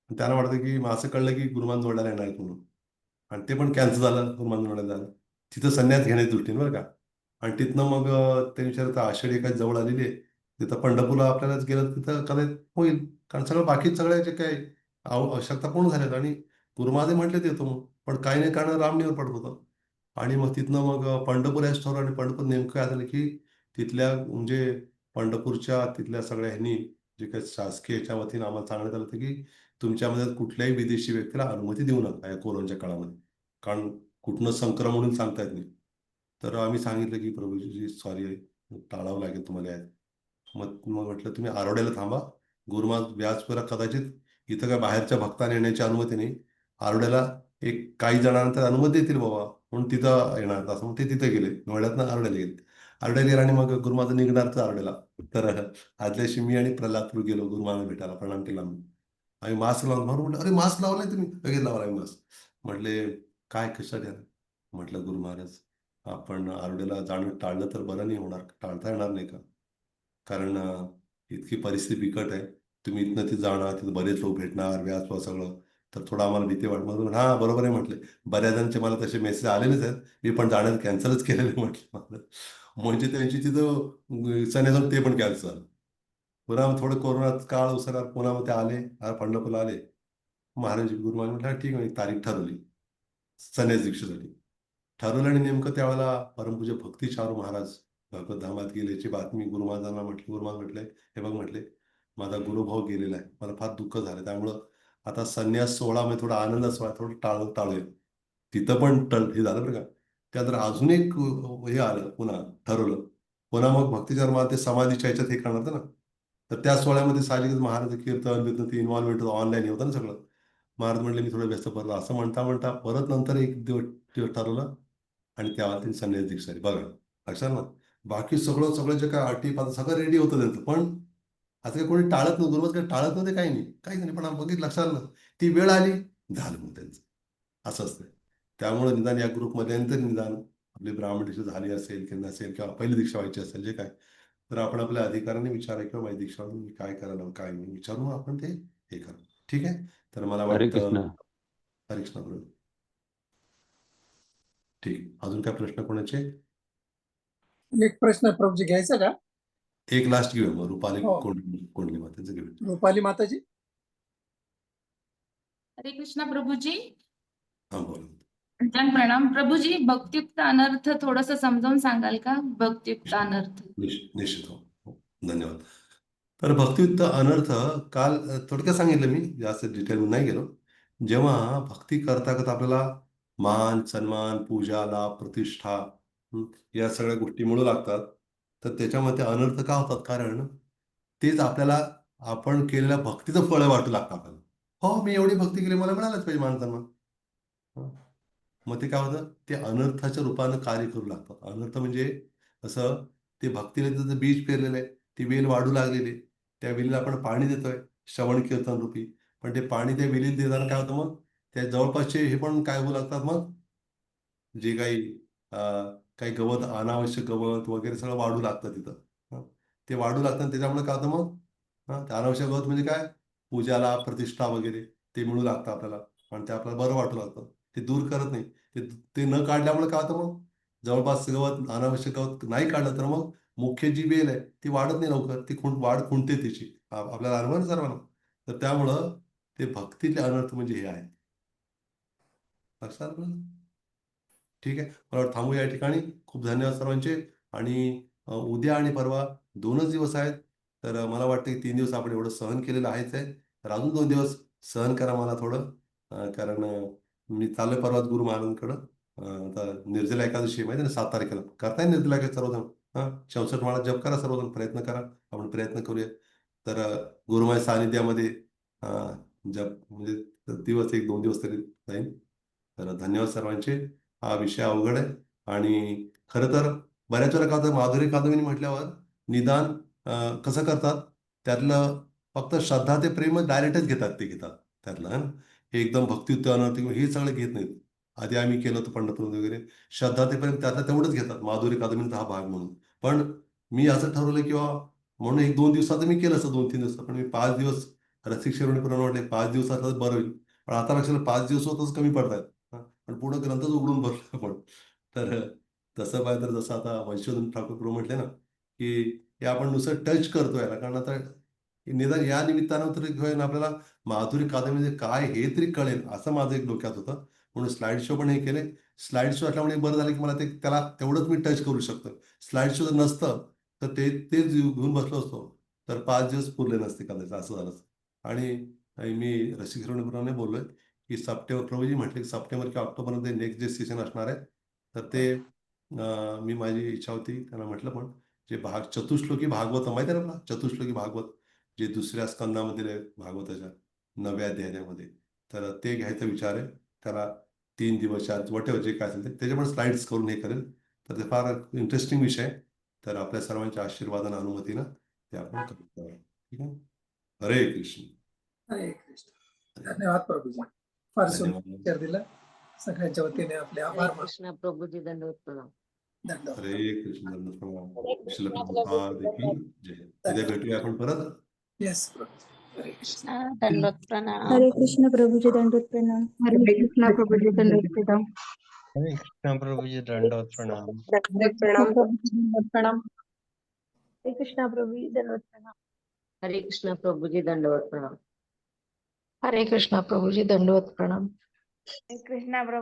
त्यांना वाटतं की मग असं कळलं की गुरुमान नोएडाला येणार आहेत म्हणून, आणि ते पण कॅन्सल झालं. गुरुमान नोएडाला झालं तिथं संन्यास घेण्याच्या दृष्टीने बरं का. आणि तिथनं मग ते विचारतं आषाढी एकाच जवळ आलेली आहे, तिथं पंढरपूरला आपल्यालाच गेलं तिथं कदाचित होईल, कारण सगळं बाकी सगळ्या जे काही आवश्यकता पूर्ण झाल्यात. आणि गुरुमाजे म्हटले देतो मग, पण काही नाही कारण रामनीवर पडत होतं. आणि मग तिथनं मग पंढरपूर याच ठरवलं. आणि पंढरपूर नेमकं काय झालं की तिथल्या म्हणजे पंढरपूरच्या तिथल्या सगळ्या ह्यांनी जे काही शासकीय याच्या वतीनं आम्हाला सांगण्यात आलं होतं की तुमच्यामध्ये कुठल्याही विदेशी व्यक्तीला अनुमती देऊ नका या कोरोनाच्या काळामध्ये, कारण कुठनं संक्रमण म्हणून सांगता येत नाही. तर आम्ही सांगितलं की प्रभूजी सॉरी, टाळावं लागेल तुम्हाला यात. मग म्हटलं तुम्ही आरोड्याला थांबा, गुरुमाज व्यासपुरा कदाचित इथं काय बाहेरच्या भक्तांना येण्याची अनुमती नाही, आरोड्याला एक काही जणांना अनुमती देतील बाबा म्हणून तिथं येणार असं. मग ते तिथे गेले, नोएड्यातनं आरोड्याला गेले. आरोड्याला गेले आणि मग गुरुमाजं निघणार तर आरोड्याला. तर आदल्याशी मी आणि प्रल्हाद गेलो गुरुमाला भेटायला, प्रणाम केला मी. आम्ही मास्क लावून म्हणून म्हटलं, अरे मास्क लावलाय तुम्ही, लगेच लावलाय मास्क. म्हटले काय कशासाठी आलं. म्हटलं गुरु महाराज आपण आरोड्याला जाणं टाळलं तर बरं नाही होणार, टाळता येणार नाही का, कारण इतकी परिस्थिती बिकट आहे. तुम्ही इथनं तिथं जाणार, तिथं बरेच लोक भेटणार, व्यासपा सगळं, तर थोडं आम्हाला भीती वाटत. मग हां बरोबर आहे म्हटले. बऱ्याच जणांचे मला तसे मेसेज आलेलेच आहेत, मी पण जाण्यात कॅन्सलच केलेले म्हटलं. म्हणजे त्यांची तिथं सण ते पण कॅन्सल झालं. पुन्हा मग थोडं कोरोनात काळ उसरला, पुन्हा मग ते आले, पंढरपूरला आले. महाराज गुरु महाराज म्हटलं ठीक आहे, तारीख ठरवली संन्यास दीक्षेसाठी. ठरवलं आणि नेमकं त्यावेळेला परमपूज्य भक्ती चारू महाराज भगवतधामात गेल्याची बातमी गुरुमाजांना म्हटली. गुरुमाज म्हटले हे बघ म्हटले, माझा गुरुभाव गेलेला आहे, मला फार दुःख झालं, त्यामुळं आता संन्यास सोहळा थोडा आनंद सोहळा थोडं टाळूया. तिथं पण हे झालं बरं का. त्यानंतर अजून एक हे आलं, पुन्हा ठरवलं. पुन्हा मग भक्तीचार महाराज ते समाधीच्या ह्याच्यात हे करणार होतं ना, तर त्या सोहळ्यामध्ये साहजिकच महाराज कीर्तन बिर्तन ते इन्व्हॉल्वमेंट होतं, ऑनलाईन होतं ना सगळं. महाराज म्हणले मी थोडं व्यस्त पडलो, असं म्हणता म्हणता परत नंतर एक दिवस ठरवलं आणि त्यावेळेला त्यांनी संन्यास दीक्षा दिली. बघा लक्षात ना, बाकी सगळं जे काय अटी पात्र सगळं रेडी होतं त्यांचं, पण असं काही कोणी टाळत नव्हतं. गुरुवार काही टाळत नव्हते, काही नाही काहीच नाही. पण बघितलं लक्षात ना, ती वेळ आली झालं मग त्यांचं असं असतं. त्यामुळे निदान या ग्रुपमध्ये निदान आपली ब्राह्मण दीक्षा झाली असेल की नसेल, किंवा पहिली दीक्षा व्हायची असेल जे काय, तर आपण आपल्या अधिकाऱ्यांनी विचारा किंवा माझी दीक्षा मी काय करायला काय नाही विचारून आपण ते हे करा. ठीक आहे. तर मला हरे वाटतं कृष्ण. हरे कृष्ण बरोबर. ठीक, अजून काय प्रश्न कोणाचे. एक प्रश्न प्रभूजी घ्यायचा का. एक लास्ट घेऊया मग, रुपाली हो. कोंडली मातेचं घेऊया. रुपाली माताजी. हरे कृष्णा प्रभूजी. हा बोला. प्रणाम प्रभूजी. भक्तियुक्त अनर्थ थोडस समजावून सांगाल का. भक्तियुक्त अनर्थ. निश्चित हो, धन्यवाद. तर भक्तियुक्त अनर्थ काल थोडक्यात सांगितलं मी, जास्त डिटेल नाही गेलो. जेव्हा भक्ती करता करता आपल्याला मान सन्मान पूजा लाभ प्रतिष्ठा या सगळ्या गोष्टी मिळू लागतात, तर त्याच्यामध्ये अनर्थ का होतात, कारण तेच आपल्याला आपण केलेल्या भक्तीचं फळ वाटू लागतं आपल्याला. हो मी एवढी भक्ती केली, मला मिळालंच पाहिजे मान सन्मान. मग ते काय होतं, ते अनर्थाच्या रूपानं कार्य करू लागतात. अनर्थ म्हणजे असं, ते भक्तीला जसं बीज पेरलेलं आहे, ती वेल वाढू लागलेली, त्या विलीला आपण पाणी देतोय श्रवण कीर्तन रूपी, पण ते पाणी त्या विलीत देताना काय होतं मग त्या जवळपासचे हे पण काय होऊ लागतात मग जे काही गवत अनावश्यक गवत वगैरे सगळं वाढू लागतं तिथं. हं. ते वाढू लागतं आणि त्याच्यामुळे काय होतं मग ते अनावश्यक गवत म्हणजे काय पूजाला प्रतिष्ठा वगैरे ते मिळू लागतं आपल्याला आणि ते आपल्याला बरं वाटू लागतं. ते दूर करत नाही. ते न काढल्यामुळे काय होतं मग जवळपास गवत अनावश्यक गवत नाही काढलं तर मग मुख्य जी वेल आहे ती वाढत नाही लवकर, ती वाढ खुंटते तिची. आपल्याला अनुभव आहे सर्वांना. तर त्यामुळं ते भक्तीतले अनर्थ म्हणजे हे आहे. लक्षात आलं? ठीक आहे. मला वाटतं थांबू या ठिकाणी. खूप धन्यवाद सर्वांचे. आणि उद्या आणि परवा 2च दिवस आहेत. तर मला वाटतं की 3 दिवस आपण एवढं सहन केलेलं आहेच आहे. तर अजून 2 दिवस सहन करा मला थोडं. कारण मी चाललोय परवाच गुरु महाराजांकडं. आता निर्जला एकादशी आहे माहिती आहे ना 7 तारखेला. करताय निर्जला एकादशी सर्वजण? 64 माळा जप करा सर्वजण. प्रयत्न करा. आपण प्रयत्न करूया. तर गुरुमाय सानिध्यामध्ये जप म्हणजे दिवस 1-2 दिवस तरी जाईल. तर धन्यवाद सर्वांचे. हा विषय अवघड आहे आणि खरं तर बऱ्याच वेळा काय होतं माधुरी कादंबरी म्हटल्यावर निदान कसं करतात त्यातलं फक्त श्रद्धा ते प्रेम डायरेक्टच घेतात त्यातलं हे एकदम भक्तियुक्त अनर्थ हे सगळं घेत नाहीत. आधी आम्ही केलं होतं पंढरपूर वगैरे श्रद्धा ते प्रेम त्यातलं तेवढंच घेतात माधुरी कादंबरीचा हा भाग म्हणून. पण मी असं ठरवलं किंवा म्हणून 1-2 दिवसाचं मी केलं असं 2-3 दिवसात, पण मी 5 दिवस रसिक शिरोमणी पुराण म्हटले 5 दिवसाचं बरं होईल. पण आता लक्षात 5 दिवस होतच कमी पडतायत. पण पुढं ग्रंथच उघडून बसलो आपण. तर तसं पाहिलं तर जसं आता वंशोधन ठाकूर प्रभू म्हटले ना की हे आपण नुसतं टच करतो याला, कारण आता निदान या निमित्तानं तरी होईना आपल्याला माधुरी कादंबरी काय हे तरी कळेल असं माझं एक डोक्यात होतं. म्हणून स्लाइड शो पण हे केले. स्लाइड शो असल्यामुळे बरं झालं की मला त्याला तेवढंच मी टच करू शकतो. स्लाइड शो जर नसतं तर तेच घेऊन बसलो असतो तर 5 दिवस पुरले नसते कदाचित असं झालं असतं. आणि मी रसिक शिरोमणी बोललोय की सप्टेंबर प्रभूजी म्हटले की सप्टेंबर किंवा ऑक्टोबरमध्ये नेक्स्ट जे सेशन असणार आहे तर ते मी माझी इच्छा होती त्यांना म्हटलं पण जे चतुश्लोकी भागवत माहिती आहे ना आपला चतुश्लोकी भागवत जे दुसऱ्या स्कंदामधील आहे भागवताच्या 9व्या अध्यायामध्ये तर ते घ्यायचा विचार आहे. त्याला 3 दिवस 4 वटेवर जे काय असेल त्याचे पण स्लाइड्स करून हे करेल. तर ते फार इंटरेस्टिंग विषय आहे. तर आपल्या सर्वांच्या आशीर्वादानं अनुमतीनं ते आपण करू. ठीक आहे. हरे कृष्ण. हरे कृष्ण. धन्यवाद प्रभूजी. फार सुंदर धन्यवाद. विचार दिला. सगळ्यांच्या वतीने आपले आभार मानतो. कृष्ण प्रभूजी दंडवत प्रणाम. धन्यवाद. हरे कृष्ण. दंडवत प्रणाम. हरे कृष्ण. श्रील प्रभुपाद की जय. उद्या भेटूया आपण परत. येस प्रभूजी. हरे कृष्ण. दंडवत प्रणाम. हरे कृष्ण प्रभूजी दंडवत प्रणाम. हरे कृष्ण प्रभूजी दंडवत प्रणाम. हरे कृष्ण प्रभूजी दंडवत प्रणाम. दंडवत प्रणाम. हरे कृष्ण प्रभूजी दंडवत प्रणाम. हरे कृष्ण प्रभूजी दंडवत प्रणाम. हरे कृष्ण प्रभूजी दंडवत प्रणाम. हरे कृष्ण प्रभू